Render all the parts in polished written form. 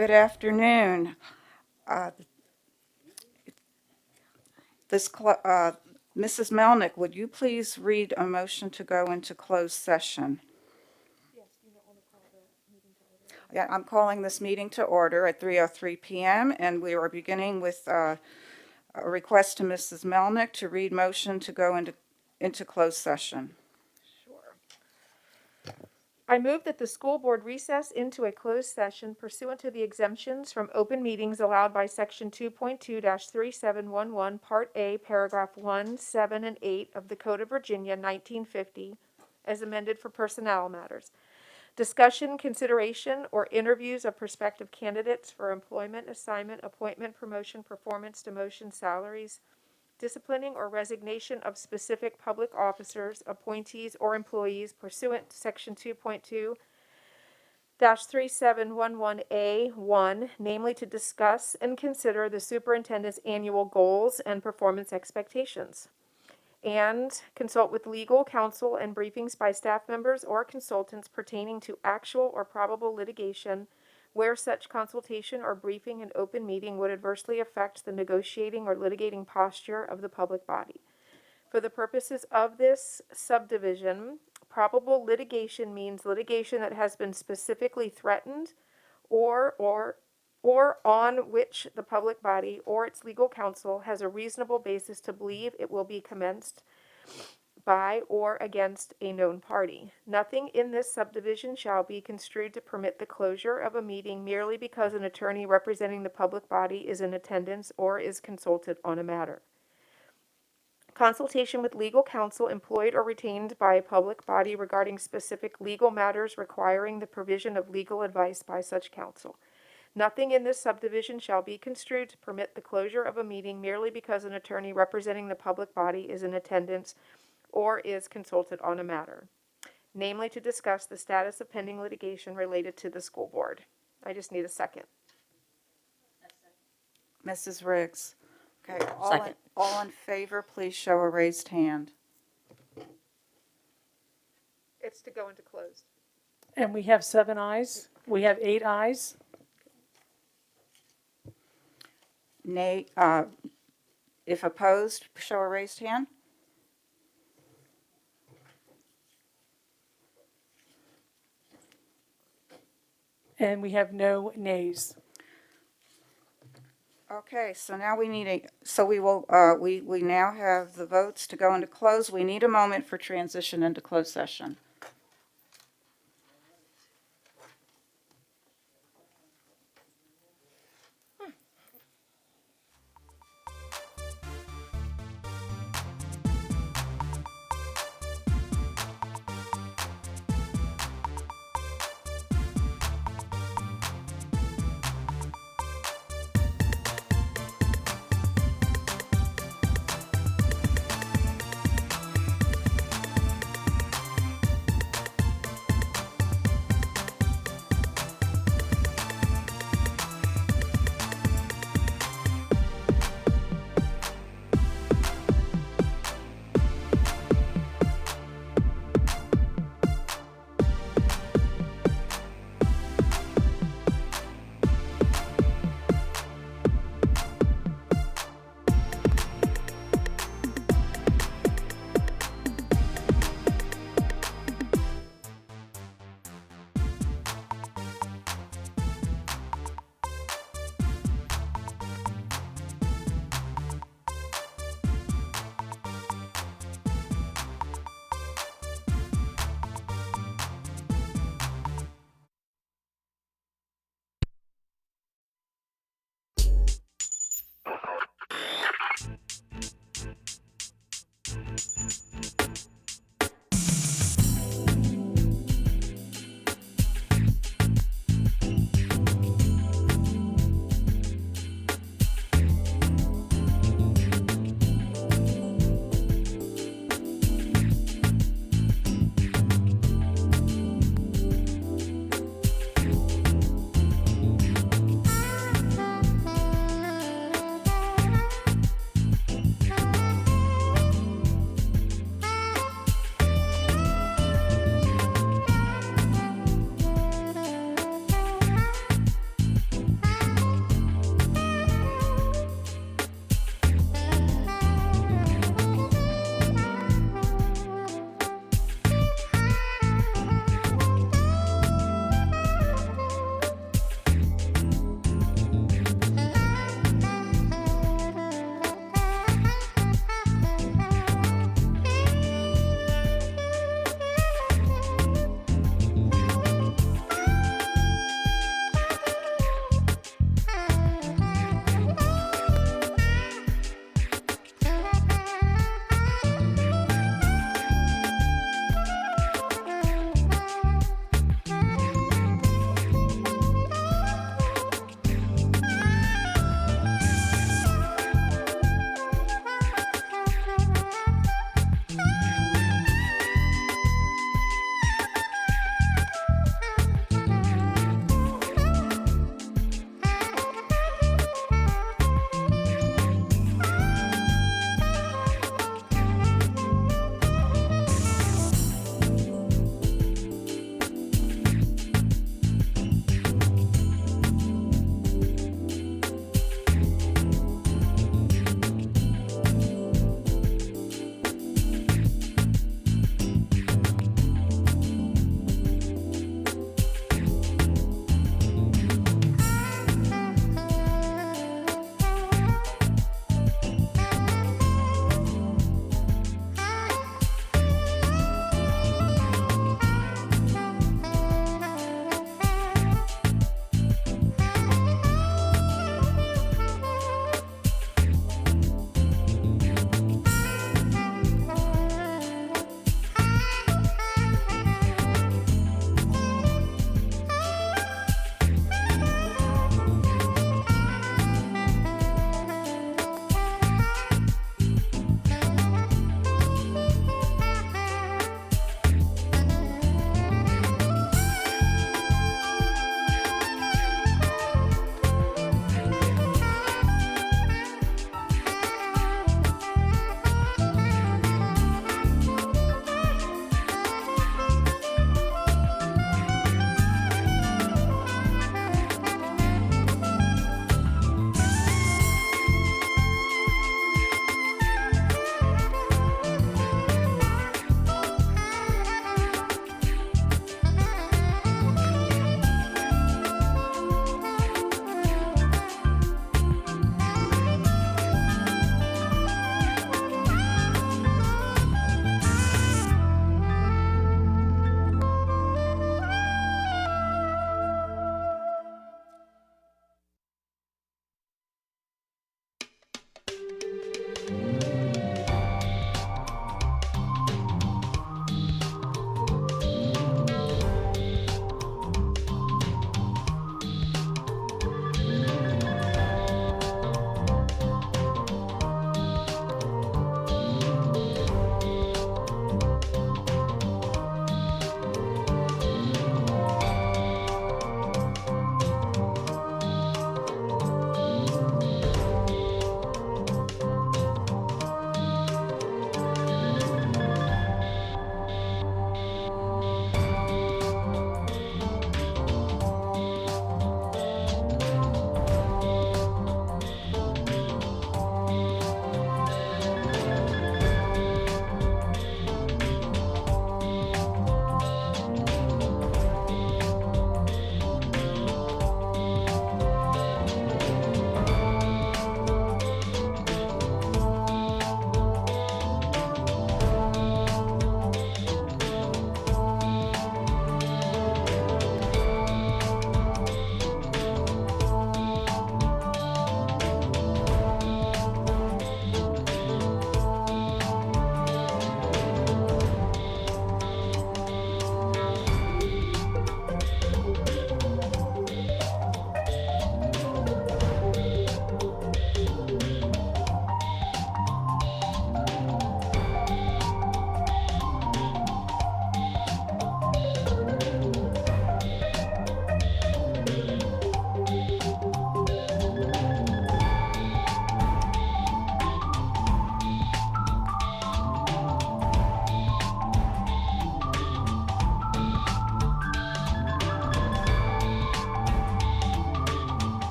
Good afternoon. Uh, Mrs. Melnick, would you please read a motion to go into closed session? Yeah, I'm calling this meeting to order at 3:03 p.m., and we are beginning with a request to Mrs. Melnick to read motion to go into closed session. Sure. I move that the school board recess into a closed session pursuant to the exemptions from open meetings allowed by Section 2.2-3711, Part A, Paragraph 1, 7, and 8 of the Code of Virginia, 1950, as amended for personnel matters. Discussion, consideration, or interviews of prospective candidates for employment, assignment, appointment, promotion, performance, demotion, salaries, disciplining or resignation of specific public officers, appointees, or employees pursuant to Section 2.2-3711A1, namely to discuss and consider the superintendent's annual goals and performance expectations, and consult with legal counsel and briefings by staff members or consultants pertaining to actual or probable litigation where such consultation or briefing in open meeting would adversely affect the negotiating or litigating posture of the public body. For the purposes of this subdivision, probable litigation means litigation that has been specifically threatened or on which the public body or its legal counsel has a reasonable basis to believe it will be commenced by or against a known party. Nothing in this subdivision shall be construed to permit the closure of a meeting merely because an attorney representing the public body is in attendance or is consulted on a matter. Consultation with legal counsel employed or retained by a public body regarding specific legal matters requiring the provision of legal advice by such counsel. Nothing in this subdivision shall be construed to permit the closure of a meeting merely because an attorney representing the public body is in attendance or is consulted on a matter, namely to discuss the status of pending litigation related to the school board. I just need a second. Mrs. Riggs. Okay, Second. all in favor, please show a raised hand. It's to go into closed. And we have 7 ayes. We have 8 ayes. Nay, if opposed, show a raised hand. And we have no nays. Okay, so now we now have the votes to go into close. We need a moment for transition into closed session.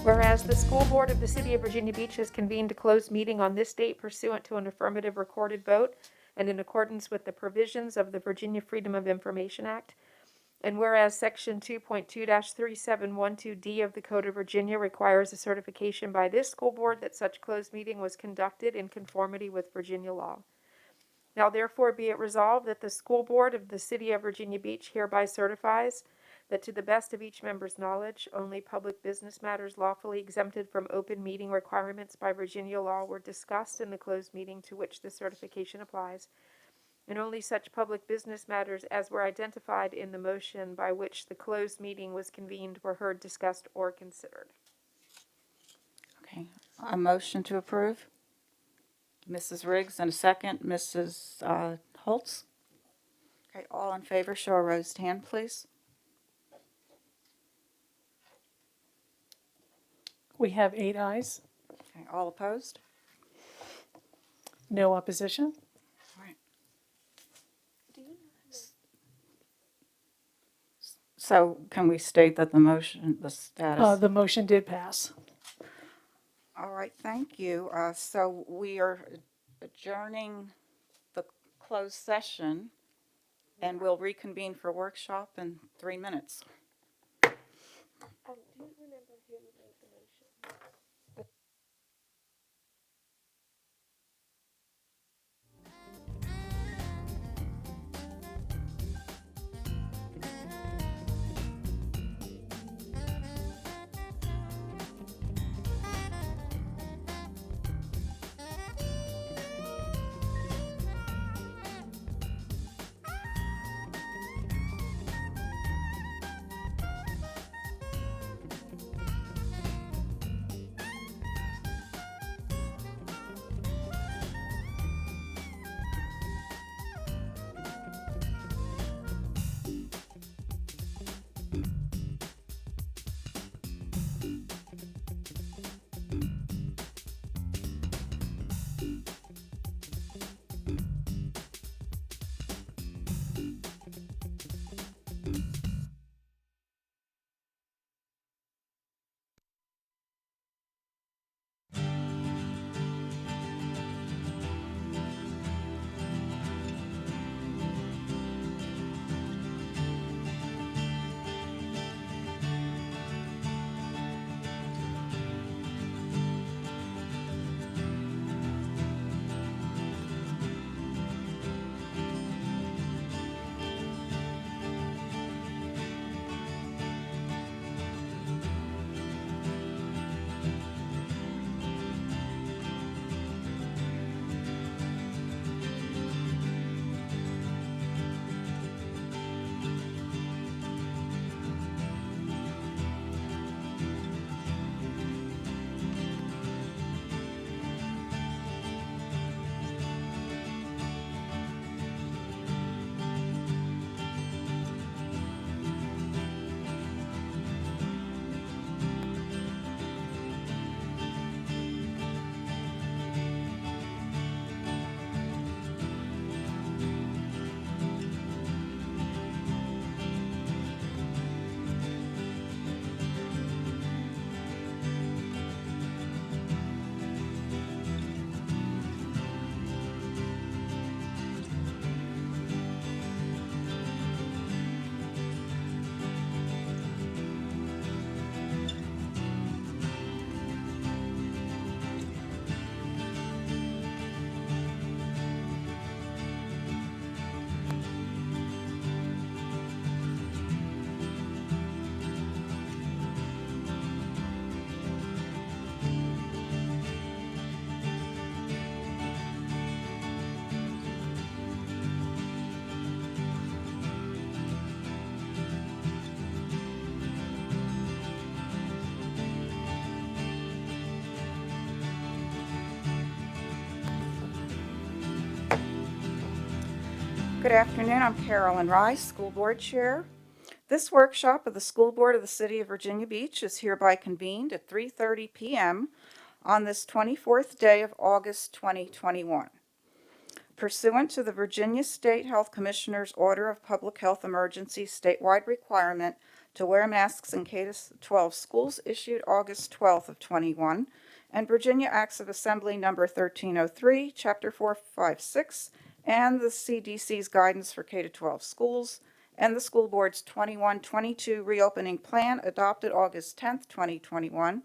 Whereas the School Board of the City of Virginia Beach has convened a closed meeting on this date pursuant to an affirmative recorded vote and in accordance with the provisions of the Virginia Freedom of Information Act. And whereas Section 2.2-3712D of the Code of Virginia requires a certification by this school board that such closed meeting was conducted in conformity with Virginia law. Now therefore be it resolved that the School Board of the City of Virginia Beach hereby certifies that to the best of each member's knowledge, only public business matters lawfully exempted from open meeting requirements by Virginia law were discussed in the closed meeting to which the certification applies, and only such public business matters as were identified in the motion by which the closed meeting was convened were heard, discussed, or considered. Okay, a motion to approve? Mrs. Riggs, and a second, Mrs. Holtz? Okay, all in favor, show a raised hand, please. We have 8 ayes, Okay, all opposed? no opposition. All right. So can we state that the motion, the status? The motion did pass. All right, thank you. So we are adjourning the closed session, and we'll reconvene for workshop in 3 minutes. Do you remember who made the motion? Good afternoon, I'm Carolyn Rice, School Board Chair. This workshop of the School Board of the City of Virginia Beach is hereby convened at 3:30 p.m. on this 24th day of August 2021. Pursuant to the Virginia State Health Commissioner's Order of Public Health Emergency statewide requirement to wear masks in K-12 schools issued August 12th of 21, and Virginia Acts of Assembly Number 1303, Chapter 456, and the CDC's guidance for K-12 schools, and the school board's 21-22 reopening plan adopted August 10th, 2021,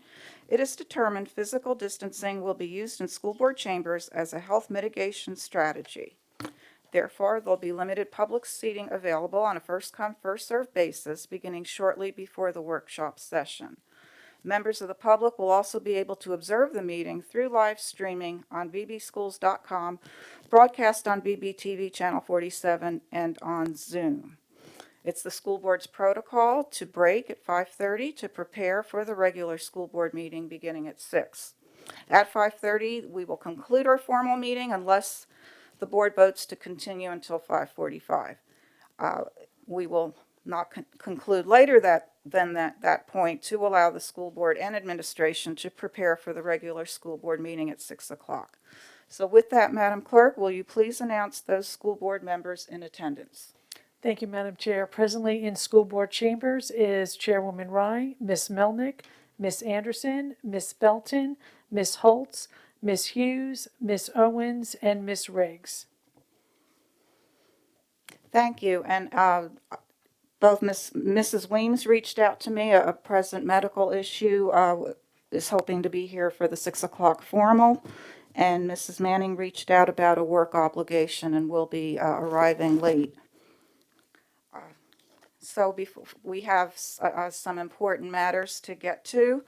it is determined physical distancing will be used in school board chambers as a health mitigation strategy. Therefore, there'll be limited public seating available on a first-come, first-served basis beginning shortly before the workshop session. Members of the public will also be able to observe the meeting through live streaming on bbschools.com, broadcast on BBTV Channel 47, and on Zoom. It's the school board's protocol to break at 5:30 to prepare for the regular school board meeting beginning at 6. At 5:30, we will conclude our formal meeting unless the board votes to continue until 5:45. We will not conclude later than that point to allow the school board and administration to prepare for the regular school board meeting at 6 o'clock. So with that, Madam Clerk, will you please announce those school board members in attendance? Thank you, Madam Chair. Presently in school board chambers is Chairwoman Rye, Ms. Melnick, Ms. Anderson, Ms. Belton, Ms. Holtz, Ms. Hughes, Ms. Owens, and Ms. Riggs. Thank you. And both Mrs. Weems reached out to me, a present medical issue, is hoping to be here for the 6 o'clock formal. And Mrs. Manning reached out about a work obligation and will be arriving late. So before, we have some important matters to get to.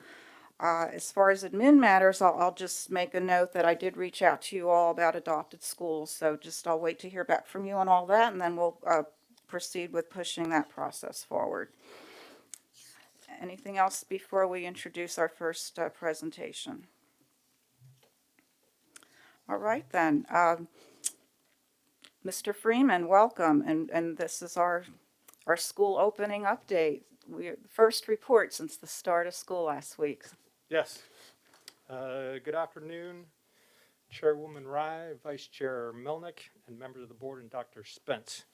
As far as admin matters, I'll just make a note that I did reach out to you all about adopted schools. So I'll wait to hear back from you on all that, and then we'll proceed with pushing that process forward. Anything else before we introduce our first presentation? All right then. Mr. Freeman, welcome. And this is our school opening update. First report since the start of school last week. Yes. Good afternoon, Chairwoman Rye, Vice Chair Melnick, and members of the board, and Dr. Spence.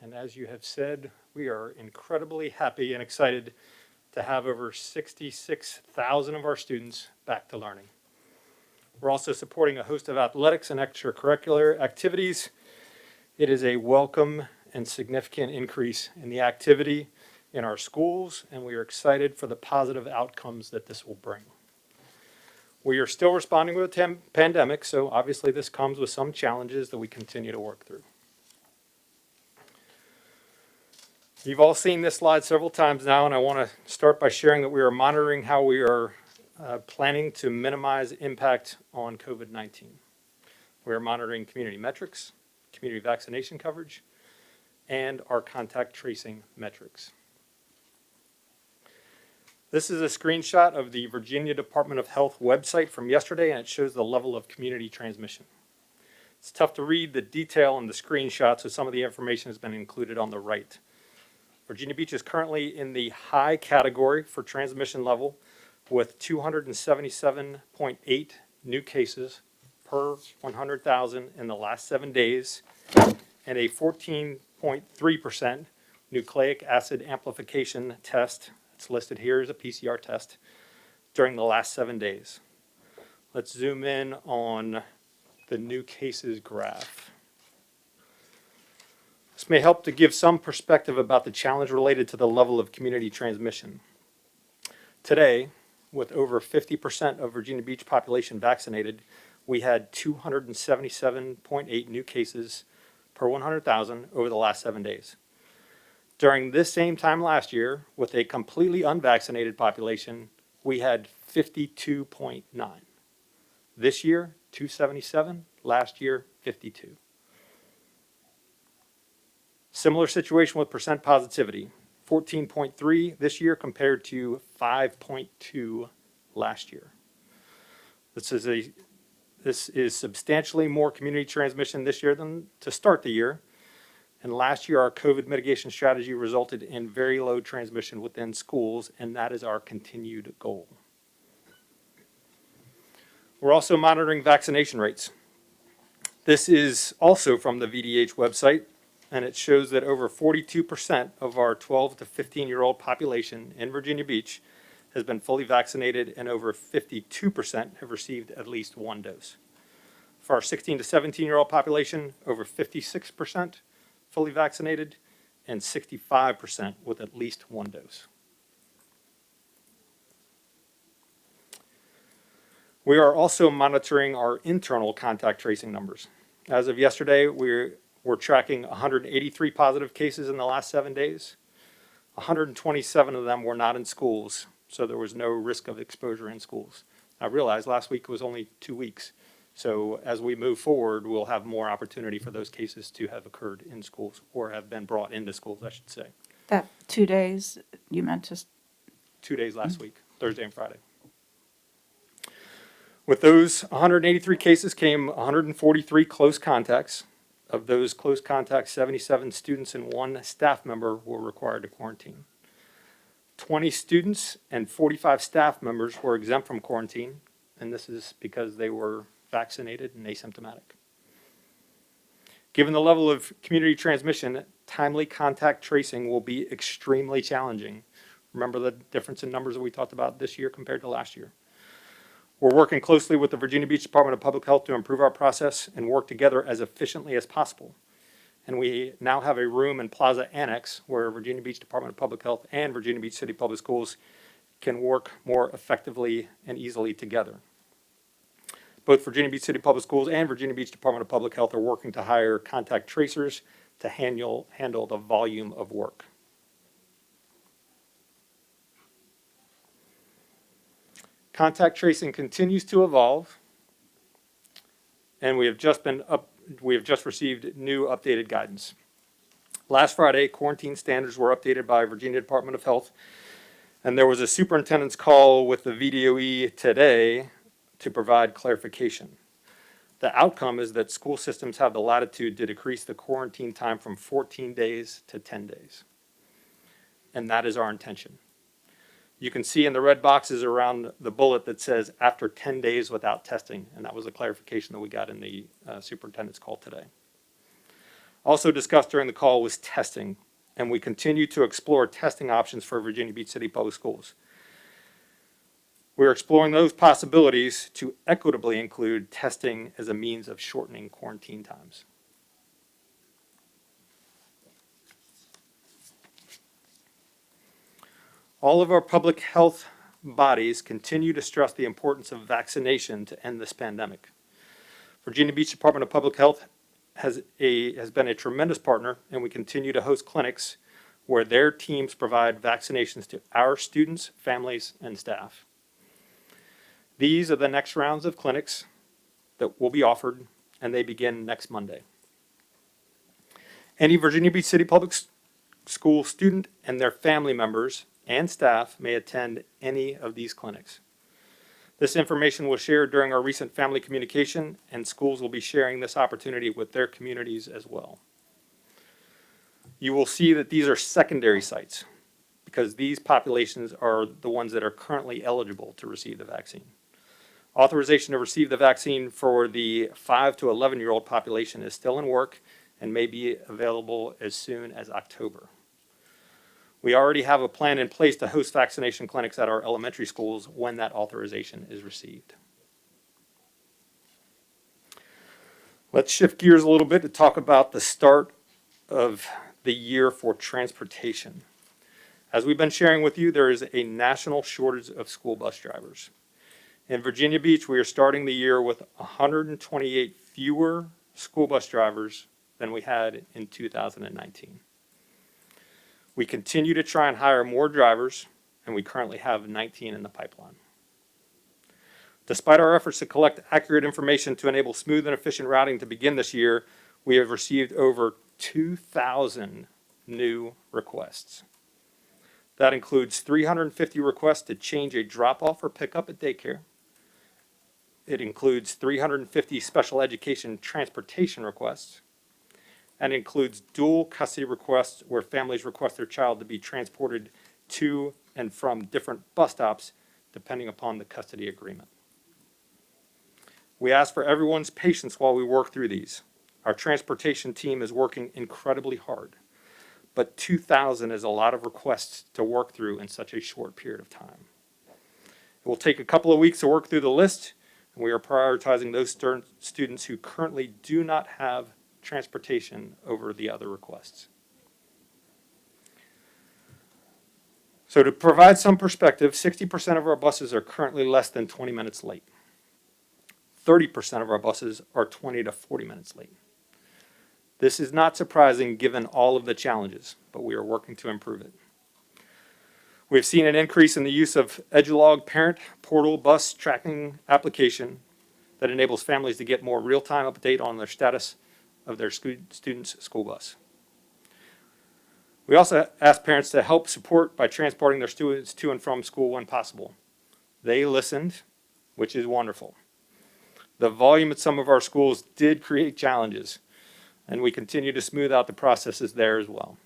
And as you have said, we are incredibly happy and excited to have over 66,000 of our students back to learning. We're also supporting a host of athletics and extracurricular activities. It is a welcome and significant increase in the activity in our schools, and we are excited for the positive outcomes that this will bring. We are still responding with a pandemic, so obviously this comes with some challenges that we continue to work through. You've all seen this slide several times now, and I want to start by sharing that we are monitoring how we are planning to minimize impact on COVID-19. We are monitoring community metrics, community vaccination coverage, and our contact tracing metrics. This is a screenshot of the Virginia Department of Health website from yesterday, and it shows the level of community transmission. It's tough to read the detail in the screenshot, so some of the information has been included on the right. Virginia Beach is currently in the high category for transmission level with 277.8 new cases per 100,000 in the last 7 days and a 14.3% nucleic acid amplification test. It's listed here as a PCR test during the last 7 days. Let's zoom in on the new cases graph. This may help to give some perspective about the challenge related to the level of community transmission. Today, with over 50% of Virginia Beach population vaccinated, we had 277.8 new cases per 100,000 over the last 7 days. During this same time last year, with a completely unvaccinated population, we had 52.9. This year, 277. Last year, 52. Similar situation with percent positivity, 14.3 this year compared to 5.2 last year. This is substantially more community transmission this year than to start the year. And last year, our COVID mitigation strategy resulted in very low transmission within schools, and that is our continued goal. We're also monitoring vaccination rates. This is also from the VDH website. and it shows that over 42% of our 12 to 15-year-old population in Virginia Beach has been fully vaccinated, and over 52% have received at least one dose. For our 16 to 17-year-old population, over 56% fully vaccinated, and 65% with at least one dose. We are also monitoring our internal contact tracing numbers. As of yesterday, we're tracking 183 positive cases in the last 7 days. 127 of them were not in schools, so there was no risk of exposure in schools. I realized last week was only 2 weeks, so as we move forward, we'll have more opportunity for those cases to have occurred in schools or have been brought into schools, I should say. That 2 days, you meant to, 2 days last week, Thursday and Friday. With those 183 cases came 143 close contacts. Of those close contacts, 77 students and 1 staff member were required to quarantine. 20 students and 45 staff members were exempt from quarantine, and this is because they were vaccinated and asymptomatic. Given the level of community transmission, timely contact tracing will be extremely challenging. Remember the difference in numbers that we talked about this year compared to last year. We're working closely with the Virginia Beach Department of Public Health to improve our process and work together as efficiently as possible. And we now have a room and plaza annex where Virginia Beach Department of Public Health and Virginia Beach City Public Schools can work more effectively and easily together. Both Virginia Beach City Public Schools and Virginia Beach Department of Public Health are working to hire contact tracers to handle the volume of work. Contact tracing continues to evolve, and we have just received new updated guidance. Last Friday, quarantine standards were updated by Virginia Department of Health, and there was a superintendent's call with the VDOE today to provide clarification. The outcome is that school systems have the latitude to decrease the quarantine time from 14 days to 10 days, and that is our intention. You can see in the red boxes around the bullet that says after 10 days without testing, and that was a clarification that we got in the superintendent's call today. Also discussed during the call was testing, and we continue to explore testing options for Virginia Beach City Public Schools. We're exploring those possibilities to equitably include testing as a means of shortening quarantine times. All of our public health bodies continue to stress the importance of vaccination to end this pandemic. Virginia Beach Department of Public Health has been a tremendous partner, and we continue to host clinics where their teams provide vaccinations to our students, families, and staff. These are the next rounds of clinics that will be offered, and they begin next Monday. Any Virginia Beach City Public School student and their family members and staff may attend any of these clinics. This information was shared during our recent family communication, and schools will be sharing this opportunity with their communities as well. You will see that these are secondary sites because these populations are the ones that are currently eligible to receive the vaccine. Authorization to receive the vaccine for the 5 to 11-year-old population is still in work and may be available as soon as October. We already have a plan in place to host vaccination clinics at our elementary schools when that authorization is received. Let's shift gears a little bit to talk about the start of the year for transportation. As we've been sharing with you, there is a national shortage of school bus drivers. In Virginia Beach, we are starting the year with 128 fewer school bus drivers than we had in 2019. We continue to try and hire more drivers, and we currently have 19 in the pipeline. Despite our efforts to collect accurate information to enable smooth and efficient routing to begin this year, we have received over 2,000 new requests. That includes 350 requests to change a drop-off or pickup at daycare. It includes 350 special education transportation requests, and includes dual custody requests where families request their child to be transported to and from different bus stops depending upon the custody agreement. We ask for everyone's patience while we work through these. Our transportation team is working incredibly hard, but 2,000 is a lot of requests to work through in such a short period of time. It will take a couple of weeks to work through the list, and we are prioritizing those students who currently do not have transportation over the other requests. So to provide some perspective, 60% of our buses are currently less than 20 minutes late. 30% of our buses are 20 to 40 minutes late. This is not surprising given all of the challenges, but we are working to improve it. We have seen an increase in the use of Edulog Parent Portal bus tracking application that enables families to get more real-time update on their status of their student's school bus. We also ask parents to help support by transporting their students to and from school when possible. They listened, which is wonderful. The volume at some of our schools did create challenges, and we continue to smooth out the processes there as well.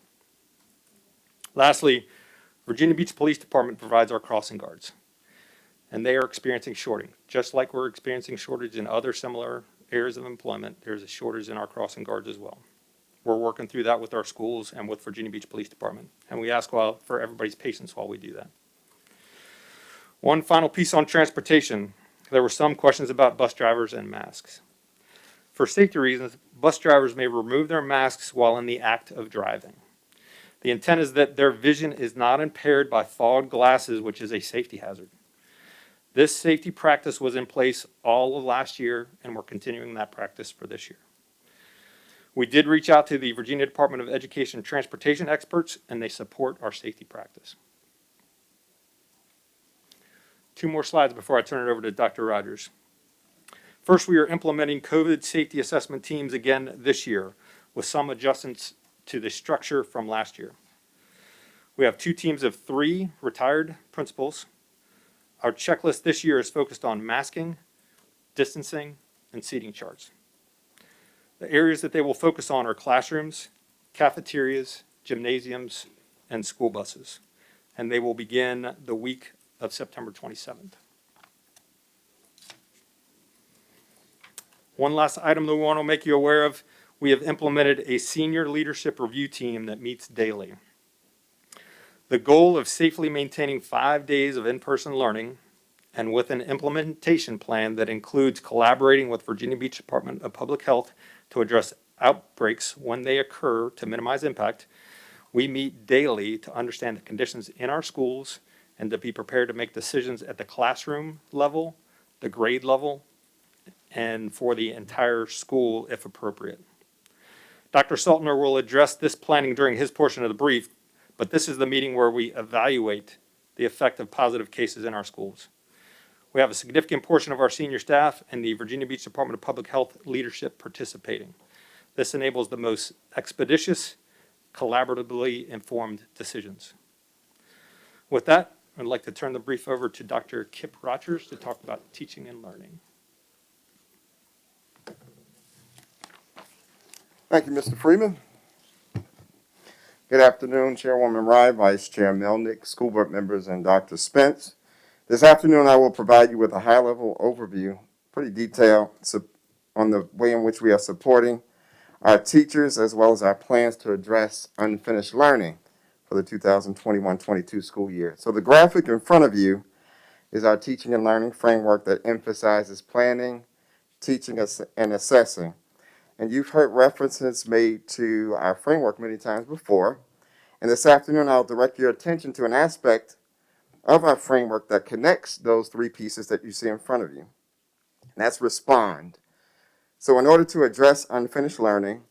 Lastly, Virginia Beach Police Department provides our crossing guards, and they are experiencing shortage. Just like we're experiencing shortage in other similar areas of employment, there's a shortage in our crossing guards as well. We're working through that with our schools and with Virginia Beach Police Department, and we ask for everybody's patience while we do that. One final piece on transportation. There were some questions about bus drivers and masks. For safety reasons, bus drivers may remove their masks while in the act of driving. The intent is that their vision is not impaired by fogged glasses, which is a safety hazard. This safety practice was in place all of last year, and we're continuing that practice for this year. We did reach out to the Virginia Department of Education and Transportation experts, and they support our safety practice. 2 more slides before I turn it over to Dr. Rogers. First, we are implementing COVID safety assessment teams again this year with some adjustments to the structure from last year. We have 2 teams of 3 retired principals. Our checklist this year is focused on masking, distancing, and seating charts. The areas that they will focus on are classrooms, cafeterias, gymnasiums, and school buses. And they will begin the week of September 27th. One last item that we want to make you aware of, we have implemented a senior leadership review team that meets daily. The goal of safely maintaining 5 days of in-person learning and with an implementation plan that includes collaborating with Virginia Beach Department of Public Health to address outbreaks when they occur to minimize impact, we meet daily to understand the conditions in our schools and to be prepared to make decisions at the classroom level, the grade level, and for the entire school if appropriate. Dr. Saltner will address this planning during his portion of the brief, but this is the meeting where we evaluate the effect of positive cases in our schools. We have a significant portion of our senior staff and the Virginia Beach Department of Public Health leadership participating. This enables the most expeditious, collaboratively informed decisions. With that, I'd like to turn the brief over to Dr. Kip Rogers to talk about teaching and learning. Thank you, Mr. Freeman. Good afternoon, Chairwoman Rye, Vice Chair Melnick, school board members, and Dr. Spence. This afternoon, I will provide you with a high-level overview, pretty detailed, on the way in which we are supporting our teachers as well as our plans to address unfinished learning for the 2021-22 school year. So the graphic in front of you is our teaching and learning framework that emphasizes planning, teaching, and assessing. And you've heard references made to our framework many times before. And this afternoon, I'll direct your attention to an aspect of our framework that connects those 3 pieces that you see in front of you. And that's respond. So in order to address unfinished learning,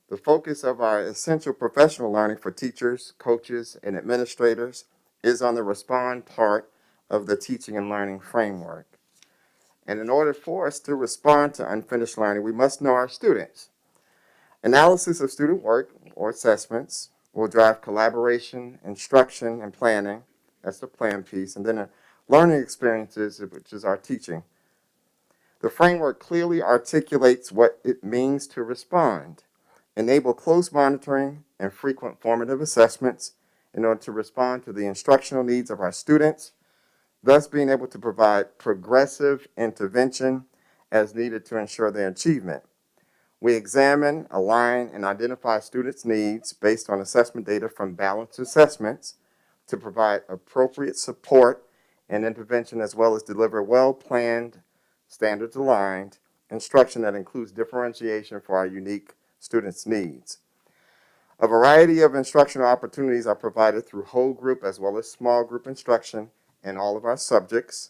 the focus of our essential professional learning for teachers, coaches, and administrators is on the respond part of the teaching and learning framework. And in order for us to respond to unfinished learning, we must know our students. Analysis of student work or assessments will drive collaboration, instruction, and planning. That's the plan piece. And then learning experiences, which is our teaching. The framework clearly articulates what it means to respond, enable close monitoring and frequent formative assessments in order to respond to the instructional needs of our students, thus being able to provide progressive intervention as needed to ensure their achievement. We examine, align, and identify students' needs based on assessment data from balanced assessments to provide appropriate support and intervention, as well as deliver well-planned, standards-aligned instruction that includes differentiation for our unique students' needs. A variety of instructional opportunities are provided through whole group as well as small group instruction in all of our subjects,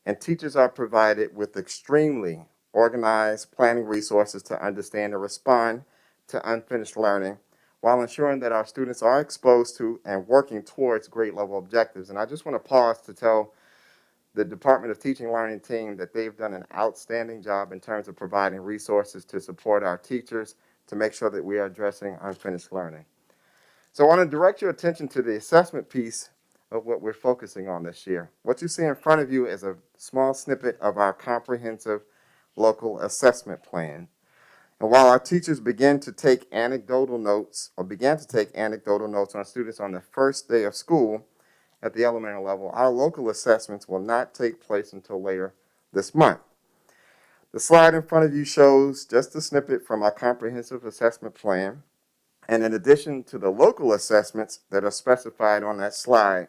and teachers are provided with extremely organized planning resources to understand and respond to unfinished learning while ensuring that our students are exposed to and working towards grade level objectives. And I just want to pause to tell the Department of Teaching and Learning team that they've done an outstanding job in terms of providing resources to support our teachers to make sure that we are addressing unfinished learning. So I want to direct your attention to the assessment piece of what we're focusing on this year. What you see in front of you is a small snippet of our comprehensive local assessment plan. And while our teachers began to take anecdotal notes on students on the first day of school at the elementary level, our local assessments will not take place until later this month. The slide in front of you shows just a snippet from our comprehensive assessment plan. And in addition to the local assessments that are specified on that slide,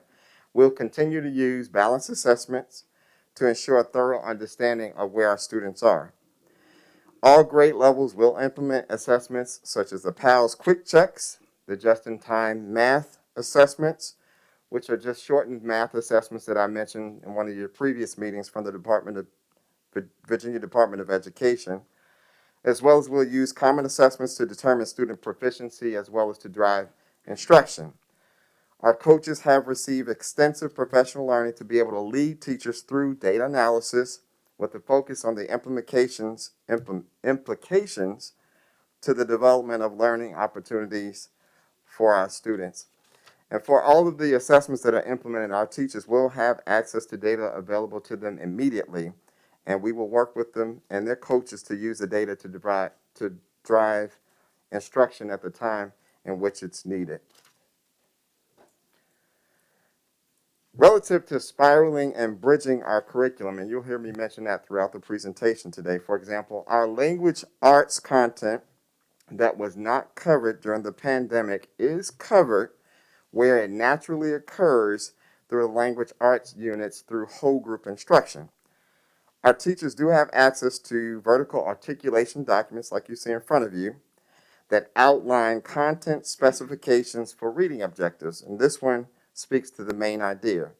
we'll continue to use balanced assessments to ensure a thorough understanding of where our students are. All grade levels will implement assessments such as the PALS Quick Checks, the Just-in-Time Math Assessments, which are just shortened math assessments that I mentioned in one of your previous meetings from the Virginia Department of Education, as well as we'll use common assessments to determine student proficiency as well as to drive instruction. Our coaches have received extensive professional learning to be able to lead teachers through data analysis with a focus on the implications to the development of learning opportunities for our students. And for all of the assessments that are implemented, our teachers will have access to data available to them immediately, and we will work with them and their coaches to use the data to drive instruction at the time in which it's needed. Relative to spiraling and bridging our curriculum, and you'll hear me mention that throughout the presentation today. For example, our language arts content that was not covered during the pandemic is covered where it naturally occurs through the language arts units through whole group instruction. Our teachers do have access to vertical articulation documents like you see in front of you that outline content specifications for reading objectives, and this one speaks to the main idea.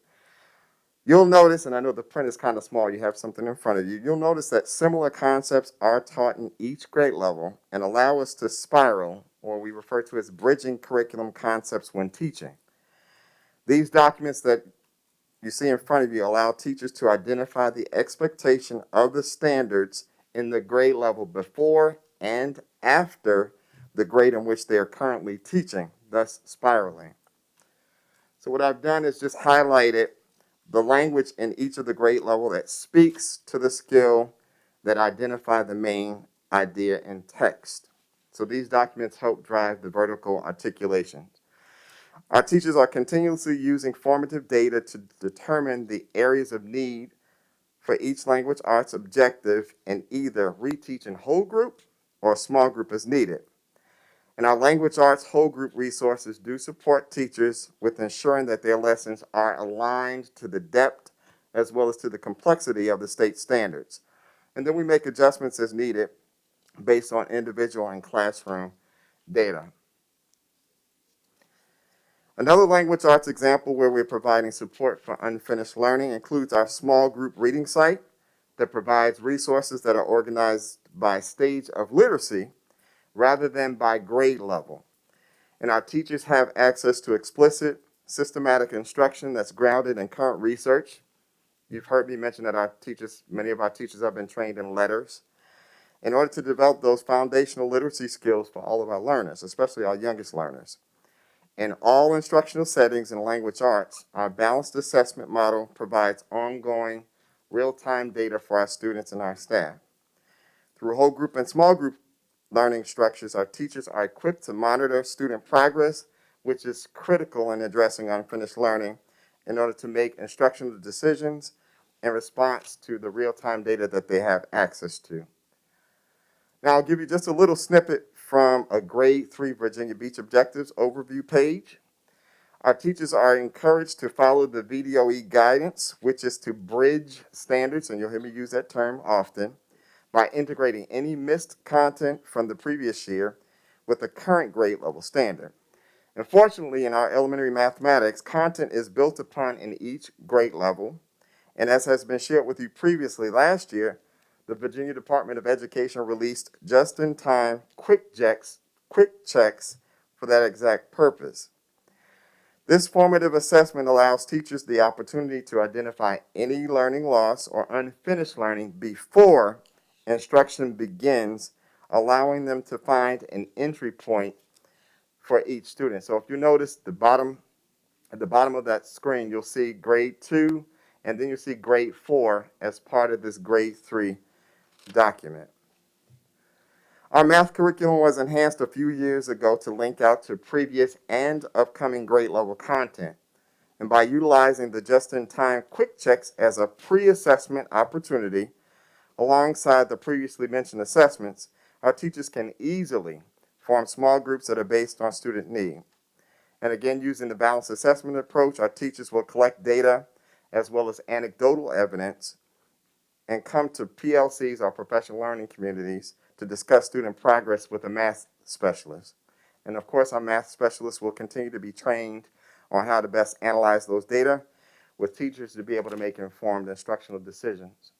You'll notice, and I know the print is kind of small, you have something in front of you, you'll notice that similar concepts are taught in each grade level and allow us to spiral, or we refer to as bridging curriculum concepts when teaching. These documents that you see in front of you allow teachers to identify the expectation of the standards in the grade level before and after the grade in which they are currently teaching, thus spiraling. So what I've done is just highlighted the language in each of the grade level that speaks to the skill that identify the main idea in text. So these documents help drive the vertical articulation. Our teachers are continuously using formative data to determine the areas of need for each language arts objective and either reteach in whole group or small group as needed. And our language arts whole group resources do support teachers with ensuring that their lessons are aligned to the depth as well as to the complexity of the state standards. And then we make adjustments as needed based on individual and classroom data. Another language arts example where we're providing support for unfinished learning includes our small group reading site that provides resources that are organized by stage of literacy rather than by grade level. And our teachers have access to explicit, systematic instruction that's grounded in current research. You've heard me mention that many of our teachers have been trained in letters in order to develop those foundational literacy skills for all of our learners, especially our youngest learners. In all instructional settings in language arts, our balanced assessment model provides ongoing, real-time data for our students and our staff. Through whole group and small group learning structures, our teachers are equipped to monitor student progress, which is critical in addressing unfinished learning in order to make instructional decisions in response to the real-time data that they have access to. Now, I'll give you just a little snippet from a grade 3 Virginia Beach Objectives overview page. Our teachers are encouraged to follow the VDOE guidance, which is to bridge standards, and you'll hear me use that term often, by integrating any missed content from the previous year with the current grade level standard. Unfortunately, in our elementary mathematics, content is built upon in each grade level, and as has been shared with you previously last year, the Virginia Department of Education released just-in-time quick checks for that exact purpose. This formative assessment allows teachers the opportunity to identify any learning loss or unfinished learning before instruction begins, allowing them to find an entry point for each student. So if you notice at the bottom of that screen, you'll see grade 2, and then you'll see grade 4 as part of this grade 3 document. Our math curriculum was enhanced a few years ago to link out to previous and upcoming grade level content. And by utilizing the just-in-time quick checks as a pre-assessment opportunity, alongside the previously mentioned assessments, our teachers can easily form small groups that are based on student need. And again, using the balanced assessment approach, our teachers will collect data as well as anecdotal evidence and come to PLCs, or professional learning communities, to discuss student progress with a math specialist. And of course, our math specialists will continue to be trained on how to best analyze those data with teachers to be able to make informed instructional decisions.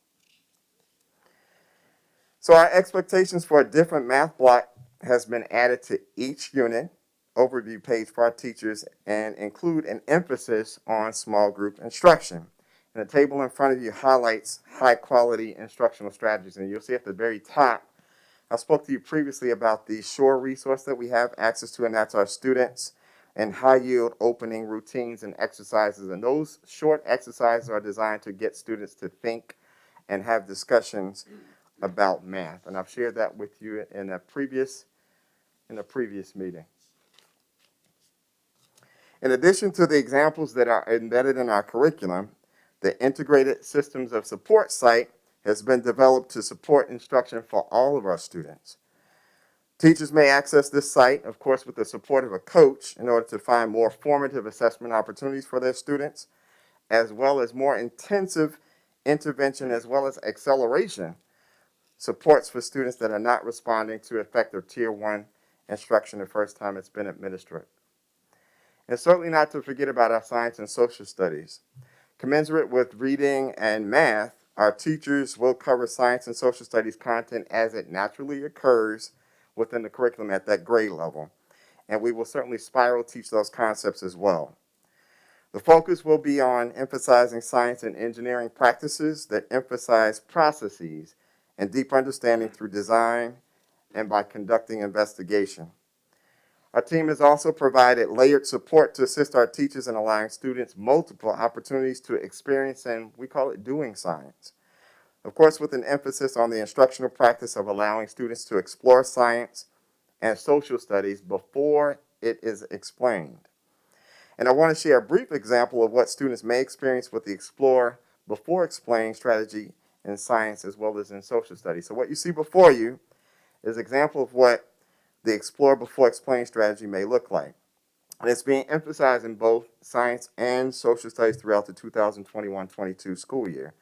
So our expectations for a different math block has been added to each unit overview page for our teachers and include an emphasis on small group instruction. And the table in front of you highlights high quality instructional strategies. And you'll see at the very top, I spoke to you previously about the SHORE resource that we have access to, and that's our students and high yield opening routines and exercises. And those short exercises are designed to get students to think and have discussions about math. And I've shared that with you in a previous meeting. In addition to the examples that are embedded in our curriculum, the Integrated Systems of Support site has been developed to support instruction for all of our students. Teachers may access this site, of course, with the support of a coach in order to find more formative assessment opportunities for their students, as well as more intensive intervention as well as acceleration supports for students that are not responding to effective Tier 1 instruction the first time it's been administered. And certainly not to forget about our science and social studies. Commensurate with reading and math, our teachers will cover science and social studies content as it naturally occurs within the curriculum at that grade level. And we will certainly spiral teach those concepts as well. The focus will be on emphasizing science and engineering practices that emphasize processes and deep understanding through design and by conducting investigation. Our team has also provided layered support to assist our teachers in allowing students multiple opportunities to experience, and we call it doing science. Of course, with an emphasis on the instructional practice of allowing students to explore science and social studies before it is explained. And I want to share a brief example of what students may experience with the Explore Before Explain strategy in science as well as in social studies. So what you see before you is an example of what the Explore Before Explain strategy may look like. And it's being emphasized in both science and social studies throughout the 2021-22 school year.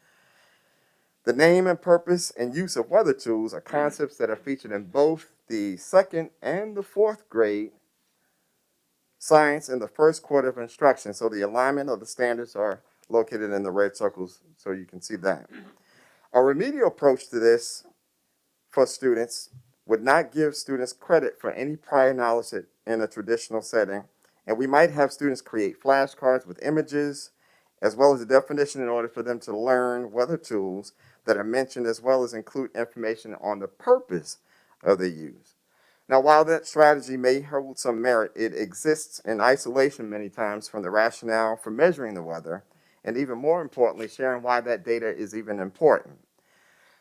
The name and purpose and use of weather tools are concepts that are featured in both the second and the fourth grade science in the first quarter of instruction. So the alignment of the standards are located in the red circles so you can see that. A remedial approach to this for students would not give students credit for any prior knowledge in a traditional setting, and we might have students create flashcards with images as well as a definition in order for them to learn weather tools that are mentioned, as well as include information on the purpose of their use. Now, while that strategy may hold some merit, it exists in isolation many times from the rationale for measuring the weather, and even more importantly, sharing why that data is even important.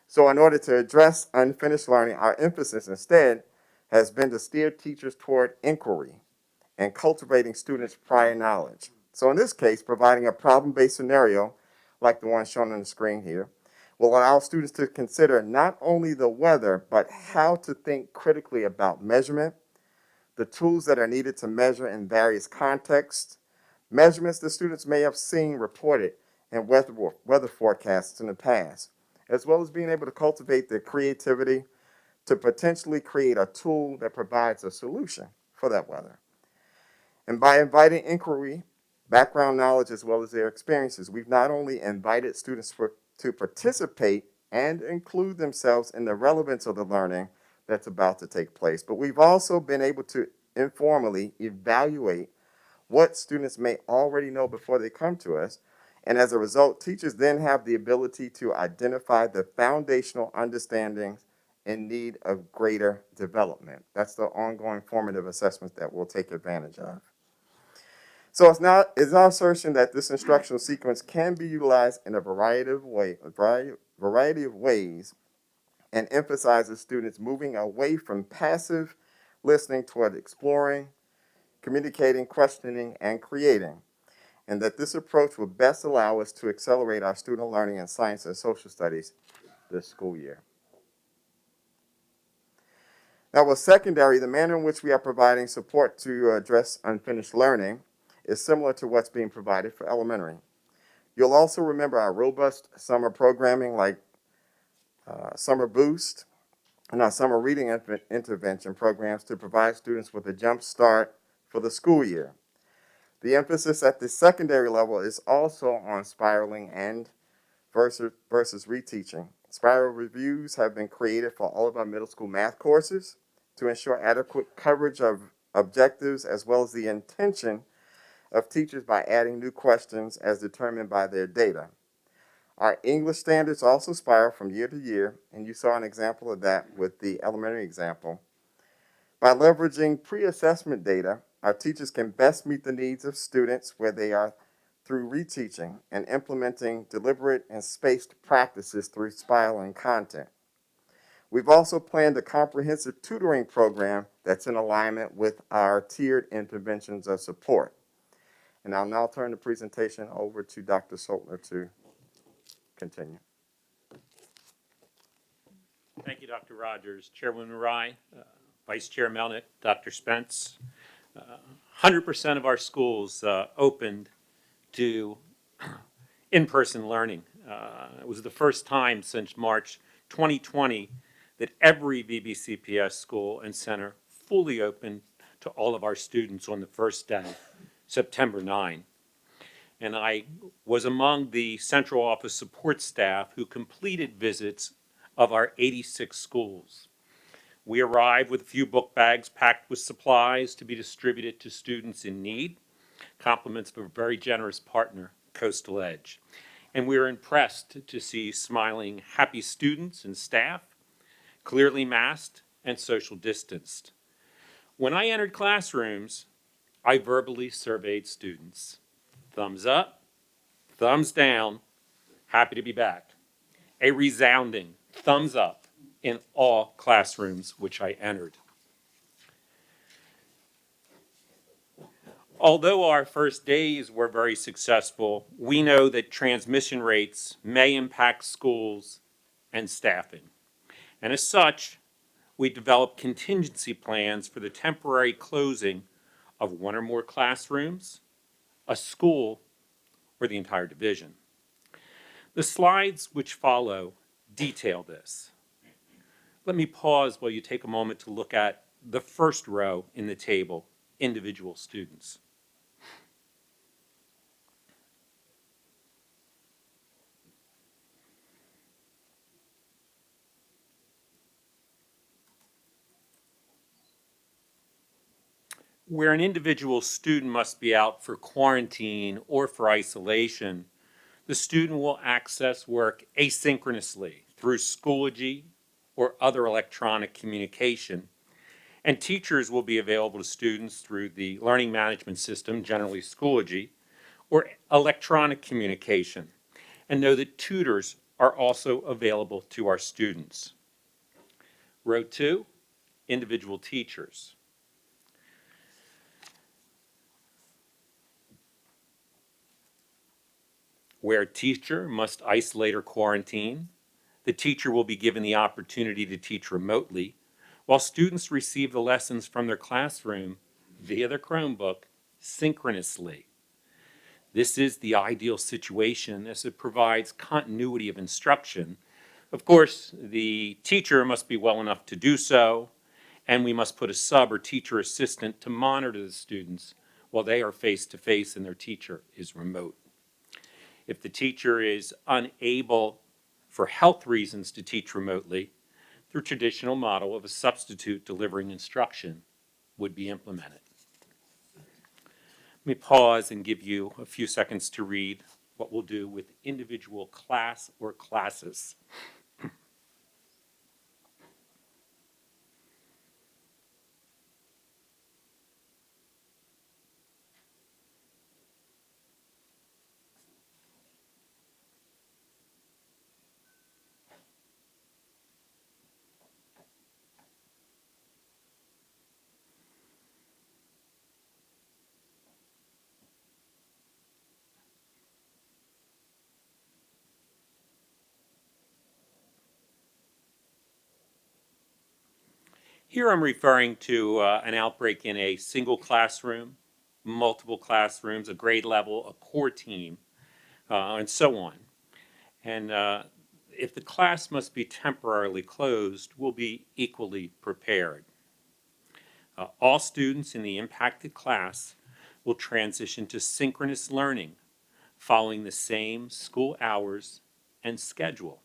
So in order to address unfinished learning, our emphasis instead has been to steer teachers toward inquiry and cultivating students' prior knowledge. So in this case, providing a problem-based scenario like the one shown on the screen here, will allow students to consider not only the weather, but how to think critically about measurement, the tools that are needed to measure in various contexts, measurements the students may have seen reported in weather forecasts in the past, as well as being able to cultivate their creativity to potentially create a tool that provides a solution for that weather. And by inviting inquiry, background knowledge, as well as their experiences, we've not only invited students to participate and include themselves in the relevance of the learning that's about to take place, but we've also been able to informally evaluate what students may already know before they come to us. And as a result, teachers then have the ability to identify the foundational understandings in need of greater development. That's the ongoing formative assessment that we'll take advantage of. So it's our assertion that this instructional sequence can be utilized in a variety of ways and emphasizes students moving away from passive listening toward exploring, communicating, questioning, and creating, and that this approach will best allow us to accelerate our student learning in science and social studies this school year. Now, with secondary, the manner in which we are providing support to address unfinished learning is similar to what's being provided for elementary. You'll also remember our robust summer programming like Summer Boost and our summer reading intervention programs to provide students with a jump start for the school year. The emphasis at the secondary level is also on spiraling and versus reteaching. Spiral reviews have been created for all of our middle school math courses to ensure adequate coverage of objectives as well as the intention of teachers by adding new questions as determined by their data. Our English standards also spiral from year to year, and you saw an example of that with the elementary example. By leveraging pre-assessment data, our teachers can best meet the needs of students where they are through reteaching and implementing deliberate and spaced practices through spiraling content. We've also planned a comprehensive tutoring program that's in alignment with our tiered interventions of support. And I'll now turn the presentation over to Dr. Soltner to continue. Thank you, Dr. Rogers. Chairwoman Rye, Vice Chair Melnick, Dr. Spence. 100% of our schools opened to in-person learning. It was the first time since March 2020 that every VBCPS school and center fully opened to all of our students on the first day, September 9. And I was among the central office support staff who completed visits of our 86 schools. We arrived with a few book bags packed with supplies to be distributed to students in need, compliments of a very generous partner, Coastal Edge. And we were impressed to see smiling, happy students and staff, clearly masked and social distanced. When I entered classrooms, I verbally surveyed students. Thumbs up, thumbs down, happy to be back. A resounding thumbs up in all classrooms which I entered. Although our first days were very successful, we know that transmission rates may impact schools and staffing. And as such, we developed contingency plans for the temporary closing of one or more classrooms, a school, or the entire division. The slides which follow detail this. Let me pause while you take a moment to look at the first row in the table, individual students. Where an individual student must be out for quarantine or for isolation, the student will access work asynchronously through Schoology or other electronic communication, and teachers will be available to students through the learning management system, generally Schoology, or electronic communication, and know that tutors are also available to our students. Row 2, individual teachers. Where a teacher must isolate or quarantine, The teacher will be given the opportunity to teach remotely, while students receive the lessons from their classroom via their Chromebook synchronously. This is the ideal situation as it provides continuity of instruction. Of course, the teacher must be well enough to do so, and we must put a sub or teacher assistant to monitor the students while they are face-to-face and their teacher is remote. If the teacher is unable for health reasons to teach remotely, the traditional model of a substitute delivering instruction would be implemented. Let me pause and give you a few seconds to read what we'll do with individual class or classes. Here I'm referring to an outbreak in a single classroom, multiple classrooms, a grade level, a core team, and so on. And if the class must be temporarily closed, we'll be equally prepared. All students in the impacted class will transition to synchronous learning following the same school hours and schedule.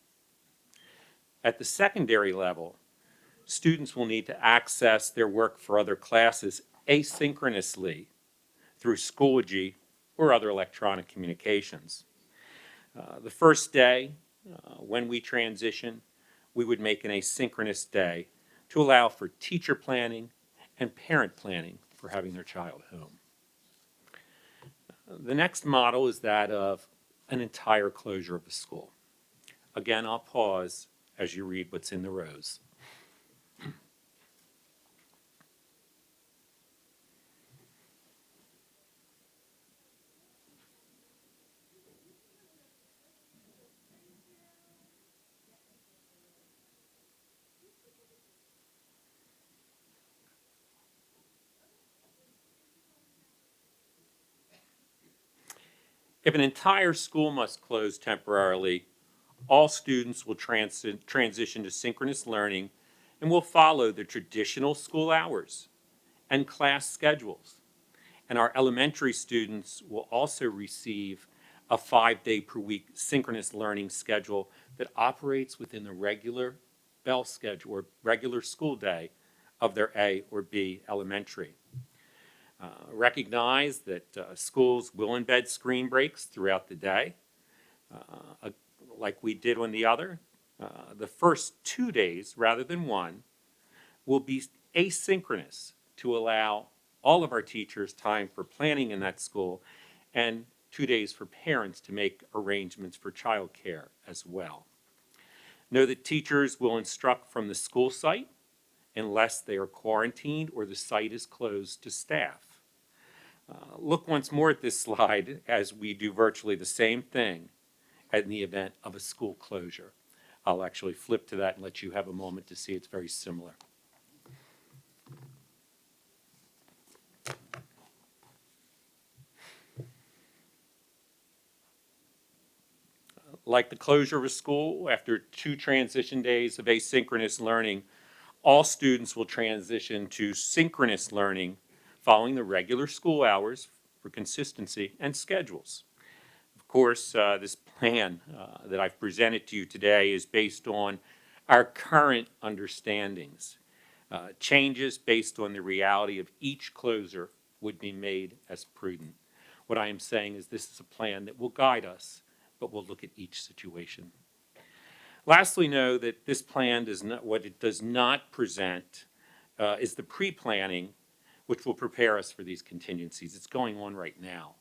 At the secondary level, students will need to access their work for other classes asynchronously through Schoology or other electronic communications. The first day, when we transition, we would make an asynchronous day to allow for teacher planning and parent planning for having their child home. The next model is that of an entire closure of the school. Again, I'll pause as you read what's in the rows. If an entire school must close temporarily, all students will transition to synchronous learning and will follow the traditional school hours and class schedules. And our elementary students will also receive a 5-day per week synchronous learning schedule that operates within the regular bell schedule or regular school day of their A or B elementary. Recognize that schools will embed screen breaks throughout the day, like we did on the other. The first 2 days, rather than one, will be asynchronous to allow all of our teachers time for planning in that school and 2 days for parents to make arrangements for childcare as well. Know that teachers will instruct from the school site unless they are quarantined or the site is closed to staff. Look once more at this slide as we do virtually the same thing in the event of a school closure. I'll actually flip to that and let you have a moment to see it's very similar. Like the closure of a school, after 2 transition days of asynchronous learning, all students will transition to synchronous learning following the regular school hours for consistency and schedules. Of course, this plan that I've presented to you today is based on our current understandings. Changes based on the reality of each closure would be made as prudent. What I am saying is this is a plan that will guide us, but we'll look at each situation. Lastly, know that this plan does not, what it does not present is the pre-planning which will prepare us for these contingencies. It's going on right now.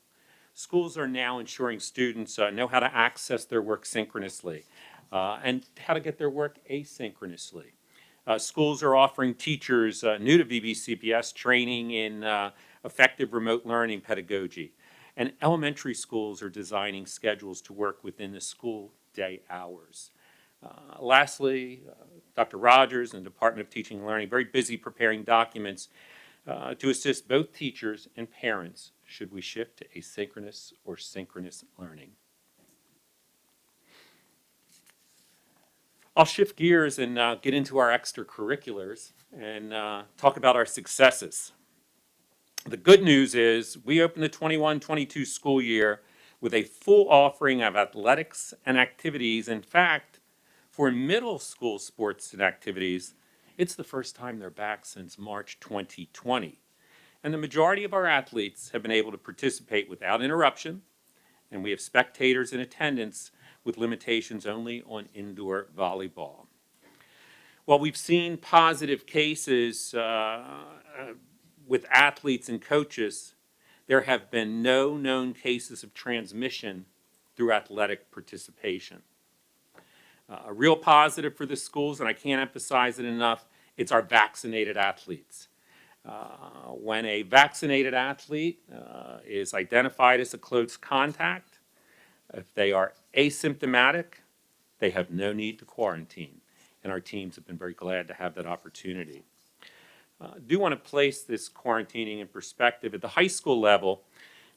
Schools are now ensuring students know how to access their work synchronously and how to get their work asynchronously. Schools are offering teachers new to VBCPS training in effective remote learning pedagogy. And elementary schools are designing schedules to work within the school day hours. Lastly, Dr. Rogers and the Department of Teaching and Learning very busy preparing documents to assist both teachers and parents should we shift to asynchronous or synchronous learning. I'll shift gears and get into our extracurriculars and talk about our successes. The good news is we opened the 21-22 school year with a full offering of athletics and activities. In fact, for middle school sports and activities, it's the first time they're back since March 2020. And the majority of our athletes have been able to participate without interruption, and we have spectators in attendance with limitations only on indoor volleyball. While we've seen positive cases with athletes and coaches, there have been no known cases of transmission through athletic participation. A real positive for the schools, and I can't emphasize it enough, it's our vaccinated athletes. When a vaccinated athlete is identified as a close contact, if they are asymptomatic, they have no need to quarantine, and our teams have been very glad to have that opportunity. I do want to place this quarantining in perspective. At the high school level,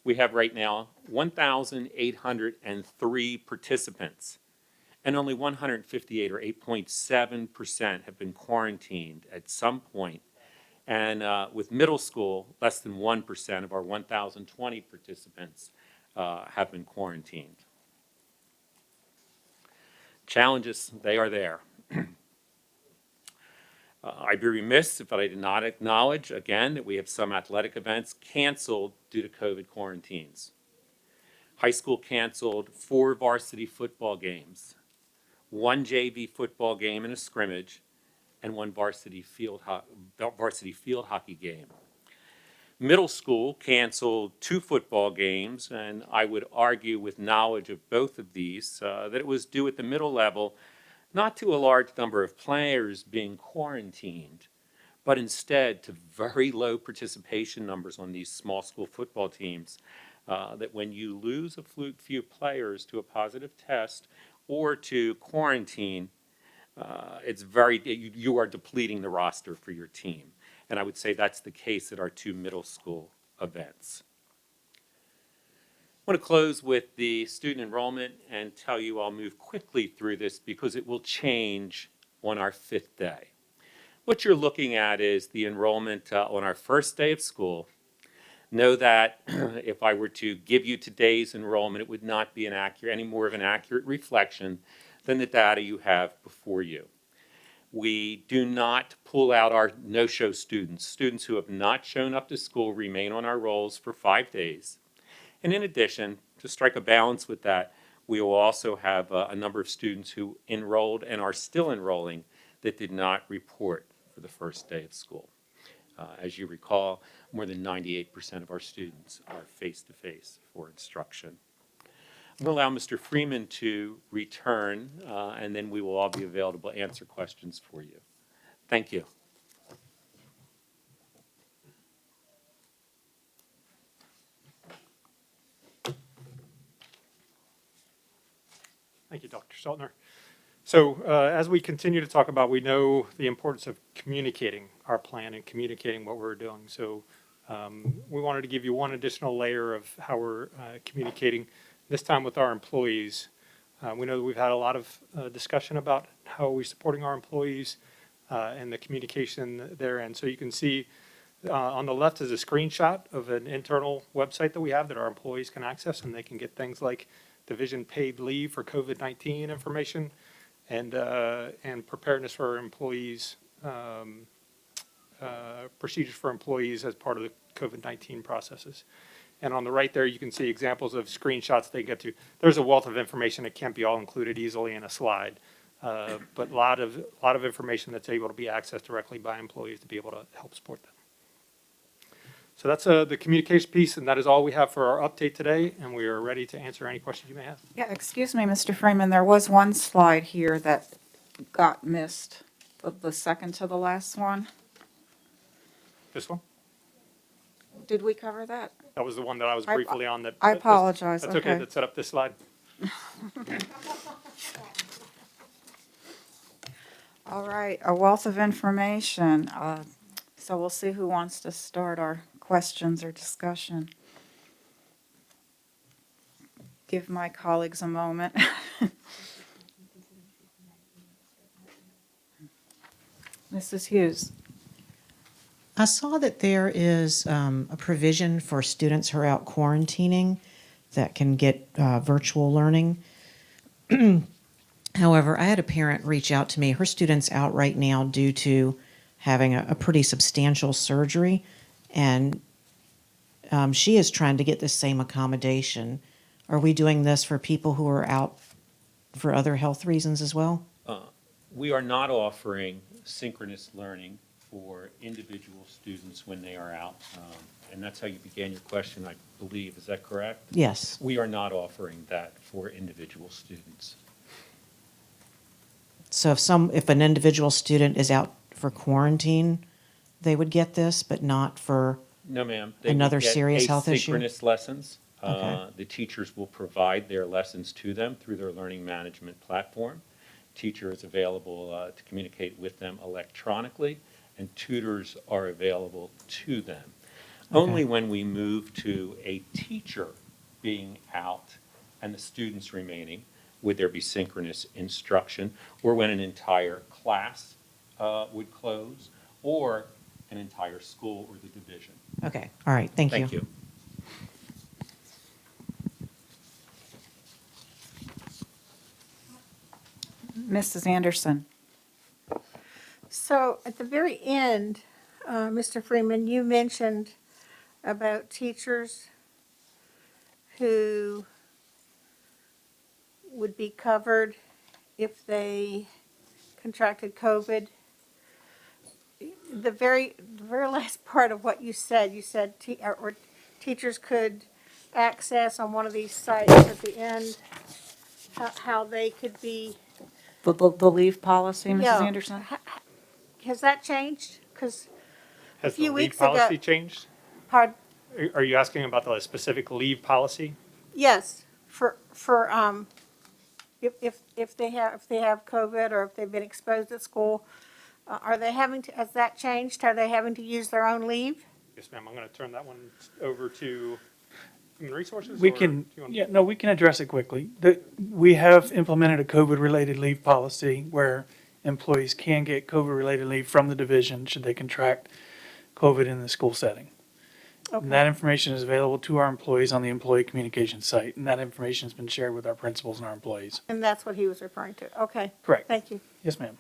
we have right now 1,803 participants, and only 158 or 8.7% have been quarantined at some point. And with middle school, less than 1% of our 1,020 participants have been quarantined. Challenges, they are there. I'd be remiss if I did not acknowledge, again, that we have some athletic events canceled due to COVID quarantines. High school canceled 4 varsity football games, 1 JV football game and a scrimmage, and 1 varsity field hockey game. Middle school canceled 2 football games, and I would argue with knowledge of both of these that it was due at the middle level not to a large number of players being quarantined, but instead to very low participation numbers on these small school football teams, that when you lose a few players to a positive test or to quarantine, you are depleting the roster for your team. And I would say that's the case at our 2 middle school events. I want to close with the student enrollment and tell you I'll move quickly through this because it will change on our 5th day. What you're looking at is the enrollment on our first day of school. Know that if I were to give you today's enrollment, it would not be any more of an accurate reflection than the data you have before you. We do not pull out our no-show students. Students who have not shown up to school remain on our rolls for 5 days. And in addition, to strike a balance with that, we will also have a number of students who enrolled and are still enrolling that did not report for the first day of school. As you recall, more than 98% of our students are face-to-face for instruction. I'm going to allow Mr. Freeman to return, and then we will all be available to answer questions for you. Thank you. Thank you, Dr. Saltner. So as we continue to talk about, we know the importance of communicating our plan and communicating what we're doing. So we wanted to give you one additional layer of how we're communicating, this time with our employees. We know that we've had a lot of discussion about how we're supporting our employees and the communication there. And so you can see on the left is a screenshot of an internal website that we have that our employees can access, and they can get things like division paid leave for COVID-19 information and preparedness for employees, procedures for employees as part of the COVID-19 processes. And on the right there, you can see examples of screenshots they get to. There's a wealth of information that can't be all included easily in a slide, but a lot of information that's able to be accessed directly by employees to be able to help support them. So that's the communication piece, and that is all we have for our update today, and we are ready to answer any questions you may have. Yeah, excuse me, Mr. Freeman, there was one slide here that got missed, the second to the last one. This one? Did we cover that? That was the one that I was briefly on. I apologize, That's okay, okay. that set up this slide. All right, a wealth of information. So we'll see who wants to start our questions or discussion. Give my colleagues a moment. Mrs. Hughes. I saw that there is a provision for students who are out quarantining that can get virtual learning. However, I had a parent reach out to me. Her student's out right now due to having a pretty substantial surgery, and she is trying to get the same accommodation. Are we doing this for people who are out for other health reasons as well? We are not offering synchronous learning for individual students when they are out. And that's how you began your question, I believe. Is that correct? Yes. We are not offering that for individual students. So if an individual student is out for quarantine, they would get this, but not for No, ma'am. They will Another get serious health issue? asynchronous lessons. Okay. The teachers will provide their lessons to them through their learning management platform. Teacher is available to communicate with them electronically, and tutors are available to them. Only when we move to a teacher being out and the students remaining would there be synchronous instruction, or when an entire class would close, or an entire school or the division. Okay, all right, thank you. Thank you. Mrs. Anderson. So at the very end, Mr. Freeman, you mentioned about teachers who would be covered if they contracted COVID. The very last part of what you said or teachers could access on one of these sites at the end, how they could be. The leave policy, Mrs. Yeah. Anderson? Has that changed? Because Has few the leave weeks ago- policy changed? pardon. Are you asking about the specific leave policy? Yes, for if they have COVID or if they've been exposed at school, are they having to, has that changed? Are they having to use their own leave? Yes, ma'am. I'm going to turn that one over to Human Resources. We or can, do you want- yeah, no, we can address it quickly. We have implemented a COVID-related leave policy where employees can get COVID-related leave from the division should they contract COVID in the school setting. And that information is available to our employees on the employee communication site, and that information has been shared with our principals and our employees. And that's what he was referring to. Okay. Correct. Thank you. Yes, ma'am.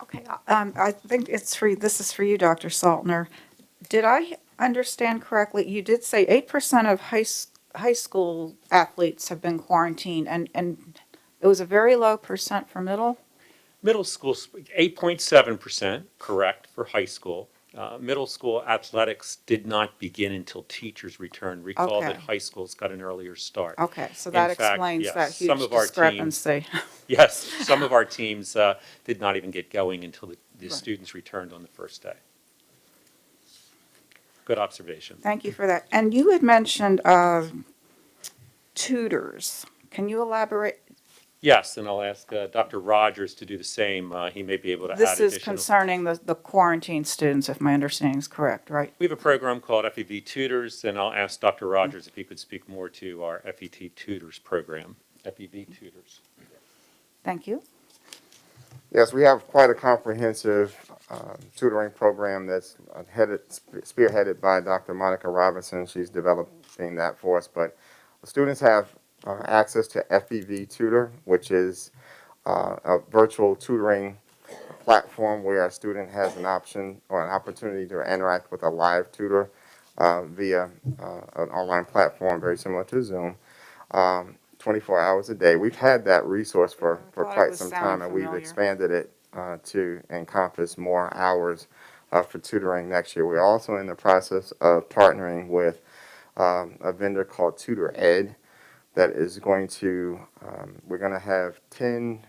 Okay, I think this is for you, Dr. Saltner. Did I understand correctly? You did say 8% of high school athletes have been quarantined, and it was a very low percent for middle? Middle school, 8.7%, correct, for high school. Middle school athletics did not begin until teachers returned. Recall that Okay. high schools got an earlier start. Okay, so that In fact, explains yes, that some huge of our discrepancy. Yes, some of our teams did not even get going until the Right. students returned on the first day. Good observation. Thank you for that. And you had mentioned tutors. Can you elaborate? Yes, and I'll ask Dr. Rogers to do the same. He may be able to add This is additional. concerning the quarantine students, if my understanding is correct, right? We have a program called FEV Tutors, and I'll ask Dr. Rogers if he could speak more to our FET Tutors program, FEV Tutors. Thank you. Yes, we have quite a comprehensive tutoring program that's spearheaded by Dr. Monica Robinson. She's developing that for us, but students have access to FEV Tutor, which is a virtual tutoring platform where a student has an option or an opportunity to interact with a live tutor via an online platform very similar to Zoom. 24 hours a day. We've had that resource for thought it quite was some sounding time, and we've familiar. expanded it to encompass more hours for tutoring next year. We're also in the process of partnering with a vendor called Tutor Ed that is going to, we're going to have 10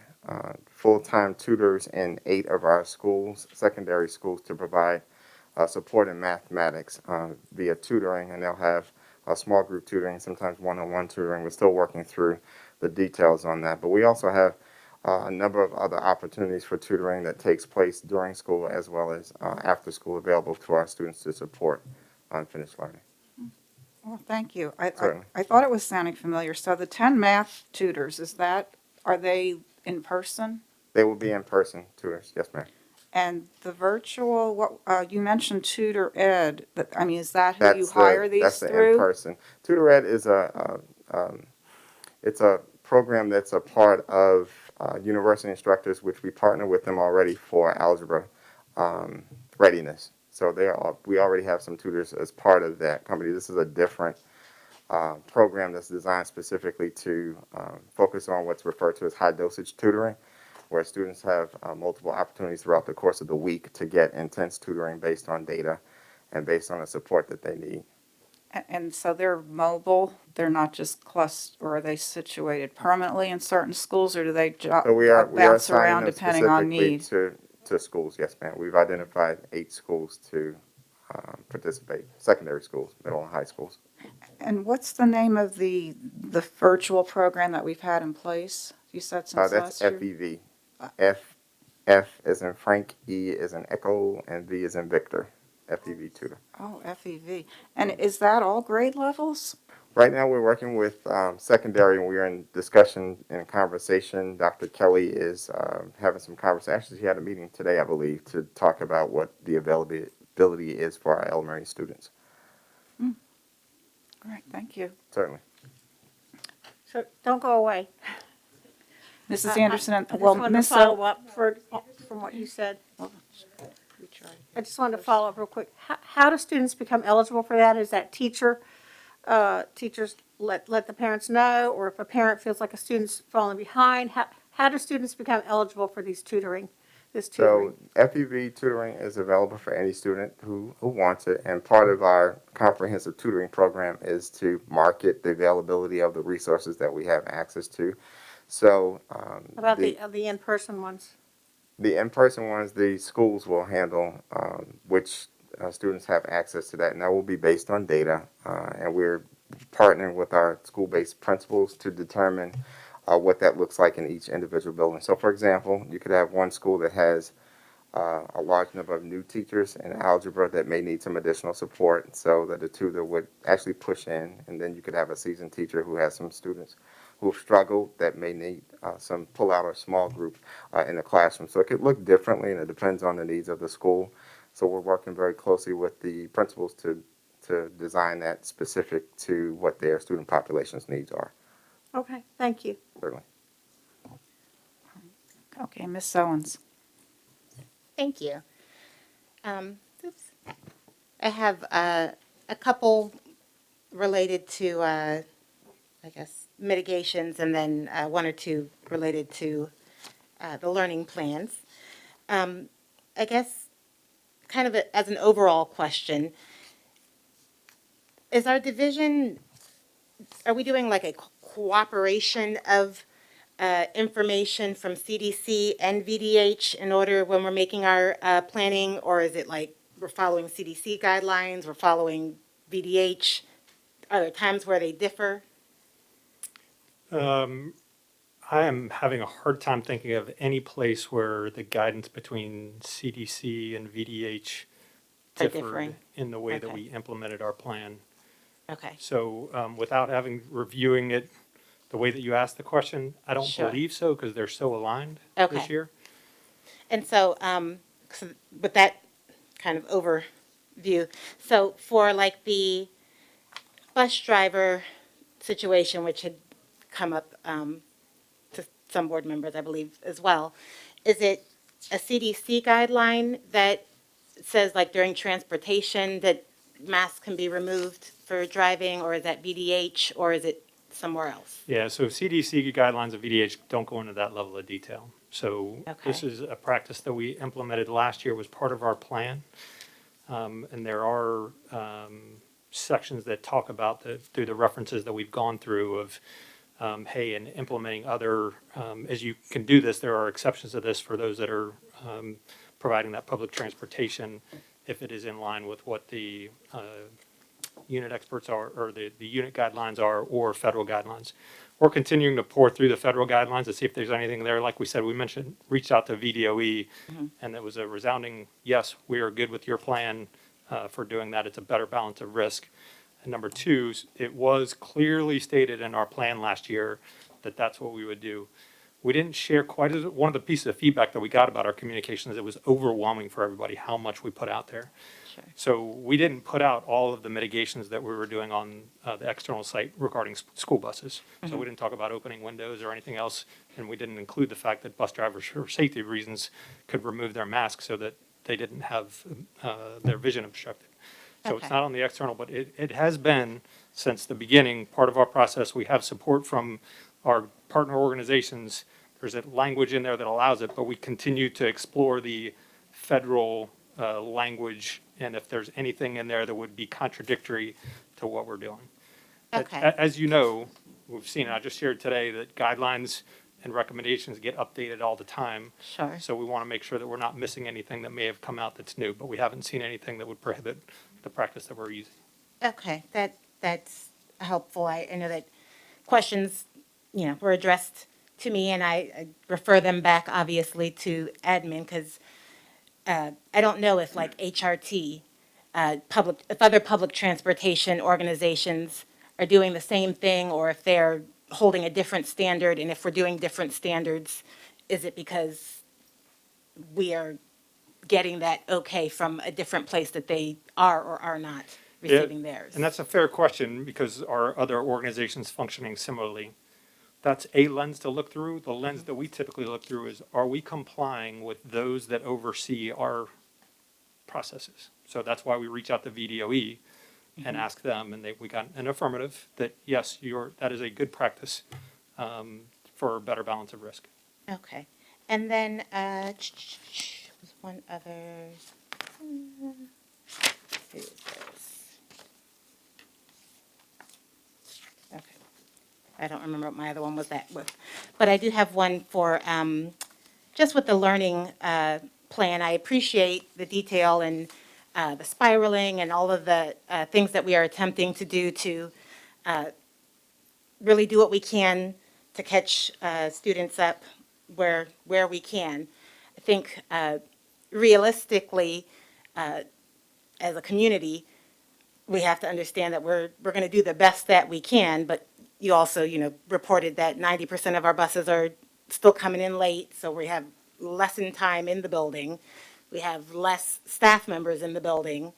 full-time tutors in 8 of our schools, secondary schools, to provide support in mathematics via tutoring, and they'll have small group tutoring, sometimes one-on-one tutoring. We're still working through the details on that. But we also have a number of other opportunities for tutoring that takes place during school as well as after school available to our students to support unfinished learning. Well, thank you. I Certainly. thought it was sounding familiar. So the 10 math tutors, are they in person? They will be in-person tutors, yes, ma'am. And the virtual, you mentioned Tutor Ed, is that who you hire these That's the through? in-person. Tutor Ed is it's a program that's a part of university instructors, which we partner with them already for algebra readiness. So we already have some tutors as part of that company. This is a different program that's designed specifically to focus on what's referred to as high dosage tutoring, where students have multiple opportunities throughout the course of the week to get intense tutoring based on data and based on the support that they need. And so they're mobile, they're not just clustered, or are they situated permanently in certain schools, or do they So we are bounce assigning around them depending on specifically need? to schools, yes, ma'am. We've identified 8 schools to participate, secondary schools, middle and high schools. And what's the name of the virtual program that we've had in place? You said since That's last year? FEV. F as in Frank, E as in Echo, and V as in Victor. FEV tutor. Oh, FEV. And is that all grade levels? Right now, we're working with secondary, and we're in discussion and conversation. Dr. Kelly is having some conversation. Actually, she had a meeting today, I believe, to talk about what the availability is for our elementary students. All right, thank you. Certainly. So don't go away. Mrs. Anderson, I just well, wanted to Ms. follow up from what you said. O- I just wanted to follow up real quick. How do students become eligible for that? Is that teachers let the parents know, or if a parent feels like a student's falling behind, how do students become eligible for this tutoring? So FEV tutoring is available for any student who wants it, and part of our comprehensive tutoring program is to market the availability of the resources that we have access to. So About the in-person ones? the in-person ones, the schools will handle which students have access to that, and that will be based on data. And we're partnering with our school-based principals to determine what that looks like in each individual building. So, for example, you could have one school that has a large number of new teachers in algebra that may need some additional support, so that the tutor would actually push in, and then you could have a seasoned teacher who has some students who have struggled that may need some pull out or small group in the classroom. So it could look differently, and it depends on the needs of the school. So we're working very closely with the principals to design that specific to what their student population's needs are. Okay, thank you. Certainly. Okay, Ms. Owens. Thank you. I have a couple related to, I guess, mitigations, and then one or two related to the learning plans. I guess, kind of as an overall question, is our division, are we doing like a cooperation of information from CDC and VDH in order when we're making our planning, or is it like we're following CDC guidelines, we're following VDH? Are there times where they differ? I am having a hard time thinking of any place where the guidance between CDC and VDH Are differed differing. in the way that Okay. we implemented our plan. Okay. So without reviewing it the way that you asked the question, I don't Sure. believe so, because they're so aligned Okay. this year. And so, so with that kind of overview, so for like the bus driver situation, which had come up to some board members, I believe, as well, is it a CDC guideline that says like during transportation that masks can be removed for driving, or is that VDH, or is it somewhere else? Yeah, so CDC guidelines and VDH don't go into that level of detail. So this Okay. is a practice that we implemented last year, was part of our plan. And there are sections that talk about through the references that we've gone through of, hey, in implementing other, as you can do this, there are exceptions to this for those that are providing that public transportation if it is in line with what the unit experts are, or the unit guidelines are, or federal guidelines. We're continuing to pour through the federal guidelines to see if there's anything there. Like we said, we mentioned, reached out to VDOE, and it was a resounding, yes, we are good with your plan for doing that. It's a better balance of risk. And number two, it was clearly stated in our plan last year that that's what we would do. We didn't share quite as, one of the pieces of feedback that we got about our communications, it was overwhelming for everybody how much we put out there. Sure. So we didn't put out all of the mitigations that we were doing on the external site regarding school buses. So we didn't talk about opening windows or anything else, and we didn't include the fact that bus drivers, for safety reasons, could remove their masks so that they didn't have their vision obstructed. So it's Okay. not on the external, but it has been, since the beginning, part of our process. We have support from our partner organizations. There's a language in there that allows it, but we continue to explore the federal language, and if there's anything in there that would be contradictory to what we're doing. Okay. As you know, we've seen, I just shared today, that guidelines and recommendations get updated all the time. Sure. So we want to make sure that we're not missing anything that may have come out that's new, but we haven't seen anything that would prohibit the practice that we're using. Okay, that's helpful. I know that questions, were addressed to me, and I refer them back, obviously, to admin, because I don't know if, like, HRT, if other public transportation organizations are doing the same thing, or if they're holding a different standard, and if we're doing different standards, is it because we are getting that okay from a different place that they are or are not receiving theirs? And that's a fair question, because our other organizations functioning similarly. That's a lens to look through. The lens that we typically look through is, are we complying with those that oversee our processes? So that's why we reach out to VDOE and ask them, and we got an affirmative that, yes, that is a good practice for a better balance of risk. Okay. And then, was one other. Who is this? Okay. I don't remember what my other one was that with. But I do have one for, just with the learning plan. I appreciate the detail and the spiraling and all of the things that we are attempting to do to really do what we can to catch students up where we can. I think realistically, as a community, we have to understand that we're going to do the best that we can, but you also, reported that 90% of our buses are still coming in late, so we have lesson time in the building. We have less staff members in the building,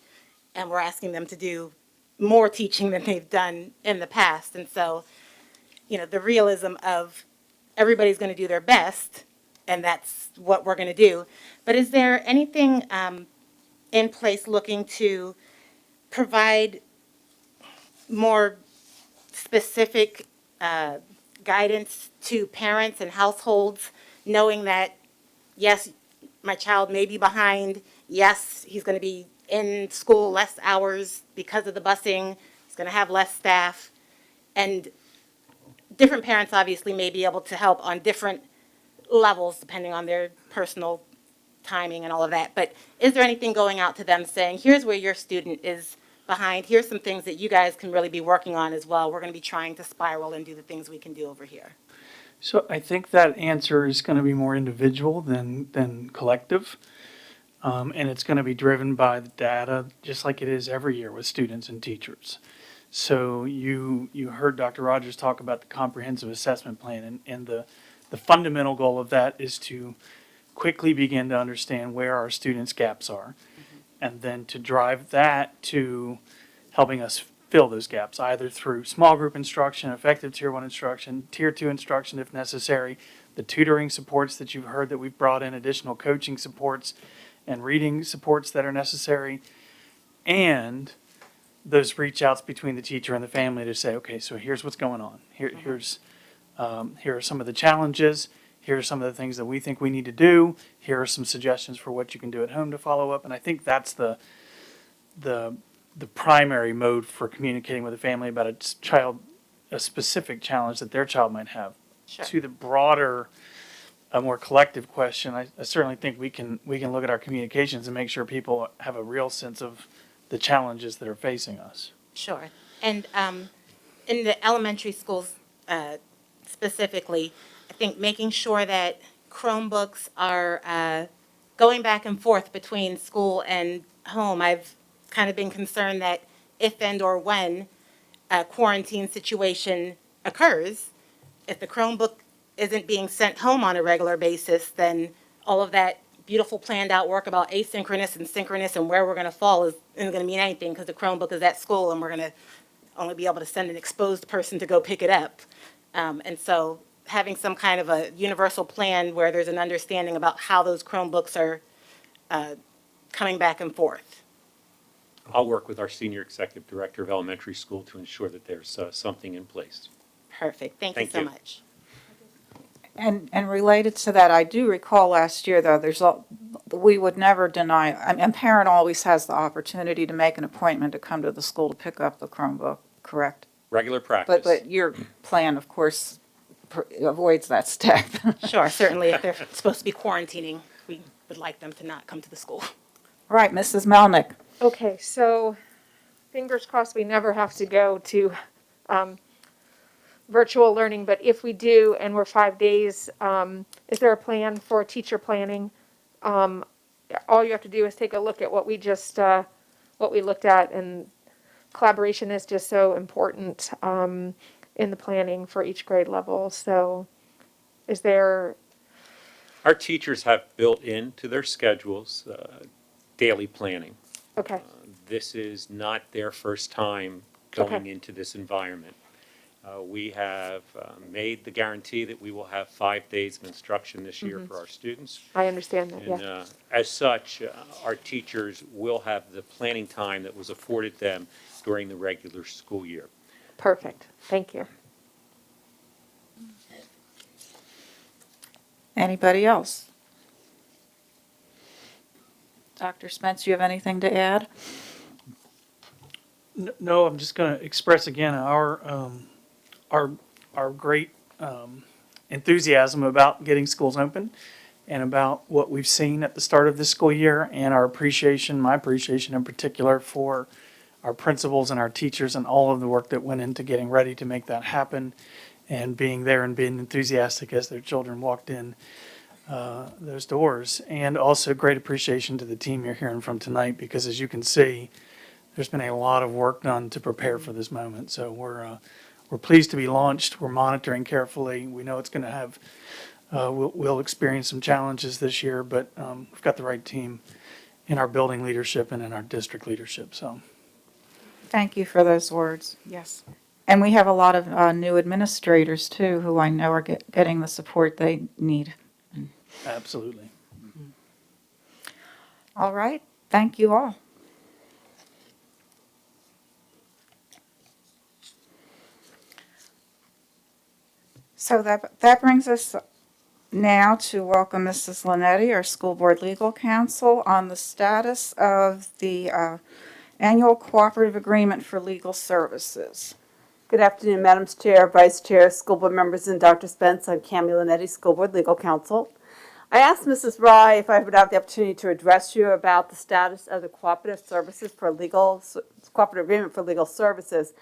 and we're asking them to do more teaching than they've done in the past. And so, the realism of everybody's going to do their best, and that's what we're going to do. But is there anything in place looking to provide more specific guidance to parents and households, knowing that, yes, my child may be behind, yes, he's going to be in school less hours because of the busing, he's going to have less staff, and different parents obviously may be able to help on different levels depending on their personal timing and all of that. But is there anything going out to them saying, here's where your student is behind, here's some things that you guys can really be working on as well. We're going to be trying to spiral and do the things we can do over here. So I think that answer is going to be more individual than collective. And it's going to be driven by the data, just like it is every year with students and teachers. So you heard Dr. Rogers talk about the comprehensive assessment plan, and the fundamental goal of that is to quickly begin to understand where our students' gaps are, and then to drive that to helping us fill those gaps, either through small group instruction, effective tier 1 instruction, tier 2 instruction if necessary, the tutoring supports that you've heard that we've brought in, additional coaching supports and reading supports that are necessary, and those reach outs between the teacher and the family to say, okay, so here's what's going on. Here are some of the challenges. Here are some of the things that we think we need to do. Here are some suggestions for what you can do at home to follow up. And I think that's the primary mode for communicating with a family about a specific challenge that their child might have. Sure. To the broader, a more collective question, I certainly think we can look at our communications and make sure people have a real sense of the challenges that are facing us. Sure. And in the elementary schools specifically, I think making sure that Chromebooks are going back and forth between school and home. I've kind of been concerned that if and or when a quarantine situation occurs, if the Chromebook isn't being sent home on a regular basis, then all of that beautiful planned out work about asynchronous and synchronous and where we're going to fall isn't going to mean anything because the Chromebook is at school and we're going to only be able to send an exposed person to go pick it up. And so having some kind of a universal plan where there's an understanding about how those Chromebooks are coming back and forth. I'll work with our Senior Executive Director of Elementary School to ensure that there's something in place. Perfect. Thank you Thank so you. much. And related to that, I do recall last year, though, we would never deny, and parent always has the opportunity to make an appointment to come to the school to pick up the Chromebook, correct? Regular practice. But your plan, of course, avoids that step. Sure, certainly if they're supposed to be quarantining, we would like them to not come to the school. Right, Mrs. Melnick. Okay, so fingers crossed we never have to go to virtual learning, but if we do and we're 5 days, is there a plan for teacher planning? All you have to do is take a look at what we just, what we looked at, and collaboration is just so important in the planning for each grade level. So is there, Our teachers have built into their schedules daily planning. okay, This is not their first time going into this environment. We have made the guarantee that we will have 5 days of instruction this year for our students. I understand that, And yeah. as such, our teachers will have the planning time that was afforded them during the regular school year. Perfect, thank you. Anybody else? Dr. Spence, you have anything to add? No, I'm just going to express again our great enthusiasm about getting schools open and about what we've seen at the start of this school year, and our appreciation, my appreciation in particular, for our principals and our teachers and all of the work that went into getting ready to make that happen and being there and being enthusiastic as their children walked in those doors. And also great appreciation to the team you're hearing from tonight, because as you can see, there's been a lot of work done to prepare for this moment. So we're pleased to be launched. We're monitoring carefully. We know it's going to have, we'll experience some challenges this year, but we've got the right team in our building leadership and in our district leadership. So Thank you for those words, yes. And we have a lot of new administrators, too, who I know are getting the support they need. absolutely. All right, thank you all. So that brings us now to welcome Mrs. Linetti, our school board legal counsel, on the status of the annual cooperative agreement for legal services. Good afternoon, Madam Chair, Vice Chair, school board members, and Dr. Spence. I'm Cami Linetti, School Board Legal Counsel. I asked Mrs. Rye if I would have the opportunity to address you about the status of the cooperative agreement for legal services.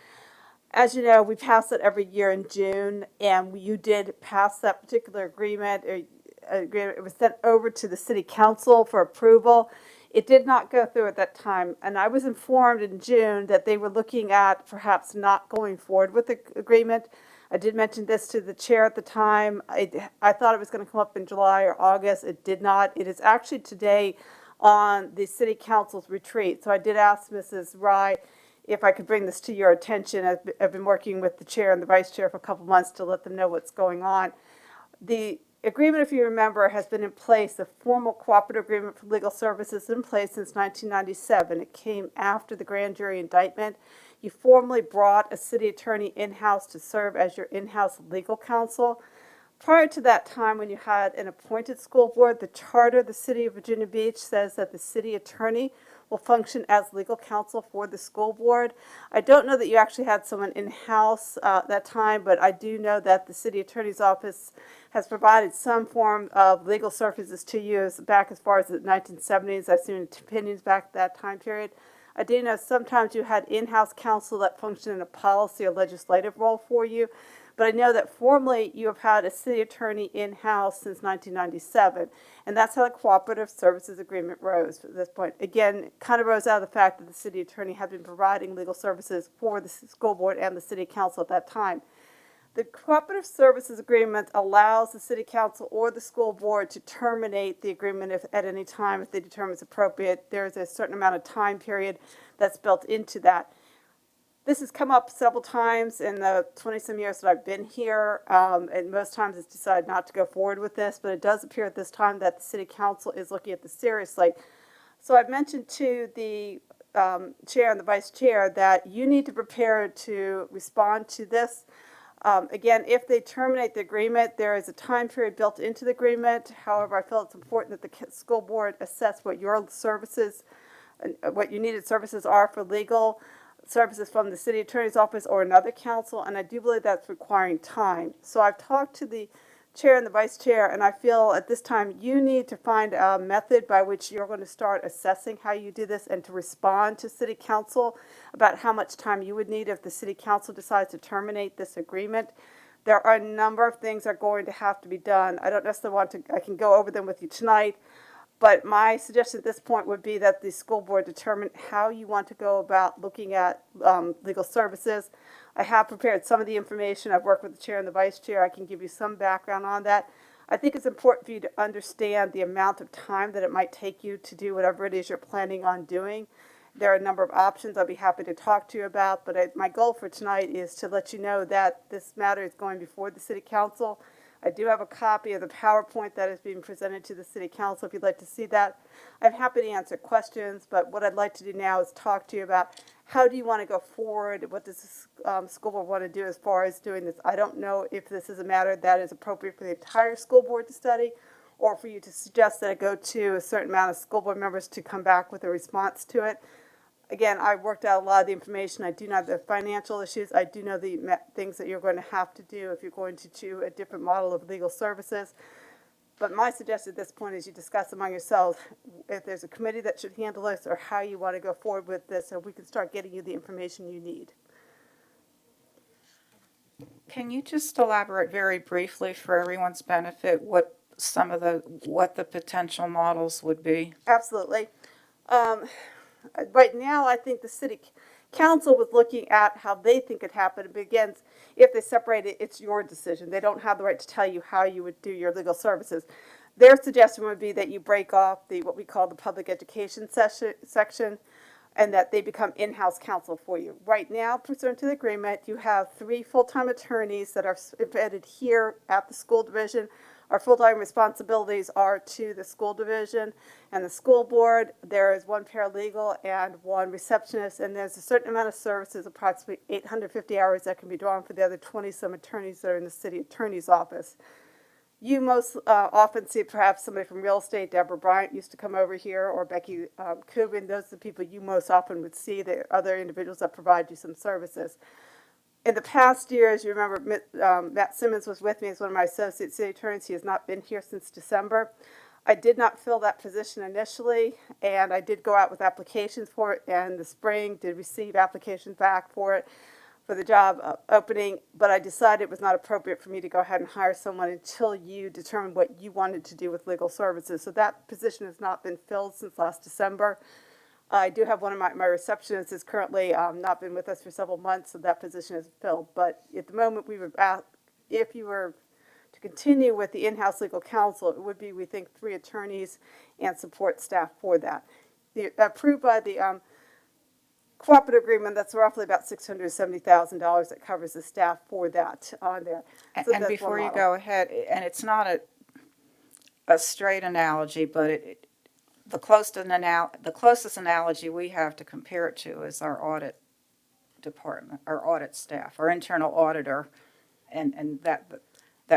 As you know, we pass it every year in June, and you did pass that particular agreement. It was sent over to the City Council for approval. It did not go through at that time, and I was informed in June that they were looking at perhaps not going forward with the agreement. I did mention this to the chair at the time. I thought it was going to come up in July or August. It did not. It is actually today on the City Council's retreat. So I did ask Mrs. Rye if I could bring this to your attention. I've been working with the chair and the vice chair for a couple months to let them know what's going on. The agreement, if you remember, has been in place. The formal cooperative agreement for legal services is in place since 1997. It came after the grand jury indictment. You formally brought a city attorney in-house to serve as your in-house legal counsel. Prior to that time, when you had an appointed school board, the charter of the City of Virginia Beach says that the city attorney will function as legal counsel for the school board. I don't know that you actually had someone in-house that time, but I do know that the city attorney's office has provided some form of legal services to you back as far as the 1970s. I've seen opinions back that time period. I do know sometimes you had in-house counsel that functioned in a policy or legislative role for you, but I know that formally you have had a city attorney in-house since 1997, and that's how the cooperative services agreement rose at this point. Again, it kind of rose out of the fact that the city attorney had been providing legal services for the school board and the city council at that time. The cooperative services agreement allows the city council or the school board to terminate the agreement if, at any time if they determine it's appropriate. There's a certain amount of time period that's built into that. This has come up several times in the 20-some years that I've been here, and most times it's decided not to go forward with this, but it does appear at this time that the city council is looking at this seriously. So I've mentioned to the chair and the vice chair that you need to prepare to respond to this. Again, if they terminate the agreement, there is a time period built into the agreement. However, I feel it's important that the school board assess what your services, what your needed services are for legal services from the city attorney's office or another council, and I do believe that's requiring time. So I've talked to the chair and the vice chair, and I feel at this time you need to find a method by which you're going to start assessing how you do this and to respond to city council about how much time you would need if the city council decides to terminate this agreement. There are a number of things that are going to have to be done. I don't necessarily want to, I can go over them with you tonight, but my suggestion at this point would be that the school board determine how you want to go about looking at legal services. I have prepared some of the information. I've worked with the chair and the vice chair. I can give you some background on that. I think it's important for you to understand the amount of time that it might take you to do whatever it is you're planning on doing. There are a number of options I'll be happy to talk to you about, but my goal for tonight is to let you know that this matter is going before the city council. I do have a copy of the PowerPoint that is being presented to the city council if you'd like to see that. I'm happy to answer questions, but what I'd like to do now is talk to you about how do you want to go forward? What does the school board want to do as far as doing this? I don't know if this is a matter that is appropriate for the entire school board to study or for you to suggest that it go to a certain amount of school board members to come back with a response to it. Again, I worked out a lot of the information. I do know the financial issues. I do know the things that you're going to have to do if you're going to do a different model of legal services. But my suggestion at this point is you discuss among yourselves if there's a committee that should handle this or how you want to go forward with this so we can start getting you the information you need. Can you just elaborate very briefly for everyone's benefit what the potential models would be? Absolutely. Right now, I think the city council was looking at how they think it happened. It begins, if they separate it, it's your decision. They don't have the right to tell you how you would do your legal services. Their suggestion would be that you break off what we call the public education section and that they become in-house counsel for you. Right now, pursuant to the agreement, you have 3 full-time attorneys that are embedded here at the school division. Our full-time responsibilities are to the school division and the school board. There is 1 paralegal and 1 receptionist, and there's a certain amount of services, approximately 850 hours that can be drawn for the other 20-some attorneys that are in the city attorney's office. You most often see perhaps somebody from real estate. Deborah Bryant used to come over here, or Becky Kubin. Those are the people you most often would see, the other individuals that provide you some services. In the past years, you remember Matt Simmons was with me as one of my associate city attorneys. He has not been here since December. I did not fill that position initially, and I did go out with applications for it, and in the spring did receive applications back for it, for the job opening, but I decided it was not appropriate for me to go ahead and hire someone until you determined what you wanted to do with legal services. So that position has not been filled since last December. I do have one of my receptionists is currently not been with us for several months, so that position is filled. But at the moment, we would ask if you were to continue with the in-house legal counsel, it would be, we think, 3 attorneys and support staff for that. Approved by the cooperative agreement, that's roughly about $670,000 that covers the staff for that on there. So And that's before one you model. go ahead, and it's not a straight analogy, but the closest analogy we have to compare it to is our audit department, our audit staff, our internal auditor, and that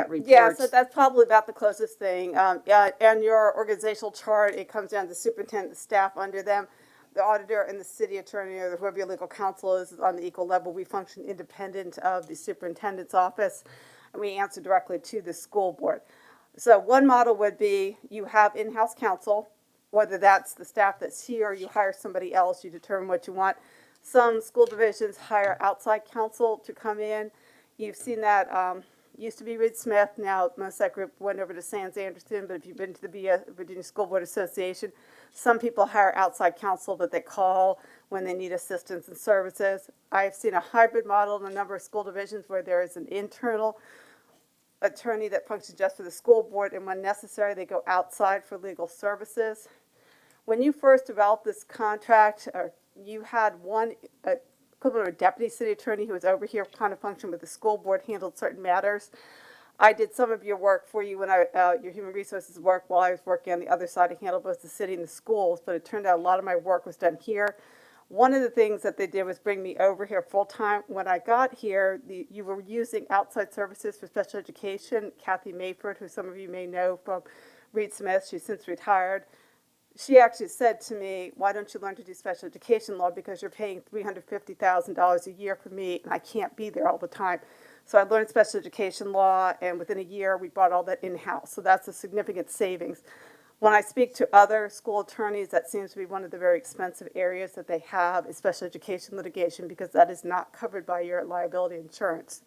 reports. Yeah, so that's probably about the closest thing. Yeah, and your organizational chart, it comes down to superintendent, the staff under them. The auditor and the city attorney or whoever your legal counsel is on the equal level. We function independent of the superintendent's office, and we answer directly to the school board. So one model would be you have in-house counsel, whether that's the staff that's here, you hire somebody else, you determine what you want. Some school divisions hire outside counsel to come in. You've seen that, used to be Reed Smith, now most of that group went over to Sands Anderson, but if you've been to the Virginia School Board Association, some people hire outside counsel that they call when they need assistance and services. I've seen a hybrid model in a number of school divisions where there is an internal attorney that functions just for the school board, and when necessary, they go outside for legal services. When you first developed this contract, you had one equivalent of a deputy city attorney who was over here, kind of functioned with the school board, handled certain matters. I did some of your work for you when your human resources work while I was working on the other side. I handled both the city and the schools, but it turned out a lot of my work was done here. One of the things that they did was bring me over here full-time. When I got here, you were using outside services for special education. Kathy Mayford, who some of you may know from Reed Smith, she's since retired. She actually said to me, why don't you learn to do special education law, because you're paying $350,000 a year for me, and I can't be there all the time. So I learned special education law, and within a year, we brought all that in-house. So that's a significant savings. When I speak to other school attorneys, that seems to be one of the very expensive areas that they have is special education litigation, because that is not covered by your liability insurance.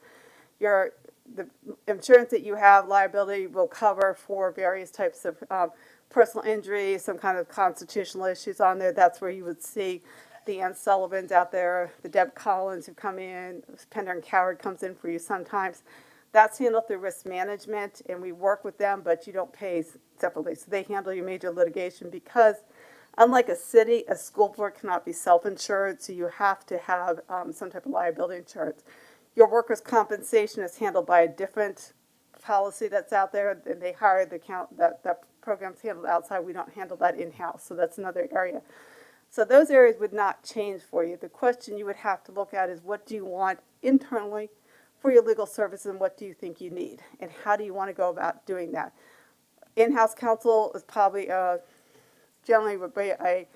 The insurance that you have, liability will cover for various types of personal injury, some kind of constitutional issues on there. That's where you would see the Ann Sullivans out there, the Deb Collins who come in, Pender and Coward comes in for you sometimes. That's handled through risk management, and we work with them, but you don't pay separately. So they handle your major litigation because, unlike a city, a school board cannot be self-insured, so you have to have some type of liability insurance. Your workers' compensation is handled by a different policy that's out there, and they hire the that program's handled outside. We don't handle that in-house, so that's another area. So those areas would not change for you. The question you would have to look at is, what do you want internally for your legal services, and what do you think you need, and how do you want to go about doing that? In-house counsel is probably generally would be a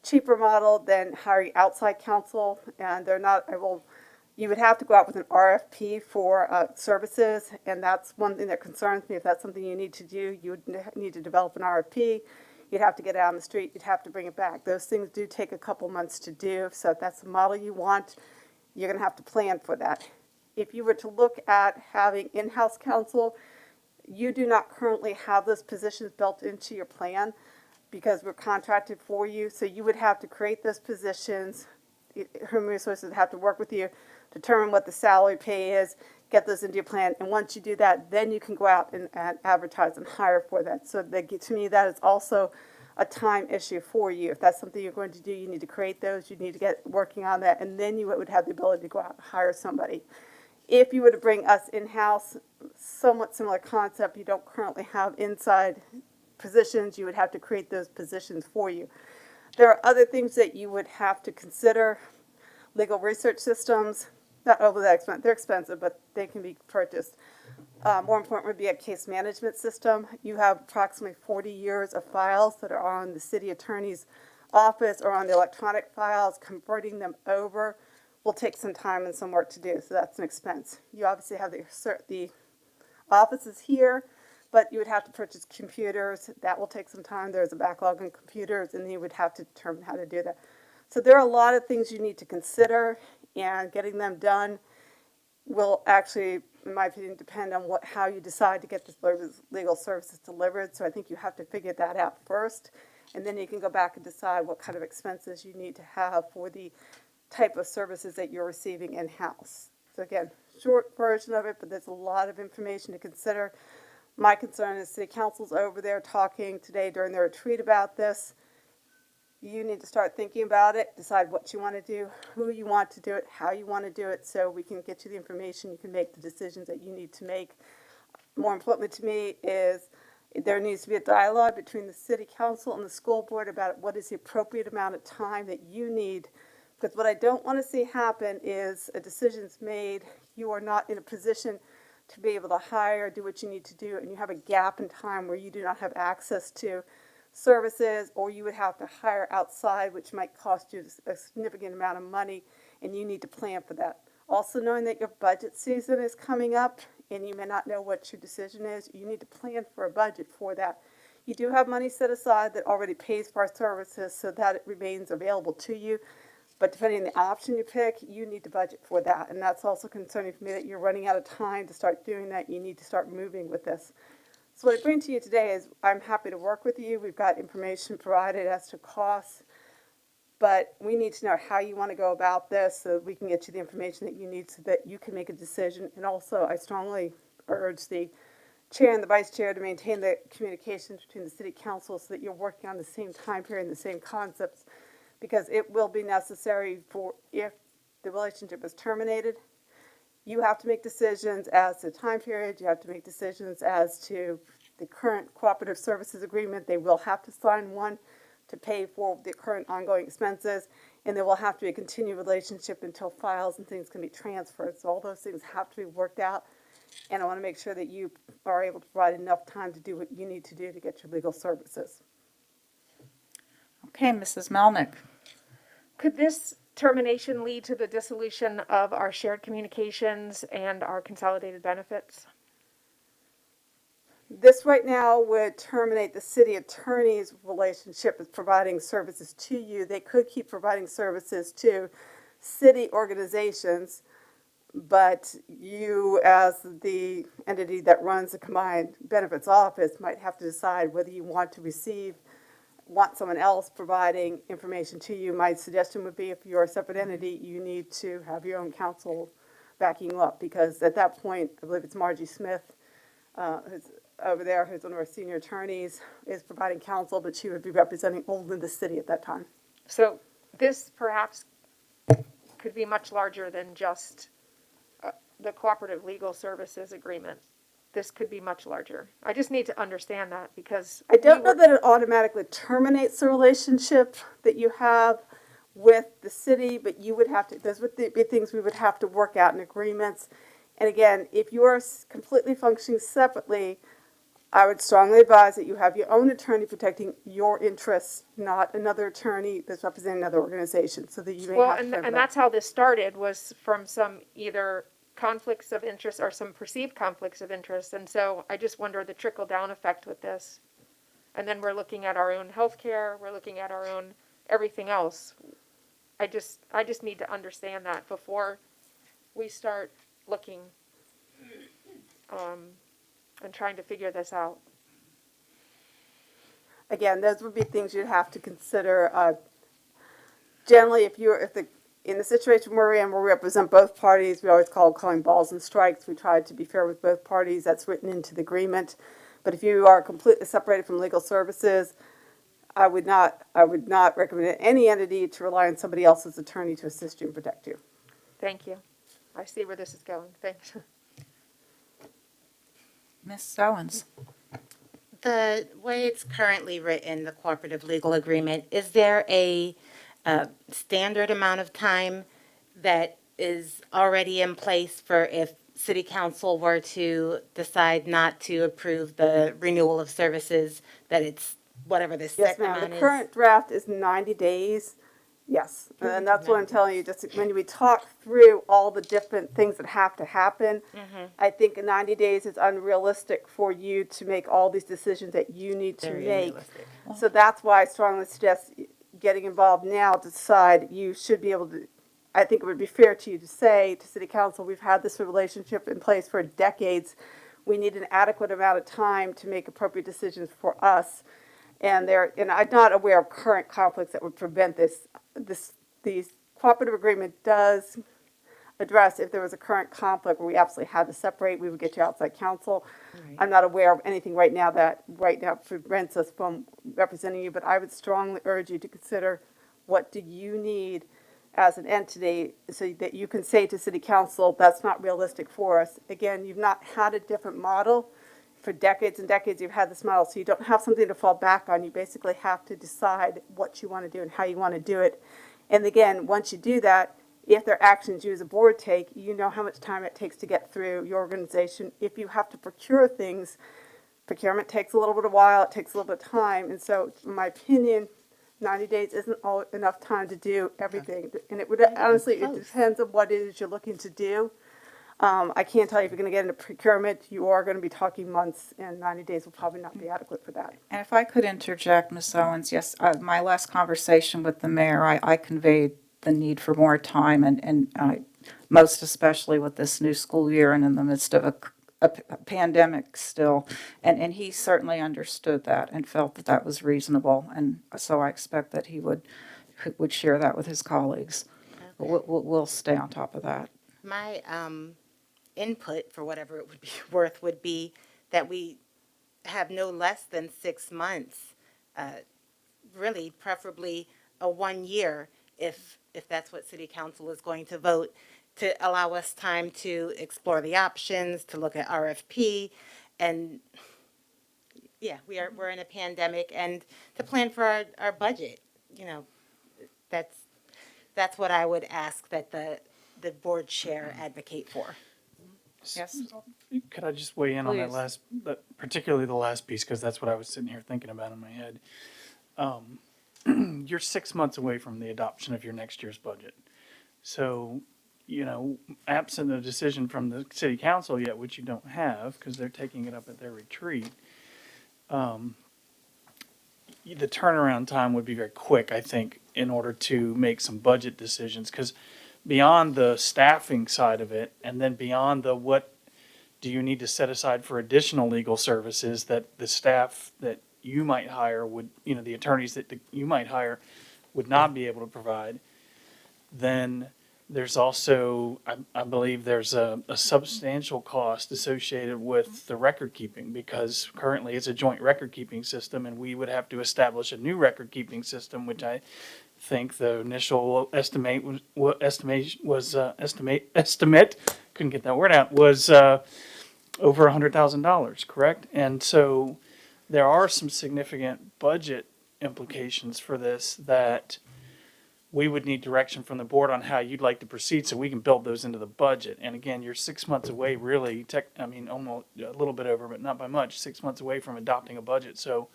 cheaper model than hiring outside counsel, and they're not. You would have to go out with an RFP for services, and that's one thing that concerns me. If that's something you need to do, you would need to develop an RFP. You'd have to get it out on the street. You'd have to bring it back. Those things do take a couple months to do. So if that's the model you want, you're going to have to plan for that. If you were to look at having in-house counsel, you do not currently have those positions built into your plan because we're contracted for you. So you would have to create those positions. Human Resources would have to work with you, determine what the salary pay is, get those into your plan. And once you do that, then you can go out and advertise and hire for that. So to me, that is also a time issue for you. If that's something you're going to do, you need to create those. You need to get working on that. And then you would have the ability to go out and hire somebody. If you were to bring us in-house, somewhat similar concept, you don't currently have inside positions. You would have to create those positions for you. There are other things that you would have to consider. Legal research systems, not overly expensive, they're expensive, but they can be purchased. More important would be a case management system. You have approximately 40 years of files that are on the city attorney's office or on the electronic files. Converting them over will take some time and some work to do, so that's an expense. You obviously have the offices here, but you would have to purchase computers. That will take some time. There's a backlog in computers, and you would have to determine how to do that. So there are a lot of things you need to consider, and getting them done will actually, in my opinion, depend on how you decide to get the legal services delivered. So I think you have to figure that out first, and then you can go back and decide what kind of expenses you need to have for the type of services that you're receiving in-house. So again, short version of it, but there's a lot of information to consider. My concern is City Council's over there talking today during their retreat about this. You need to start thinking about it, decide what you want to do, who you want to do it, how you want to do it, so we can get you the information, you can make the decisions that you need to make. More importantly to me is there needs to be a dialogue between the City Council and the school board about what is the appropriate amount of time that you need. Because what I don't want to see happen is a decision's made, you are not in a position to be able to hire, do what you need to do, and you have a gap in time where you do not have access to services, or you would have to hire outside, which might cost you a significant amount of money, and you need to plan for that. Also knowing that your budget season is coming up, and you may not know what your decision is, you need to plan for a budget for that. You do have money set aside that already pays for our services so that it remains available to you. But depending on the option you pick, you need to budget for that. And that's also concerning for me that you're running out of time to start doing that. You need to start moving with this. So what I bring to you today is I'm happy to work with you. We've got information provided as to costs. But we need to know how you want to go about this so that we can get you the information that you need so that you can make a decision. And also, I strongly urge the chair and the vice chair to maintain the communications between the city council so that you're working on the same time period and the same concepts, because it will be necessary for, if the relationship is terminated, you have to make decisions as to time period, you have to make decisions as to the current cooperative services agreement. They will have to sign one to pay for the current ongoing expenses, and there will have to be a continued relationship until files and things can be transferred. So all those things have to be worked out, and I want to make sure that you are able to provide enough time to do what you need to do to get your legal services. Okay, Mrs. Melnick. Could this termination lead to the dissolution of our shared communications and our consolidated benefits? This right now would terminate the city attorney's relationship with providing services to you. They could keep providing services to city organizations, but you, as the entity that runs the combined benefits office, might have to decide whether you want to want someone else providing information to you. My suggestion would be, if you're a separate entity, you need to have your own counsel backing you up, because at that point, I believe it's Margie Smith, who's over there, who's one of our senior attorneys, is providing counsel, but she would be representing only the city at that time. So this perhaps could be much larger than just the cooperative legal services agreement. This could be much larger. I just need to understand that, because I don't know that it automatically terminates the relationship that you have with the city, but you would have to, those would be things we would have to work out in agreements. And again, if you are completely functioning separately, I would strongly advise that you have your own attorney protecting your interests, not another attorney that's representing another organization, so that you may well, have to and cover that. that's how this started, was from some either conflicts of interest or some perceived conflicts of interest. And so I just wonder the trickle down effect with this. And then we're looking at our own healthcare, we're looking at our own everything else. I just need to understand that before we start looking and trying to figure this out. Again, those would be things you'd have to consider. Generally, in the situation we're in, where we represent both parties, we always calling balls and strikes. We try to be fair with both parties. That's written into the agreement. But if you are completely separated from legal services, I would not recommend any entity to rely on somebody else's attorney to assist you and protect you. Thank you. I see where this is going. Thanks. Ms. Owens. The way it's currently written, the cooperative legal agreement, is there a standard amount of time that is already in place for if city council were to decide not to approve the renewal of services, that it's whatever the Yes, set ma'am. amount The is? current draft is 90 days. Yes, and that's what I'm telling you, just when we talk through all the different things that have to happen, I think in 90 days is unrealistic for you to make all these decisions that you need to Very make. unrealistic. So that's why I strongly suggest getting involved now to decide. You should be able to, I think it would be fair to you to say to City Council, we've had this relationship in place for decades. We need an adequate amount of time to make appropriate decisions for us. And I'm not aware of current conflicts that would prevent this. The cooperative agreement does address if there was a current conflict where we absolutely had to separate, we would get you outside counsel. Right. I'm not aware of anything right now that prevents us from representing you, but I would strongly urge you to consider, what do you need as an entity, so that you can say to City Council, that's not realistic for us. Again, you've not had a different model. For decades and decades, you've had this model, so you don't have something to fall back on. You basically have to decide what you want to do and how you want to do it. And again, once you do that, if there are actions you as a board take, you know how much time it takes to get through your organization. If you have to procure things, procurement takes a little bit of while, it takes a little bit of time. And so, in my opinion, 90 days isn't enough time to do everything. And it would honestly, it depends on what it is you're looking to do. I can't tell you if you're gonna get into procurement, you are gonna be talking months, and 90 days will probably not be adequate for that. And if I could interject, Ms. Owens, yes, my last conversation with the mayor, I conveyed the need for more time and most especially with this new school year and in the midst of a pandemic still. And he certainly understood that and felt that that was reasonable. And so I expect that he would share that with his colleagues. But we'll stay on top of that. My input, for whatever it would be worth, would be that we have no less than 6 months, really preferably a 1 year, if that's what city council is going to vote, to allow us time to explore the options, to look at RFP, and yeah, we're in a pandemic, and to plan for our budget. You know, that's what I would ask that the board chair advocate for. Yes? Could I just weigh in on that Please. particularly the last piece, because that's what I was sitting here thinking about in my head. You're 6 months away from the adoption of your next year's budget. So, absent a decision from the city council yet, which you don't have, because they're taking it up at their retreat, the turnaround time would be very quick, I think, in order to make some budget decisions, because beyond the staffing side of it, and then beyond the what do you need to set aside for additional legal services that the staff that you might hire would, the attorneys that you might hire would not be able to provide, then there's also, I believe there's a substantial cost associated with the record keeping, because currently it's a joint record keeping system, and we would have to establish a new record keeping system, which I think the initial estimate couldn't get that word out, was over $100,000, correct? And so there are some significant budget implications for this that we would need direction from the board on how you'd like to proceed so we can build those into the budget. And again, you're 6 months away, really, almost a little bit over, but not by much, 6 months away from adopting a budget. So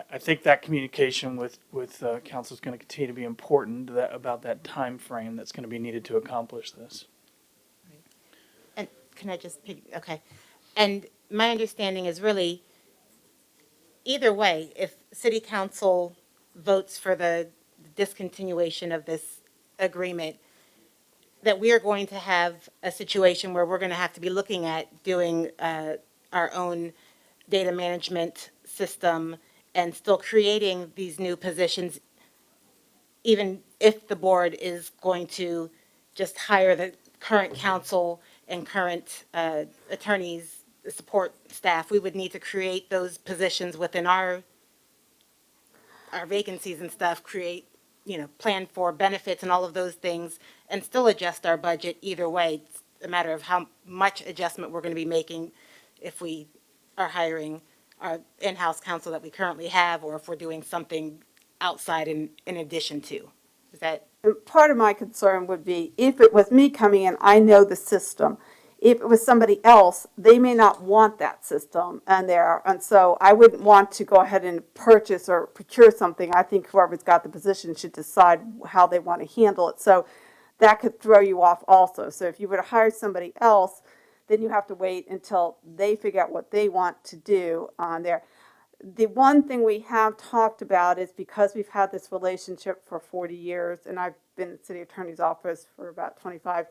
I think that communication with council is going to continue to be important, about that time frame that's going to be needed to accomplish this. And can I just okay. And my understanding is really, either way, if city council votes for the discontinuation of this agreement, that we are going to have a situation where we're going to have to be looking at doing our own data management system and still creating these new positions, even if the board is going to just hire the current council and current attorneys, support staff. We would need to create those positions within our vacancies and stuff, plan for benefits and all of those things, and still adjust our budget either way. It's a matter of how much adjustment we're going to be making if we are hiring our in-house counsel that we currently have, or if we're doing something outside in addition to. Is that? And part of my concern would be, if it was me coming in, I know the system. If it was somebody else, they may not want that system, and so I wouldn't want to go ahead and purchase or procure something. I think whoever's got the position should decide how they want to handle it. So that could throw you off also. So if you were to hire somebody else, then you have to wait until they figure out what they want to do on there. The one thing we have talked about is, because we've had this relationship for 40 years, and I've been in the city attorney's office for about 25,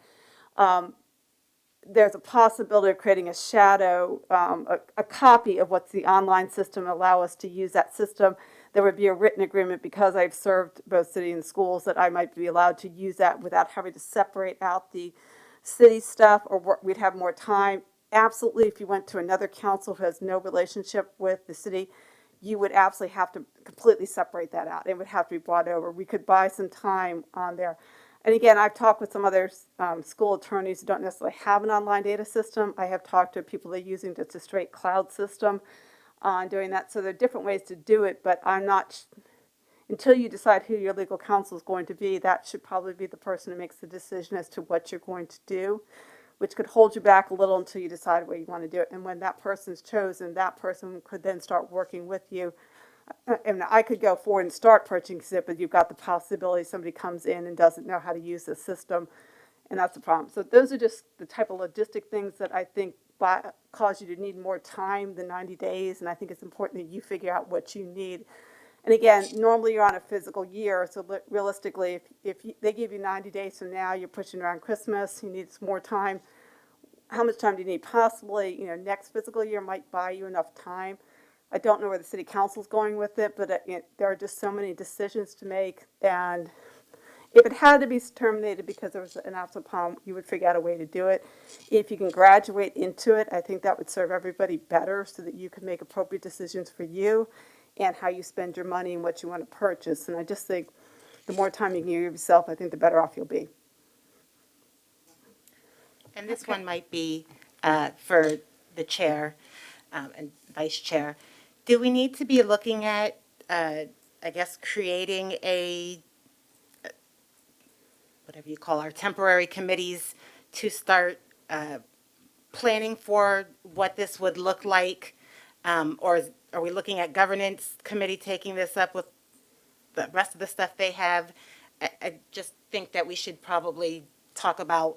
there's a possibility of creating a shadow, a copy of what's the online system, allow us to use that system. There would be a written agreement, because I've served both city and schools, that I might be allowed to use that without having to separate out the city stuff, or we'd have more time. Absolutely, if you went to another council who has no relationship with the city, you would absolutely have to completely separate that out. It would have to be brought over. We could buy some time on there. And again, I've talked with some other school attorneys who don't necessarily have an online data system. I have talked to people that are using just a straight cloud system on doing that. So there are different ways to do it, but I'm not, until you decide who your legal counsel is going to be, that should probably be the person who makes the decision as to what you're going to do, which could hold you back a little until you decide where you want to do it. And when that person's chosen, that person could then start working with you. And I could go forward and start purchasing it, but you've got the possibility somebody comes in and doesn't know how to use the system, And that's the problem. So those are just the type of logistic things that I think cause you to need more time than 90 days. And I think it's important that you figure out what you need. And again, normally you're on a physical year, so realistically, they give you 90 days from now, you're pushing around Christmas, you need some more time. How much time do you need? Possibly, next physical year might buy you enough time. I don't know where the city council's going with it, but there are just so many decisions to make. And if it had to be terminated because there was an absolute problem, you would figure out a way to do it. If you can graduate into it, I think that would serve everybody better so that you can make appropriate decisions for you and how you spend your money and what you want to purchase. And I just think the more time you can give yourself, I think the better off you'll be. And this one might be for the chair and vice chair. Do we need to be looking at, I guess, creating whatever you call our temporary committees to start planning for what this would look like? Or are we looking at governance committee taking this up with the rest of the stuff they have? I just think that we should probably talk about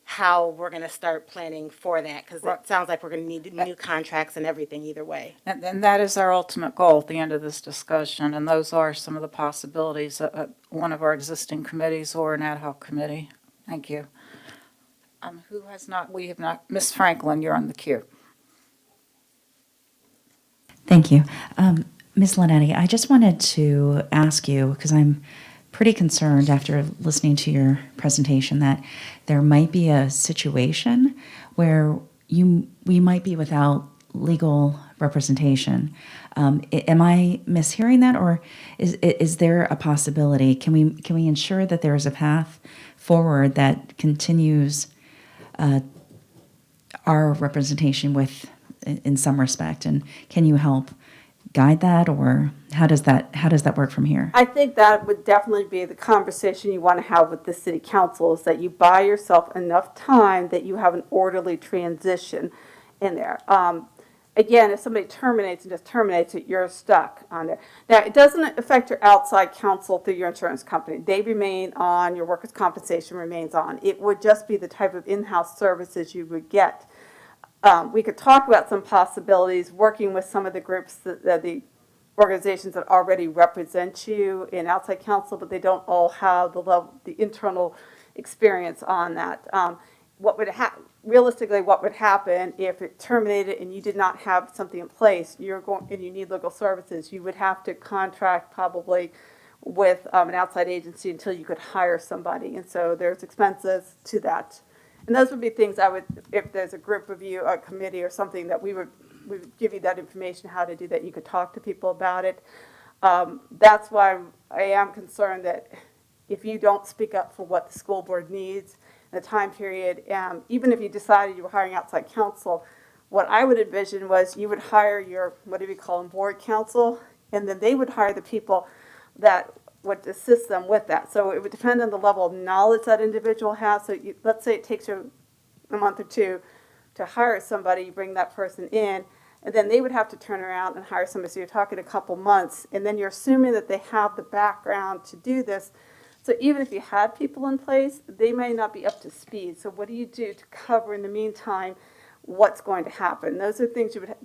how we're going to start planning for that, because it sounds like we're going to need new contracts and everything either way. And that is our ultimate goal at the end of this discussion, and those are some of the possibilities, one of our existing committees or an ad hoc committee. Thank you. Who has not, we have not, Ms. Franklin, you're on the queue. Thank you. Ms. Linetti, I just wanted to ask you, because I'm pretty concerned after listening to your presentation that there might be a situation where we might be without legal representation. Am I mishearing that, or is there a possibility? Can we ensure that there is a path forward that continues our representation in some respect? And can you help guide that, or how does that work from here? I think that would definitely be the conversation you want to have with the city council, is that you buy yourself enough time that you have an orderly transition in there. Again, if somebody terminates and just terminates it, you're stuck on there. Now, it doesn't affect your outside counsel through your insurance company. They remain on, your workers' compensation remains on. It would just be the type of in-house services you would get. We could talk about some possibilities, working with some of the groups, the organizations that already represent you in outside counsel, but they don't all have the internal experience on that. Realistically, what would happen if it terminated and you did not have something in place, and you need legal services, you would have to contract probably with an outside agency until you could hire somebody. And so there's expenses to that. And those would be things if there's a group of you, a committee or something, that we would give you that information, how to do that. You could talk to people about it. That's why I am concerned that if you don't speak up for what the school board needs in the time period, even if you decided you were hiring outside counsel, what I would envision was you would hire your, whatever you call them, board counsel, and then they would hire the people that would assist them with that. So it would depend on the level of knowledge that individual has. So let's say it takes you a month or two to hire somebody, you bring that person in, and then they would have to turn around and hire somebody. So you're talking a couple months, and then you're assuming that they have the background to do this. So even if you had people in place, they may not be up to speed. So what do you do to cover in the meantime what's going to happen? Those are things you would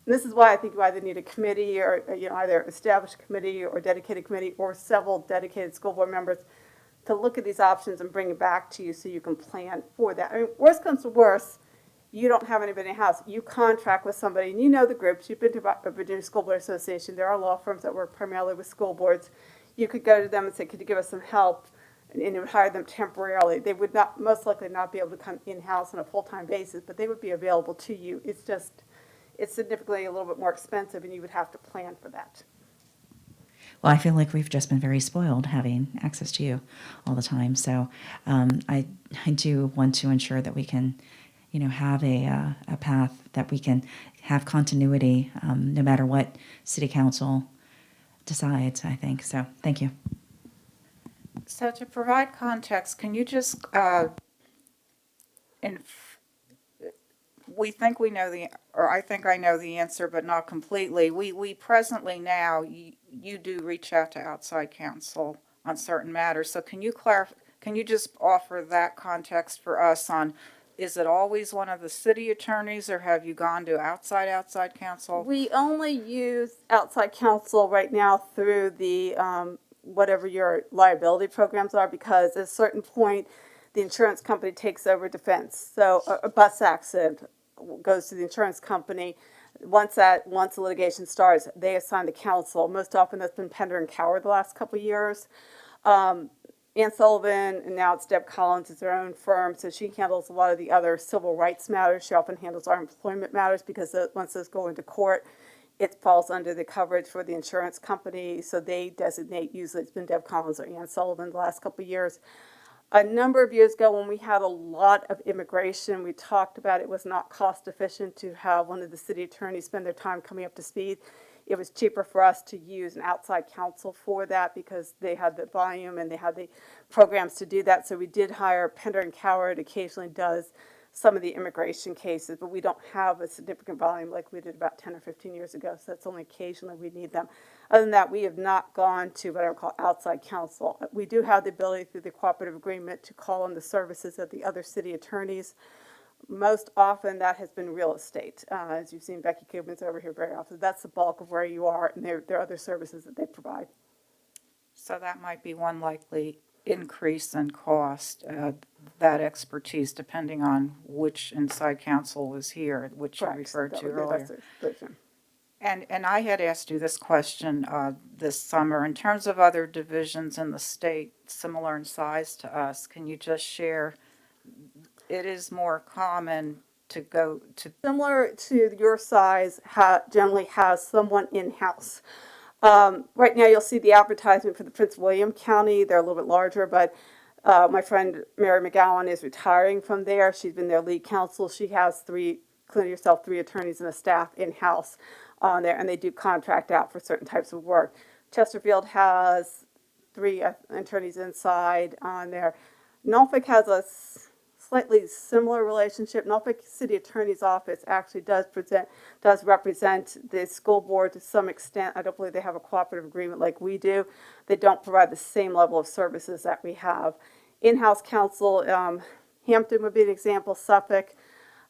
this is why I think you either need a committee or either established committee or dedicated committee or several dedicated school board members to look at these options and bring it back to you so you can plan for that. I mean, worst comes to worst, you don't have anybody in the house. You contract with somebody, and you know the groups. You've been to Virginia School Board Association. There are law firms that work primarily with school boards. You could go to them and say, could you give us some help? And you would hire them temporarily. They would not, most likely not be able to come in-house on a full-time basis, but they would be available to you. It's significantly a little bit more expensive, and you would have to plan for that. Well, I feel like we've just been very spoiled having access to you all the time. So I do want to ensure that we can, have a path that we can have continuity no matter what city council decides, I think. So thank you. So to provide context, can you just, we think we know I think I know the answer, but not completely. We presently now, you do reach out to outside counsel on certain matters. So can Can you just offer that context for us on, is it always one of the city attorneys, or have you gone to outside counsel? We only use outside counsel right now through the, whatever your liability programs are, because at a certain point, the insurance company takes over defense. So a bus accident goes to the insurance company. Once the litigation starts, they assign the counsel. Most often that's been Pender and Cower the last couple of years. Ann Sullivan, and now it's Deb Collins, is her own firm, so she handles a lot of the other civil rights matters. She often handles our employment matters because once those go into court, it falls under the coverage for the insurance company, so they designate, usually it's been Deb Collins or Ann Sullivan the last couple of years. A number of years ago, when we had a lot of immigration, we talked about it was not cost efficient to have one of the city attorneys spend their time coming up to speed. It was cheaper for us to use an outside counsel for that because they had the volume and they had the programs to do that. So we did hire Pender and Cower. It occasionally does some of the immigration cases, but we don't have a significant volume like we did about 10 or 15 years ago. So that's only occasionally we need them. Other than that, we have not gone to what I would call outside counsel. We do have the ability through the cooperative agreement to call on the services of the other city attorneys. Most often that has been real estate. As you've seen, Becky Cuban's over here very often. That's the bulk of where you are, and there are other services that they provide. So that might be one likely increase in cost, that expertise, depending on which inside counsel was here, which you Correct. referred That to would be earlier. lesser exclusion. And I had asked you this question this summer. In terms of other divisions in the state similar in size to us, can you just share, it is more common to go to, Similar to your size, generally has someone in-house. Right now, you'll see the advertisement for the Prince William County. They're a little bit larger, but my friend Mary McGowan is retiring from there. She's been their lead counsel. She has three attorneys and a staff in-house on there, and they do contract out for certain types of work. Chesterfield has 3 attorneys inside on there. Norfolk has a slightly similar relationship. Norfolk City Attorney's Office actually does represent the school board to some extent. I don't believe they have a cooperative agreement like we do. They don't provide the same level of services that we have. In-house counsel, Hampton would be an example. Suffolk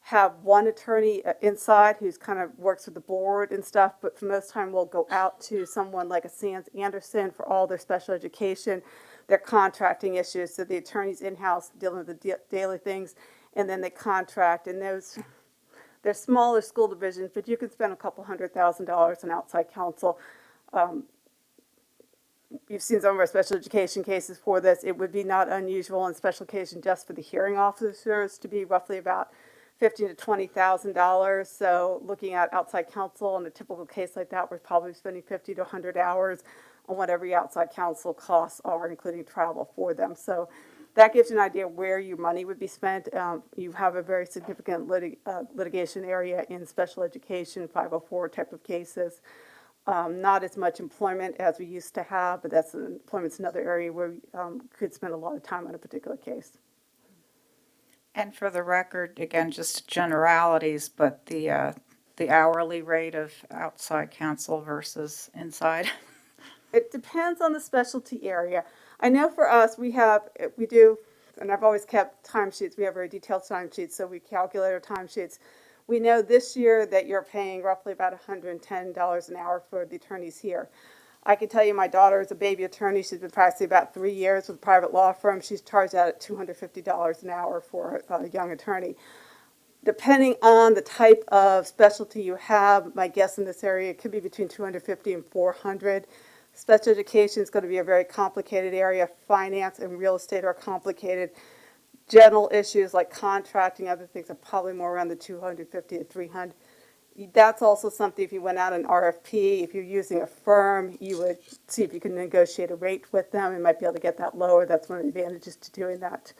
have one attorney inside who's kind of works with the board and stuff, but for most time we'll go out to someone like a Sands Anderson for all their special education, their contracting issues. So the attorney's in-house dealing with the daily things, and then they contract. And they're smaller school divisions, but you can spend a couple $100,000 on outside counsel. You've seen some of our special education cases for this. It would be not unusual in special education just for the hearing officers to be roughly about $15,000 to $20,000. So looking at outside counsel on a typical case like that, we're probably spending 50 to 100 hours on whatever your outside counsel costs are, including travel for them. So that gives you an idea where your money would be spent. You have a very significant litigation area in special education, 504 type of cases. Not as much employment as we used to have, but employment's another area where we could spend a lot of time on a particular case. and for the record, again, just generalities, but the hourly rate of outside counsel versus inside? It depends on the specialty area. I know for us, we do, and I've always kept timesheets. We have very detailed timesheets, so we calculate our timesheets. We know this year that you're paying roughly about $110 an hour for the attorneys here. I can tell you my daughter is a baby attorney. She's been practicing about 3 years with a private law firm. She's charged out at $250 an hour for a young attorney. Depending on the type of specialty you have, my guess in this area, it could be between $250 and $400. Special education is going to be a very complicated area. Finance and real estate are complicated. General issues like contracting, other things are probably more around the $250 to $300. That's also something, if you went out an RFP, if you're using a firm, you would see if you can negotiate a rate with them. You might be able to get that lower. That's one of the advantages to doing that.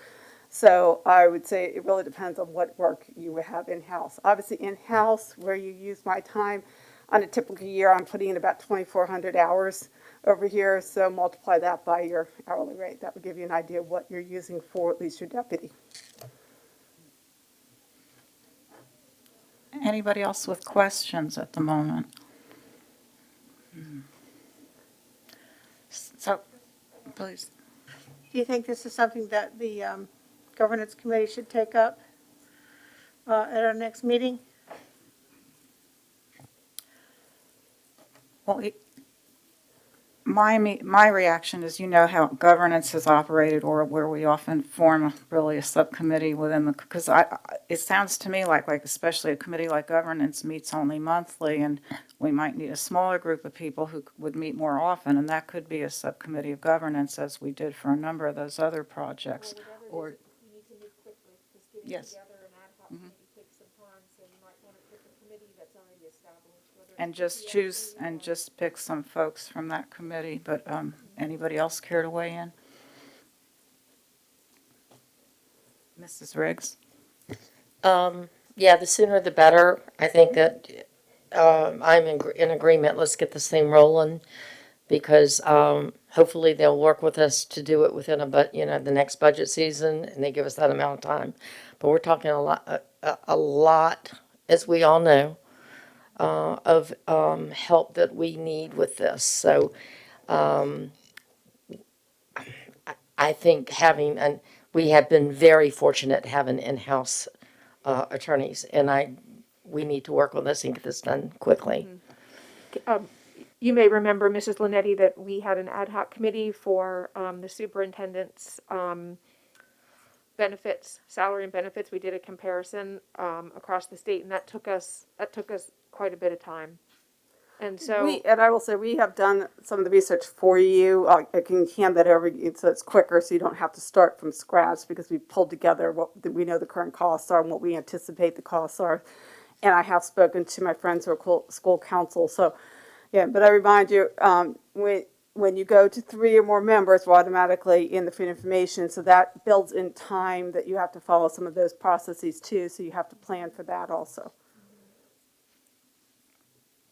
So I would say it really depends on what work you would have in-house. Obviously in-house, where you use my time, on a typical year, I'm putting in about 2,400 hours over here. So multiply that by your hourly rate. That would give you an idea of what you're using for at least your deputy. Anybody else with questions at the moment? So, please. Do you think this is something that the governance committee should take up at our next meeting? Well, my reaction is, you know how governance is operated, or where we often form really a subcommittee within the, because it sounds to me like especially a committee like governance meets only monthly, and we might need a smaller group of people who would meet more often, and that could be a subcommittee of governance, as we did for a number of those other projects. Or, You need to move quickly, because getting Yes. together an ad hoc committee takes some time, so you might want to pick a committee that's already established. whether and it's just the choose, PSC and or- just pick some folks from that committee, but anybody else care to weigh in? Mrs. Riggs? Yeah, the sooner the better. I think that I'm in agreement. Let's get this thing rolling because hopefully they'll work with us to do it within the next budget season, and they give us that amount of time. But we're talking a lot, as we all know, of help that we need with this. So I think we have been very fortunate having in-house attorneys, and we need to work on this and get this done quickly. You may remember, Mrs. Linetti, that we had an ad hoc committee for the superintendent's benefits, salary and benefits. We did a comparison across the state, and that took us quite a bit of time. And so, And I will say, we have done some of the research for you. I can hand that over so it's quicker, so you don't have to start from scratch, because we pulled together what we know the current costs are and what we anticipate the costs are. And I have spoken to my friends who are school counsel. So, yeah, but I remind you, when you go to 3 or more members, we're automatically in the free information. So that builds in time that you have to follow some of those processes too. So you have to plan for that also.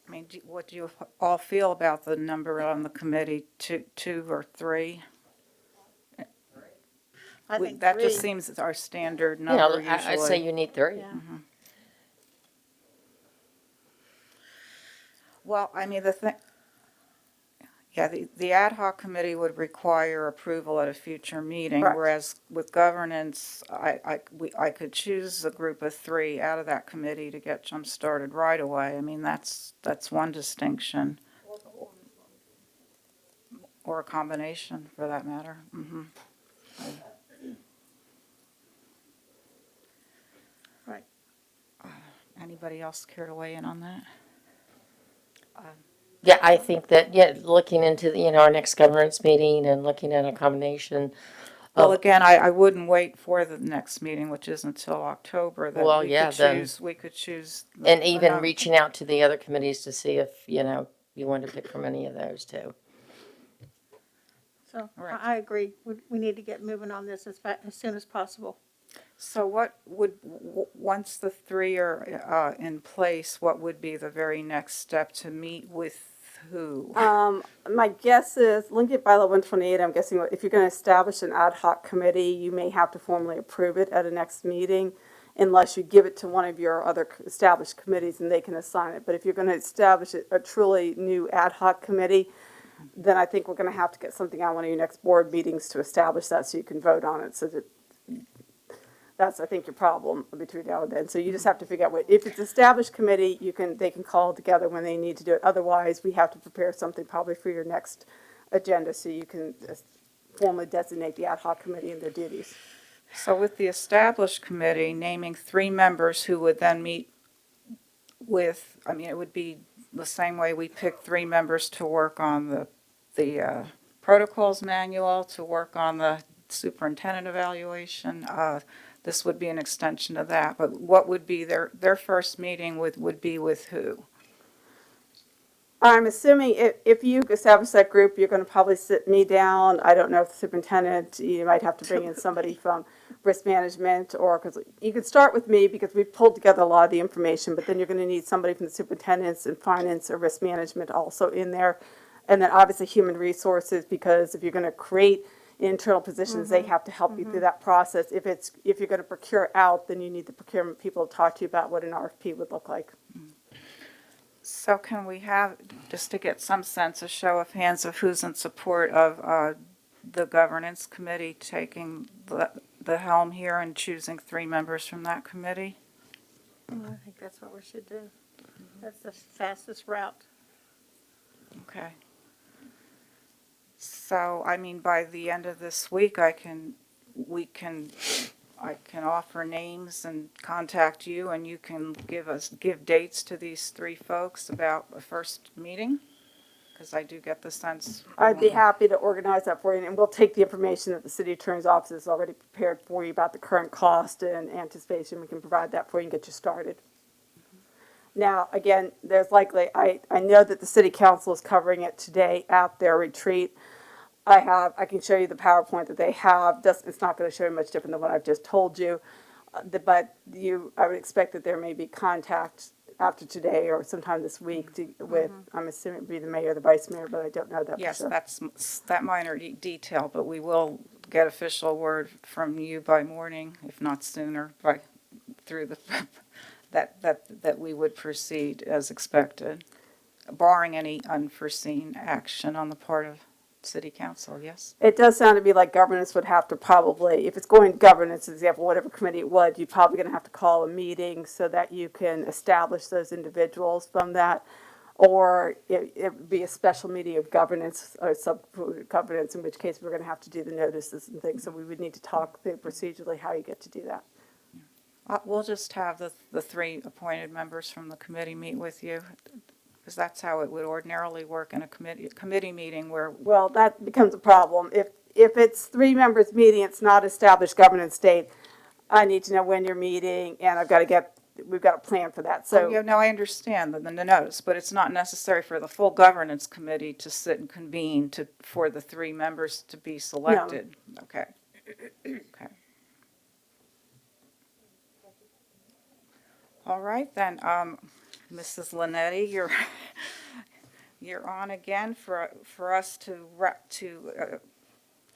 I mean, what do you all feel about the number on the committee, two or three? I think That just 3. seems our standard Yeah, number usually. I'd say you need 3. Yeah. Well, I mean, the ad hoc committee would require approval at a future meeting, Correct. whereas with governance, I could choose a group of 3 out of that committee to get jump-started right away. I mean, that's one distinction. Or a combination, for that matter. Right. Anybody else care to weigh in on that? Yeah, I think that, looking into, our next governance meeting and looking at a combination. Well, again, I wouldn't wait for the next meeting, which isn't until October, that Well, we yeah, could then- choose, we could choose. And even another- reaching out to the other committees to see if, you want to pick from any of those too. So Right. I agree. We need to get moving on this as soon as possible. So what would, once the 3 are in place, what would be the very next step to meet with who? My guess is, looking at bylaw 128, I'm guessing if you're going to establish an ad hoc committee, you may have to formally approve it at a next meeting, unless you give it to one of your other established committees and they can assign it. But if you're going to establish a truly new ad hoc committee, then I think we're going to have to get something on one of your next board meetings to establish that so you can vote on it. So that's, I think, your problem between now and then. So you just have to figure out if it's established committee, they can call together when they need to do it. Otherwise, we have to prepare something probably for your next agenda so you can formally designate the ad hoc committee and their duties. So with the established committee, naming 3 members who would then meet with, I mean, it would be the same way we pick 3 members to work on the protocols manual, to work on the superintendent evaluation. This would be an extension of that, but what would be their first meeting would be with who? I'm assuming if you establish that group, you're going to probably sit me down. I don't know if the superintendent, you might have to bring in somebody from risk management, or because you could start with me because we've pulled together a lot of the information, but then you're going to need somebody from the superintendents and finance or risk management also in there. And then obviously human resources, because if you're going to create internal positions, they have to help you through that process. If you're going to procure out, then you need the procurement people to talk to you about what an RFP would look like. So can we have, just to get some sense, a show of hands of who's in support of the governance committee taking the helm here and choosing 3 members from that committee? I think that's what we should do. That's the fastest route. Okay. So, I mean, by the end of this week, I can offer names and contact you, and you can give dates to these 3 folks about a first meeting? Because I do get the sense. I'd be happy to organize that for you, and we'll take the information that the city attorney's office has already prepared for you about the current cost and anticipation. We can provide that for you and get you started. Now, again, there's likely, I know that the city council is covering it today at their retreat. I can show you the PowerPoint that they have. It's not going to show you much different than what I've just told you. But I would expect that there may be contact after today or sometime this week with, I'm assuming it'd be the mayor or the vice mayor, but I don't know that for Yes, sure. that's that minor detail, but we will get official word from you by morning, if not sooner, through the, that we would proceed as expected, barring any unforeseen action on the part of city council, yes? It does sound to me like governance would have to probably, if it's going to governance, example, whatever committee it would, you're probably going to have to call a meeting so that you can establish those individuals from that. Or it would be a special meeting of governance or sub-governance, in which case we're going to have to do the notices and things. So we would need to talk through procedurally how you get to do that. We'll just have the 3 appointed members from the committee meet with you, because that's how it would ordinarily work in a committee meeting where. Well, that becomes a problem. If it's 3 members meeting, it's not established governance date, I need to know when you're meeting, and we've got a plan for that. So, Yeah, no, I understand the notice, but it's not necessary for the full governance committee to sit and convene for the 3 members to be selected. Okay. Okay. All right, then, Mrs. Linetti, you're on again for us to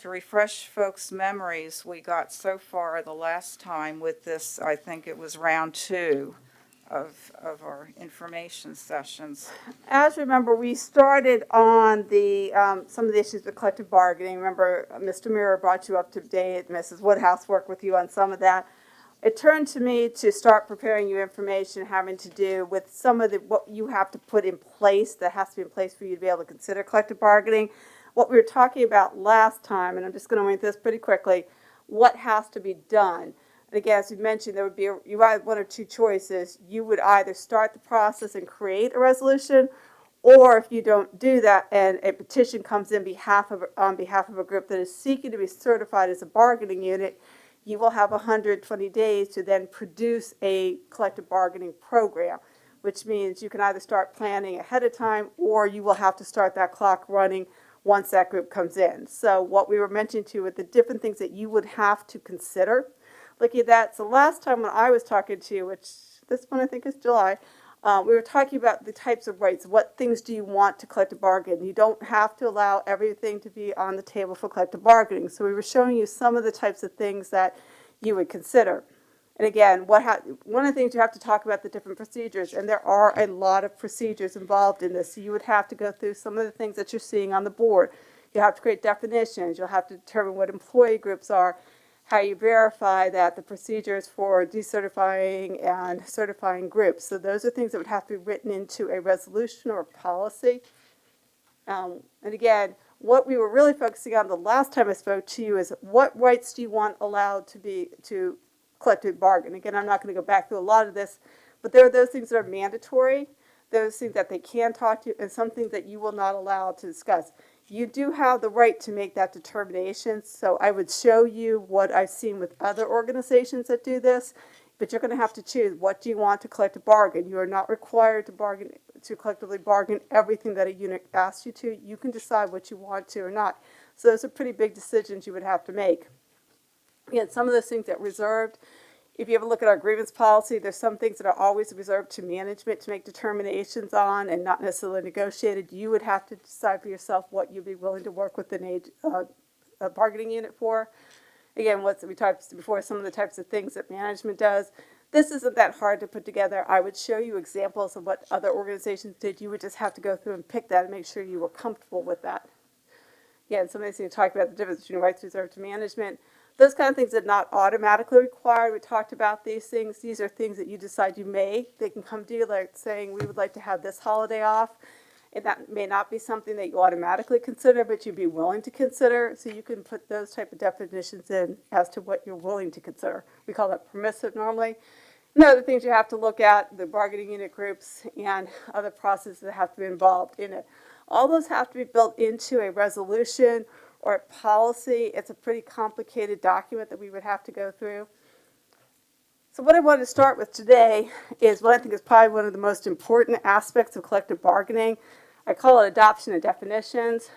refresh folks' memories. We got so far the last time with this, I think it was round 2 of our information sessions. as you remember, we started on some of the issues with collective bargaining. Remember, Mr. Mirror brought you up to date. Mrs. Woodhouse worked with you on some of that. It turned to me to start preparing you information having to do with some of what you have to put in place that has to be in place for you to be able to consider collective bargaining. What we were talking about last time, and I'm just going to read this pretty quickly, what has to be done. And again, as you mentioned, there would be you had 1 or 2 choices. You would either start the process and create a resolution, or if you don't do that and a petition comes on behalf of a group that is seeking to be certified as a bargaining unit, you will have 120 days to then produce a collective bargaining program, which means you can either start planning ahead of time or you will have to start that clock running once that group comes in. So what we were mentioning to you with the different things that you would have to consider, looking at that. So last time when I was talking to you, which this one I think is July, we were talking about the types of rights. What things do you want to collective bargain? You don't have to allow everything to be on the table for collective bargaining. So we were showing you some of the types of things that you would consider. And again, one of the things you have to talk about the different procedures, and there are a lot of procedures involved in this. So you would have to go through some of the things that you're seeing on the board. You have to create definitions. You'll have to determine what employee groups are, how you verify that, the procedures for decertifying and certifying groups. So those are things that would have to be written into a resolution or a policy. And again, what we were really focusing on the last time I spoke to you is what rights do you want allowed to collective bargain. Again, I'm not going to go back through a lot of this, but there are those things that are mandatory, those things that they can talk to you, and some things that you will not allow to discuss. You do have the right to make that determination, so I would show you what I've seen with other organizations that do this, but you're going to have to choose what do you want to collectively bargain. You are not required to collectively bargain everything that a unit asks you to. You can decide what you want to or not. So those are pretty big decisions you would have to make. Again, some of those things that reserved, if you ever look at our grievance policy, there's some things that are always reserved to management to make determinations on and not necessarily negotiated. You would have to decide for yourself what you'd be willing to work with a bargaining unit for. Again, what we talked before, some of the types of things that management does. This isn't that hard to put together. I would show you examples of what other organizations did. You would just have to go through and pick that and make sure you were comfortable with that. Again, some of these things talk about the difference between rights reserved to management. Those kind of things are not automatically required. We talked about these things. These are things that you decide you may. They can come to you like saying, we would like to have this holiday off. And that may not be something that you automatically consider, but you'd be willing to consider. So you can put those type of definitions in as to what you're willing to consider. We call that permissive normally. And other things you have to look at, the bargaining unit groups and other processes that have to be involved in it. All those have to be built into a resolution or a policy. It's a pretty complicated document that we would have to go through. So what I wanted to start with today is what I think is probably one of the most important aspects of collective bargaining. I call it adoption of definitions,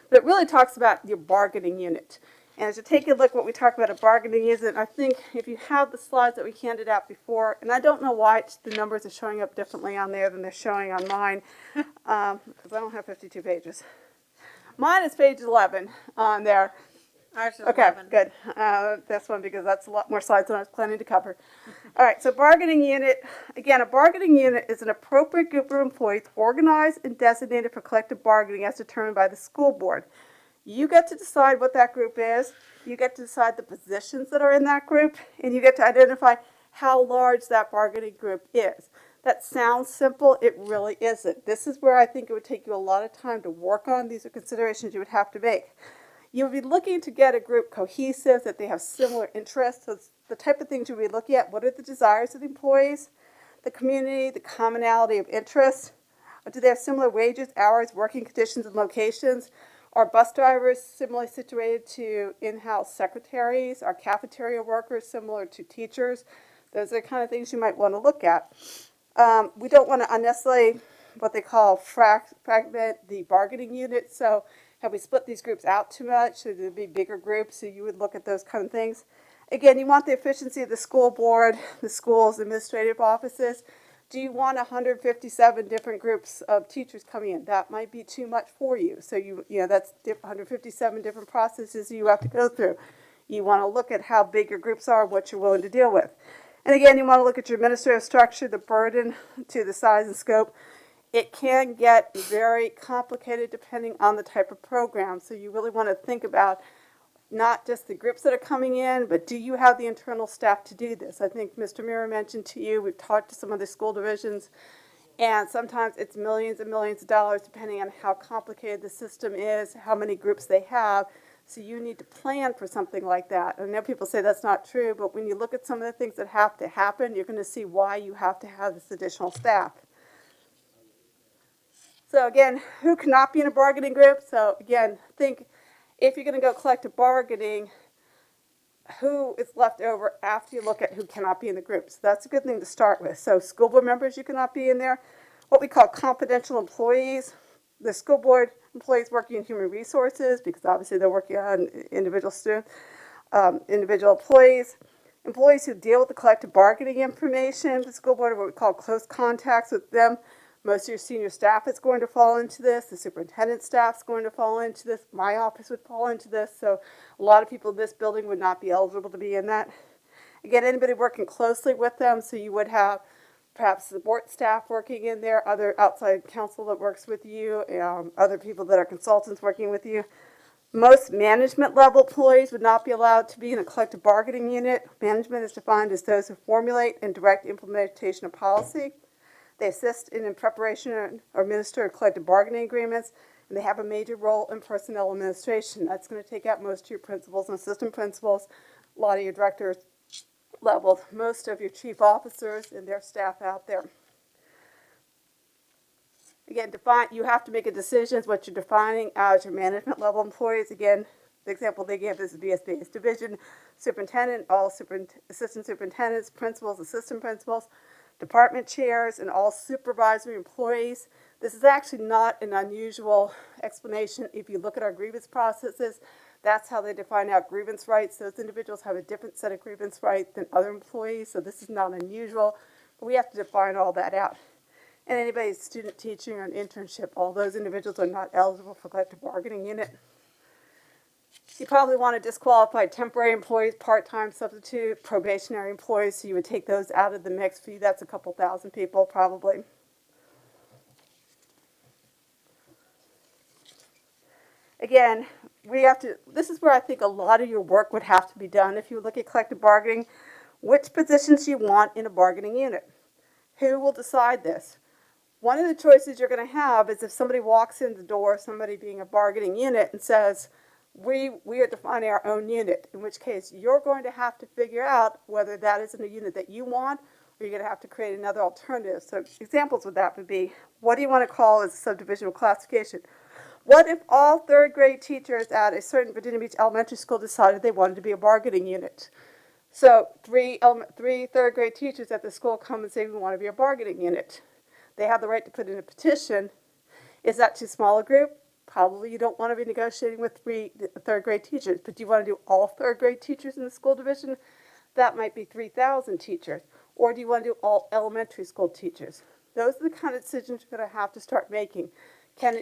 but it really talks about your bargaining unit. And as you take a look at what we talk about a bargaining unit, I think if you have the slides that we handed out before, and I don't know why the numbers are showing up differently on there than they're showing on mine, because I don't have 52 pages. Mine is page 11 on there. Ours is Okay, 11. good. That's one because that's a lot more slides than I was planning to cover. All right, so bargaining unit. Again, a bargaining unit is an appropriate group of employees organized and designated for collective bargaining as determined by the school board. You get to decide what that group is. You get to decide the positions that are in that group, and you get to identify how large that bargaining group is. That sounds simple. It really isn't. This is where I think it would take you a lot of time to work on. These are considerations you would have to make. You would be looking to get a group cohesive, that they have similar interests. So it's the type of things you would be looking at. What are the desires of the employees, the community, the commonality of interests? Do they have similar wages, hours, working conditions, and locations? Are bus drivers similarly situated to in-house secretaries? Are cafeteria workers similar to teachers? Those are the kind of things you might want to look at. We don't want to unnecessarily, what they call fragment the bargaining unit. So have we split these groups out too much? Should there be bigger groups? So you would look at those kind of things. Again, you want the efficiency of the school board, the school's administrative offices. Do you want 157 different groups of teachers coming in? That might be too much for you. So that's 157 different processes you have to go through. You want to look at how big your groups are, what you're willing to deal with. And again, you want to look at your administrative structure, the burden to the size and scope. It can get very complicated depending on the type of program. So you really want to think about not just the groups that are coming in, but do you have the internal staff to do this? I think Mr. Mira mentioned to you, we've talked to some of the school divisions, and sometimes it's millions and millions of dollars depending on how complicated the system is, how many groups they have. So you need to plan for something like that. I know people say that's not true, but when you look at some of the things that have to happen, you're going to see why you have to have this additional staff. So again, who cannot be in a bargaining group? So again, think if you're going to go collective bargaining, who is left over after you look at who cannot be in the group. So that's a good thing to start with. So school board members, you cannot be in there. What we call confidential employees, the school board employees working in human resources, because obviously they're working on individual students, individual employees. Employees who deal with the collective bargaining information, the school board, what we call close contacts with them. Most of your senior staff is going to fall into this. The superintendent staff is going to fall into this. My office would fall into this. So a lot of people in this building would not be eligible to be in that. Again, anybody working closely with them. So you would have perhaps support staff working in there, other outside counsel that works with you, other people that are consultants working with you. Most management level employees would not be allowed to be in a collective bargaining unit. Management is defined as those who formulate and direct implementation of policy. They assist in preparation or administer collective bargaining agreements, and they have a major role in personnel administration. That's going to take out most of your principals and assistant principals, a lot of your directors level, most of your chief officers and their staff out there. Again, you have to make a decision as what you're defining as your management level employees. Again, the example they give is VSBA's division superintendent, all assistant superintendents, principals, assistant principals, department chairs, and all supervisory employees. This is actually not an unusual explanation. If you look at our grievance processes, that's how they define out grievance rights. Those individuals have a different set of grievance rights than other employees, so this is not unusual, but we have to define all that out. And anybody student teaching or an internship, all those individuals are not eligible for collective bargaining unit. You probably want to disqualify temporary employees, part-time substitute, probationary employees, so you would take those out of the mix. For you, that's a couple thousand people probably. Again, we have to, this is where I think a lot of your work would have to be done if you look at collective bargaining. Which positions you want in a bargaining unit? Who will decide this? One of the choices you're going to have is if somebody walks in the door, somebody being a bargaining unit, and says, we are defining our own unit, in which case you're going to have to figure out whether that isn't a unit that you want, or you're going to have to create another alternative. So examples of that would be, what do you want to call as a subdivisional classification? What if all third grade teachers at a certain Virginia Beach elementary school decided they wanted to be a bargaining unit? So three third grade teachers at the school come and say, we want to be a bargaining unit. They have the right to put in a petition. Is that too small a group? Probably you don't want to be negotiating with three third grade teachers, but do you want to do all third grade teachers in the school division? That might be 3,000 teachers. Or do you want to do all elementary school teachers? Those are the kind of decisions you're going to have to start making. Can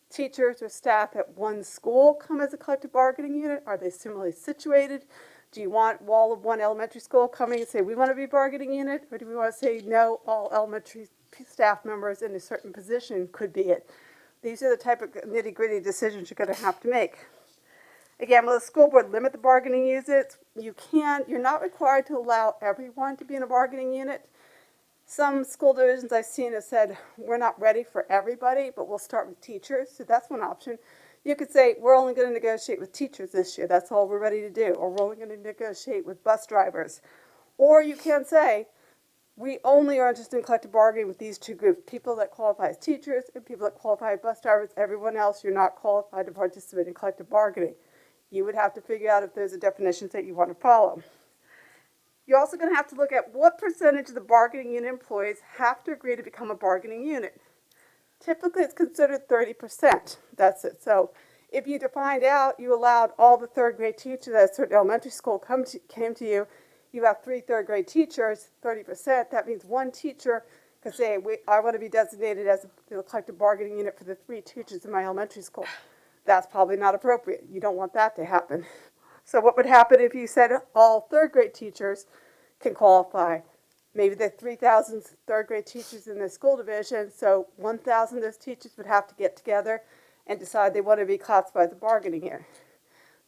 teachers or staff at one school come as a collective bargaining unit? Are they similarly situated? Do you want all of one elementary school coming and say, we want to be a bargaining unit? Or do we want to say, no, all elementary staff members in a certain position could be it? These are the type of nitty-gritty decisions you're going to have to make. Again, will the school board limit the bargaining units? You're not required to allow everyone to be in a bargaining unit. Some school divisions I've seen have said, we're not ready for everybody, but we'll start with teachers. So that's one option. You could say, we're only going to negotiate with teachers this year. That's all we're ready to do. Or we're only going to negotiate with bus drivers. Or you can say, we only are interested in collective bargaining with these two groups, people that qualify as teachers and people that qualify as bus drivers. Everyone else, you're not qualified to participate in collective bargaining. You would have to figure out if there's a definition that you want to follow. You're also going to have to look at what percentage of the bargaining unit employees have to agree to become a bargaining unit. Typically, it's considered 30%. That's it. So if you defined out, you allowed all the third grade teachers at a certain elementary school came to you, you have 3 third grade teachers, 30%. That means one teacher could say, I want to be designated as the collective bargaining unit for the 3 teachers in my elementary school. That's probably not appropriate. You don't want that to happen. So what would happen if you said all third grade teachers can qualify? Maybe the 3,000 third grade teachers in the school division, so 1,000 of those teachers would have to get together and decide they want to be classified as a bargaining unit.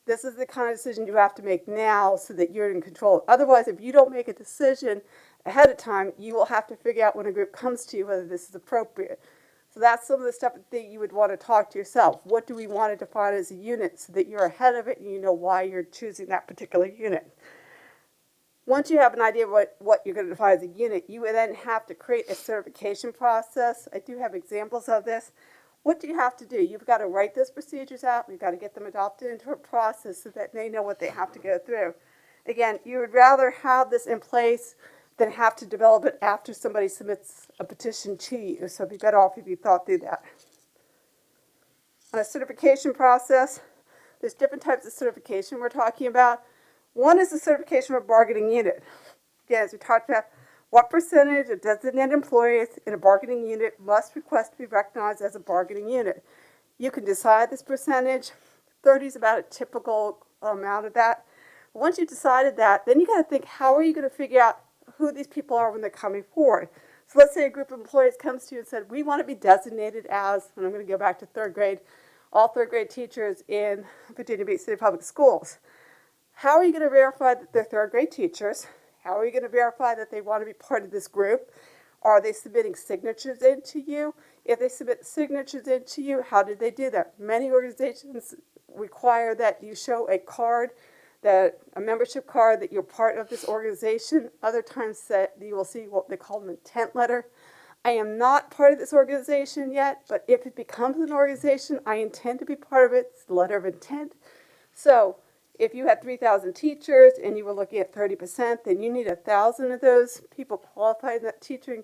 This is the kind of decision you have to make now so that you're in control. Otherwise, if you don't make a decision ahead of time, you will have to figure out when a group comes to you whether this is appropriate. So that's some of the stuff that you would want to talk to yourself. What do we want to define as a unit so that you're ahead of it and you know why you're choosing that particular unit? Once you have an idea of what you're going to define as a unit, you would then have to create a certification process. I do have examples of this. What do you have to do? You've got to write those procedures out. You've got to get them adopted into a process so that they know what they have to go through. Again, you would rather have this in place than have to develop it after somebody submits a petition to you. So it'd be better off if you thought through that. On a certification process, there's different types of certification we're talking about. One is the certification of a bargaining unit. Again, as we talked about, what percentage of designated employees in a bargaining unit must request to be recognized as a bargaining unit? You can decide this percentage. 30 is about a typical amount of that. Once you've decided that, then you got to think, how are you going to figure out who these people are when they're coming forward? So let's say a group of employees comes to you and said, we want to be designated as, and I'm going to go back to third grade, all third grade teachers in Virginia Beach City Public Schools. How are you going to verify that they're third grade teachers? How are you going to verify that they want to be part of this group? Are they submitting signatures into you? If they submit signatures into you, how did they do that? Many organizations require that you show a card, a membership card that you're part of this organization. Other times that you will see what they call an intent letter. I am not part of this organization yet, but if it becomes an organization, I intend to be part of it. It's the letter of intent. So if you had 3,000 teachers and you were looking at 30%, then you need 1,000 of those people qualified in that teaching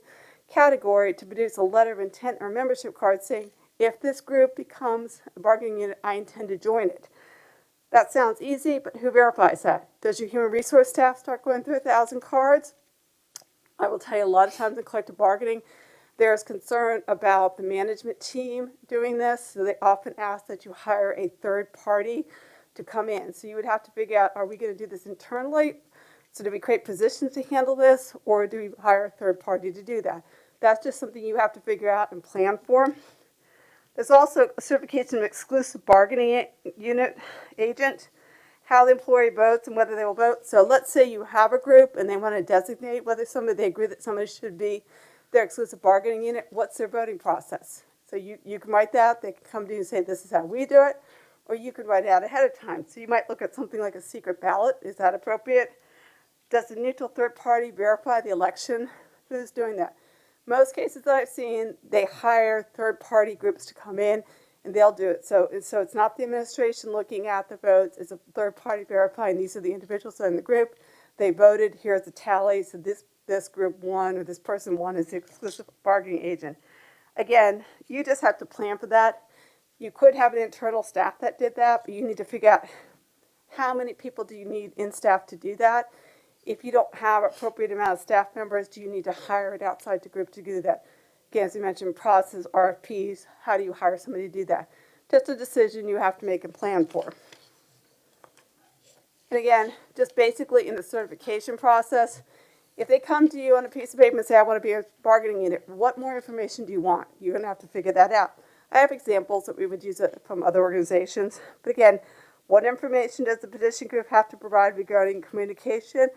category to produce a letter of intent or membership card saying, if this group becomes a bargaining unit, I intend to join it. That sounds easy, but who verifies that? Does your human resource staff start going through 1,000 cards? I will tell you, a lot of times in collective bargaining, there's concern about the management team doing this, so they often ask that you hire a third party to come in. So you would have to figure out, are we going to do this internally? So do we create positions to handle this, or do we hire a third party to do that? That's just something you have to figure out and plan for. There's also a certification of exclusive bargaining unit agent, how the employee votes and whether they will vote. So let's say you have a group and they want to designate whether they agree that somebody should be their exclusive bargaining unit. What's their voting process? So you can write that. They can come to you and say, this is how we do it. Or you can write it out ahead of time. So you might look at something like a secret ballot. Is that appropriate? Does the neutral third party verify the election? Who's doing that? Most cases that I've seen, they hire third party groups to come in and they'll do it. So it's not the administration looking at the votes, it's a third party verifying these are the individuals in the group. They voted, here's the tally, so this group won or this person won as the exclusive bargaining agent. Again, you just have to plan for that. You could have an internal staff that did that, but you need to figure out how many people do you need in staff to do that. If you don't have appropriate amount of staff members, do you need to hire it outside the group to do that? Again, as you mentioned, process, RFPs, how do you hire somebody to do that? Just a decision you have to make and plan for. And again, just basically in the certification process, if they come to you on a piece of paper and say, I want to be a bargaining unit, what more information do you want? You're going to have to figure that out. I have examples that we would use from other organizations. But again, what information does the petition group have to provide regarding communication?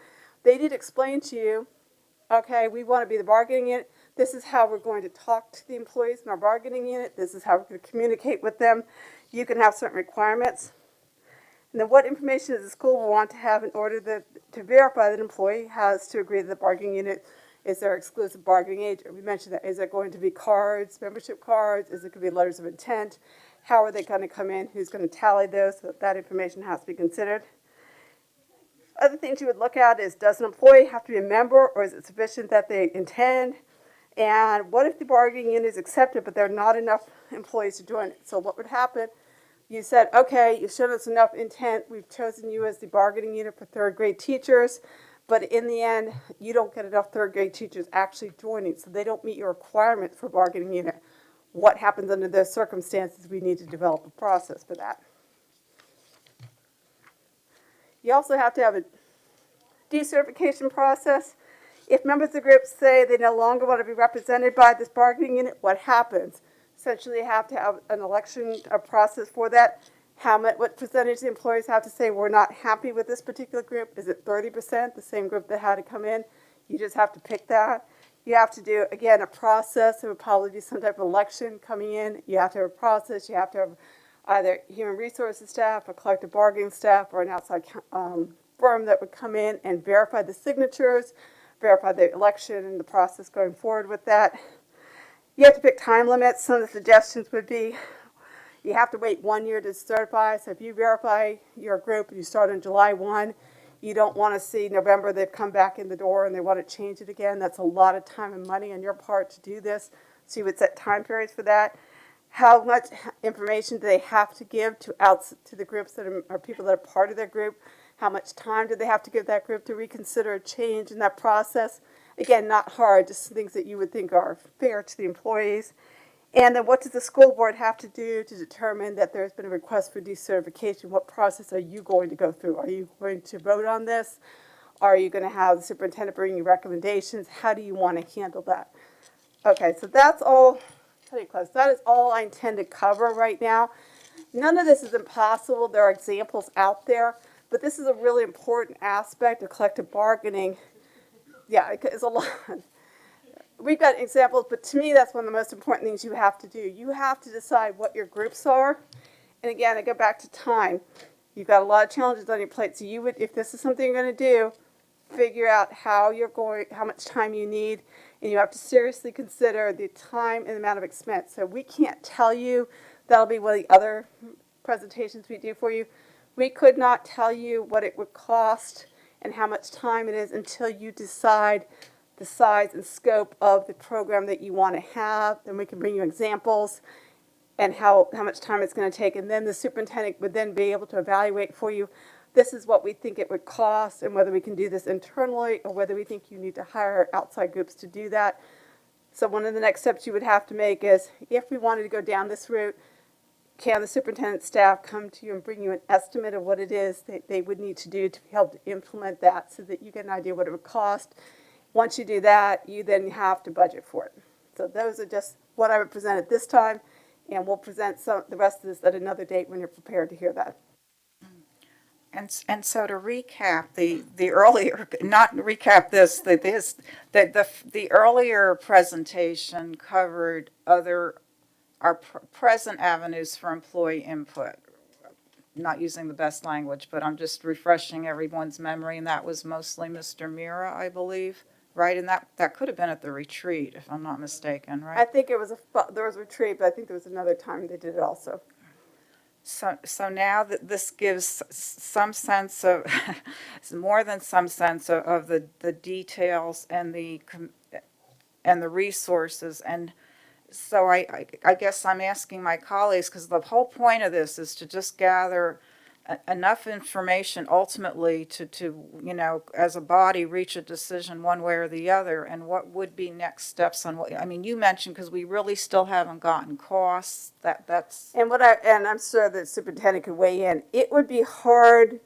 They did explain to you, okay, we want to be the bargaining unit. This is how we're going to talk to the employees in our bargaining unit. This is how we're going to communicate with them. You can have certain requirements. And then what information does the school want to have in order to verify that an employee has to agree that the bargaining unit is their exclusive bargaining agent? We mentioned that. Is it going to be cards, membership cards? Is it going to be letters of intent? How are they going to come in? Who's going to tally those? So that information has to be considered. Other things you would look at is, does an employee have to be a member, or is it sufficient that they intend? And what if the bargaining unit is accepted, but there are not enough employees to join it? So what would happen? You said, okay, you showed us enough intent. We've chosen you as the bargaining unit for third grade teachers. But in the end, you don't get enough third grade teachers actually joining, so they don't meet your requirements for bargaining unit. What happens under those circumstances? We need to develop a process for that. You also have to have a decertification process. If members of the group say they no longer want to be represented by this bargaining unit, what happens? Essentially, you have to have an election process for that. What percentage of the employees have to say we're not happy with this particular group? Is it 30%, the same group that had to come in? You just have to pick that. You have to do, again, a process. It would probably be some type of election coming in. You have to have a process. You have to have either human resources staff, a collective bargaining staff, or an outside firm that would come in and verify the signatures, verify the election and the process going forward with that. You have to pick time limits. Some of the suggestions would be you have to wait 1 year to certify. So if you verify your group and you start on July 1, you don't want to see November they've come back in the door and they want to change it again. That's a lot of time and money on your part to do this. So you would set time periods for that. How much information do they have to give to the groups that are people that are part of their group? How much time do they have to give that group to reconsider a change in that process? Again, not hard, just things that you would think are fair to the employees. And then what does the school board have to do to determine that there's been a request for decertification? What process are you going to go through? Are you going to vote on this? Are you going to have the superintendent bring you recommendations? How do you want to handle that? Okay, so that's all. That is all I intend to cover right now. None of this is impossible. There are examples out there, but this is a really important aspect of collective bargaining. Yeah, it's a lot. We've got examples, but to me, that's one of the most important things you have to do. You have to decide what your groups are. And again, I go back to time. You've got a lot of challenges on your plate. So you would, if this is something you're going to do, figure out how much time you need, and you have to seriously consider the time and the amount of expense. So we can't tell you. That'll be one of the other presentations we do for you. We could not tell you what it would cost and how much time it is until you decide the size and scope of the program that you want to have. Then we can bring you examples and how much time it's going to take. And then the superintendent would then be able to evaluate for you, this is what we think it would cost and whether we can do this internally or whether we think you need to hire outside groups to do that. So one of the next steps you would have to make is, if we wanted to go down this route, can the superintendent staff come to you and bring you an estimate of what it is that they would need to do to help to implement that so that you get an idea what it would cost. Once you do that, you then have to budget for it. So those are just what I would present at this time. And we'll present the rest of this at another date when you're prepared to hear that. And so to recap, the earlier, not recap this, the earlier presentation covered our present avenues for employee input. Not using the best language, but I'm just refreshing everyone's memory, and that was mostly Mr. Mira, I believe, right? And that could have been at the retreat, if I'm not mistaken, I right? think there was a retreat, but I think there was another time they did it also. So now that this gives some sense of, more than some sense of the details and the resources. And so I guess I'm asking my colleagues, because the whole point of this is to just gather enough information ultimately to, as a body, reach a decision one way or the other, and what would be next steps on what, I mean, you mentioned, because we really still haven't gotten costs, that's. And I'm sure the superintendent could weigh in. It would be hard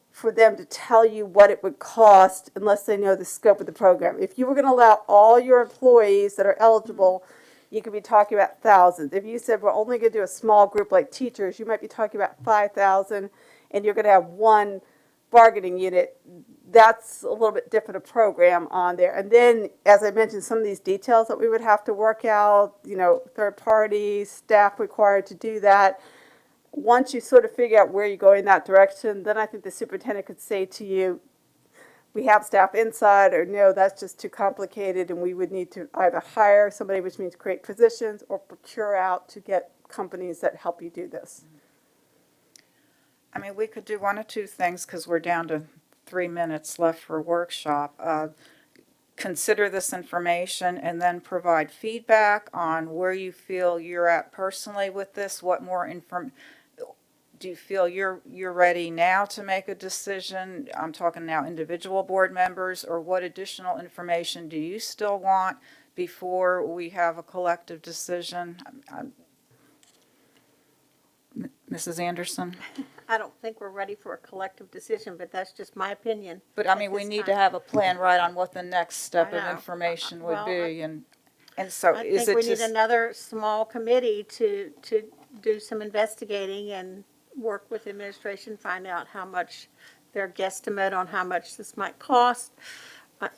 for them to tell you what it would cost unless they know the scope of the program. If you were going to allow all your employees that are eligible, you could be talking about thousands. If you said we're only going to do a small group like teachers, you might be talking about 5,000, and you're going to have one bargaining unit. That's a little bit different a program on there. And then, as I mentioned, some of these details that we would have to work out, third parties, staff required to do that. Once you sort of figure out where you're going in that direction, then I think the superintendent could say to you, we have staff inside, or no, that's just too complicated, and we would need to either hire somebody, which means create positions, or procure out to get companies that help you do this. I mean, we could do one of two things, because we're down to 3 minutes left for workshop. Consider this information and then provide feedback on where you feel you're at personally with this. What more do you feel you're ready now to make a decision? I'm talking now individual board members, or what additional information do you still want before we have a collective decision? Mrs. Anderson? I don't think we're ready for a collective decision, but that's just my opinion. But I at mean, we this need to time. have a plan right on what the next step I of know. information would Well, be, and so I is think it we need just, another small committee to do some investigating and work with administration, find out how much their guesstimate on how much this might cost,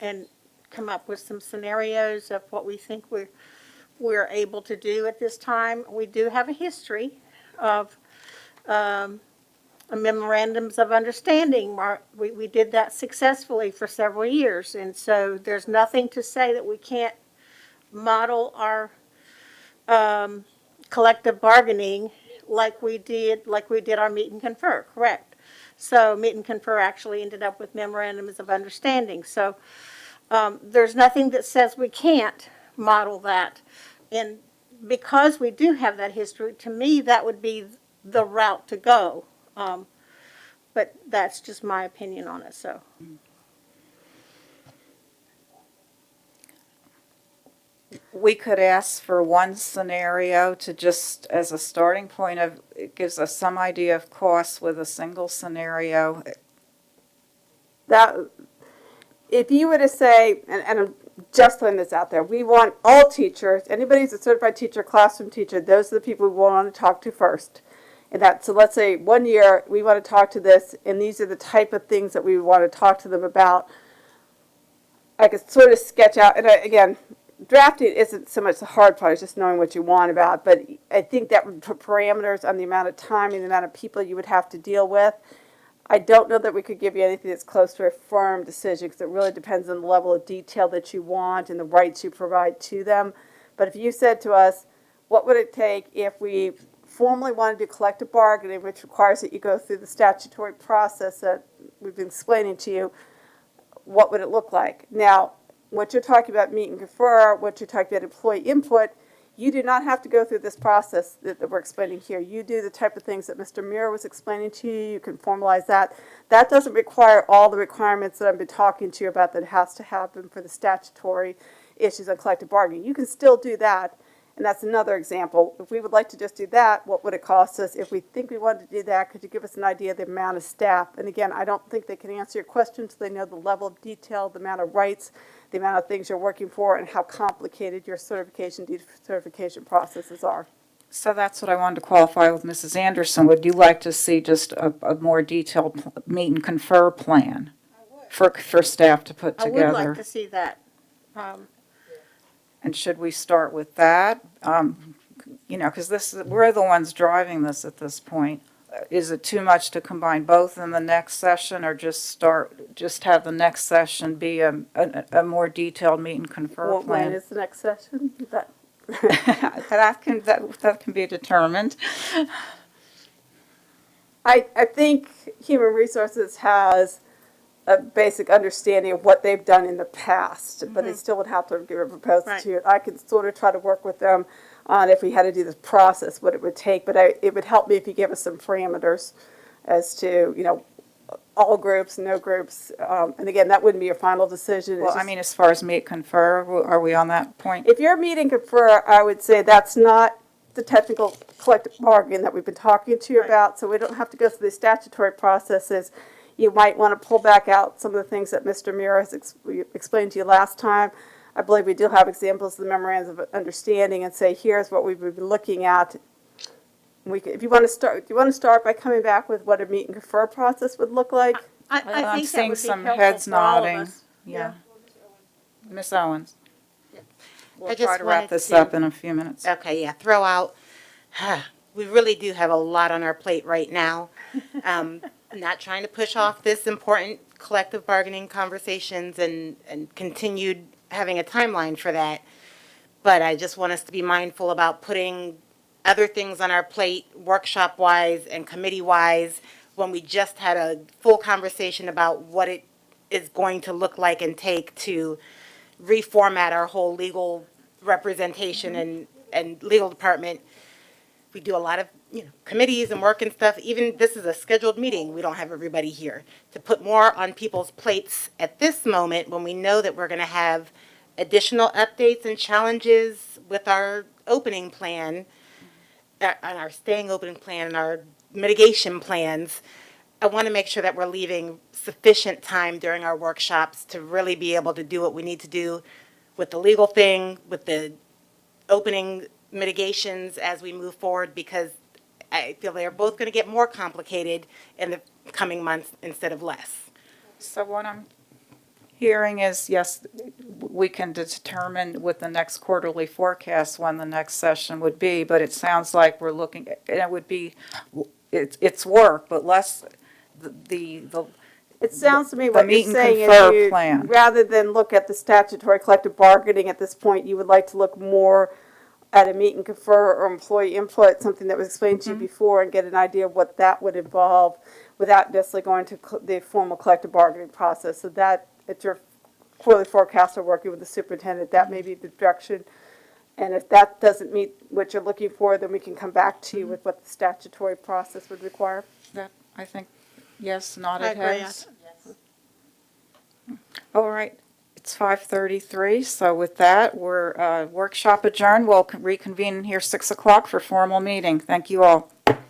and come up with some scenarios of what we think we're able to do at this time. We do have a history of memorandums of understanding. We did that successfully for several years, and so there's nothing to say that we can't model our collective bargaining like we did our meet and confer, correct? So meet and confer actually ended up with memorandums of understanding. So there's nothing that says we can't model that. And because we do have that history, to me, that would be the route to go. But that's just my opinion on it, so. we could ask for one scenario to just, as a starting point of, it gives us some idea of costs with a single scenario. That, if you were to say, and I'm just putting this out there, we want all teachers, anybody who's a certified teacher, classroom teacher, those are the people we want to talk to first. And so let's say 1 year, we want to talk to this, and these are the type of things that we want to talk to them about. I could sort of sketch out, and again, drafting isn't so much the hard part, it's just knowing what you want about, but I think that would put parameters on the amount of time and the amount of people you would have to deal with. I don't know that we could give you anything that's close to a firm decision, because it really depends on the level of detail that you want and the rights you provide to them. But if you said to us, what would it take if we formally wanted to do collective bargaining, which requires that you go through the statutory process that we've been explaining to you, what would it look like? Now, what you're talking about meet and confer, what you're talking about employee input, you do not have to go through this process that we're explaining here. You do the type of things that Mr. Muir was explaining to you. You can formalize that. That doesn't require all the requirements that I've been talking to you about that has to happen for the statutory issues on collective bargaining. You can still do that, and that's another example. If we would like to just do that, what would it cost us? If we think we wanted to do that, could you give us an idea of the amount of staff? And again, I don't think they can answer your question until they know the level of detail, the amount of rights, the amount of things you're working for, and how complicated your certification, decertification processes are. So that's what I wanted to qualify with Mrs. Anderson. Would you like to see just a more detailed meet and confer plan for staff to put I would like together? to see that. And should we start with that? You know, because we're the ones driving this at this point. Is it too much to combine both in the next session, or just have the next session be a more detailed meet and confer Well, when plan? is the next session? That, That can be determined. I think Human Resources has a basic understanding of what they've done in the past, but they still would have to give a proposal Right. to you. I could sort of try to work with them on if we had to do this process, what it would take, but it would help me if you give us some parameters as to, you know, all groups, no groups, and again, that wouldn't be your final decision. It's Well, I just- mean, as far as meet confer, are we on that point? If you're meeting confer, I would say that's not the technical collective bargaining that we've been talking to you about, so we don't have to go through the statutory processes. You might want to pull back out some of the things that Mr. Mira has explained to you last time. I believe we do have examples of the memorandums of understanding and say, here's what we've been looking at. We could, if you want to start, do you want to start by coming back with what a meet and confer process would look like? I I'm think that seeing would be some helpful heads for all of nodding. us. Yeah. Ms. Owens? We'll I just try to wrap wanted this to- up in a few minutes. Okay, yeah, throw out, we really do have a lot on our plate right now. I'm not trying to push off this important collective bargaining conversations and continued having a timeline for that. But I just want us to be mindful about putting other things on our plate, workshop-wise and committee-wise, when we just had a full conversation about what it is going to look like and take to reformat our whole legal representation and legal department. We do a lot of, committees and work and stuff. Even this is a scheduled meeting. We don't have everybody here. To put more on people's plates at this moment when we know that we're going to have additional updates and challenges with our opening plan, and our staying open plan and our mitigation plans, I want to make sure that we're leaving sufficient time during our workshops to really be able to do what we need to do with the legal thing, with the opening mitigations as we move forward, because I feel they're both going to get more complicated in the coming months instead of less. So what I'm hearing is, yes, we can determine with the next quarterly forecast when the next session would be, but it sounds like we're looking, and it would be, it's work, but less the It sounds to me the what meet you're and saying confer is plan. rather than look at the statutory collective bargaining at this point, you would like to look more at a meet and confer or employee input, something that was explained to you before, and get an idea of what that would involve without necessarily going to the formal collective bargaining process. So that, at your quarterly forecast or working with the superintendent, that may be the direction. And if that doesn't meet what you're looking for, then we can come back to you with what the statutory process would require. That, I think, yes, nodded I agree. heads. All right, it's 5:33, so with that, we're workshop adjourned. We'll reconvene here 6 o'clock for formal meeting. Thank you all.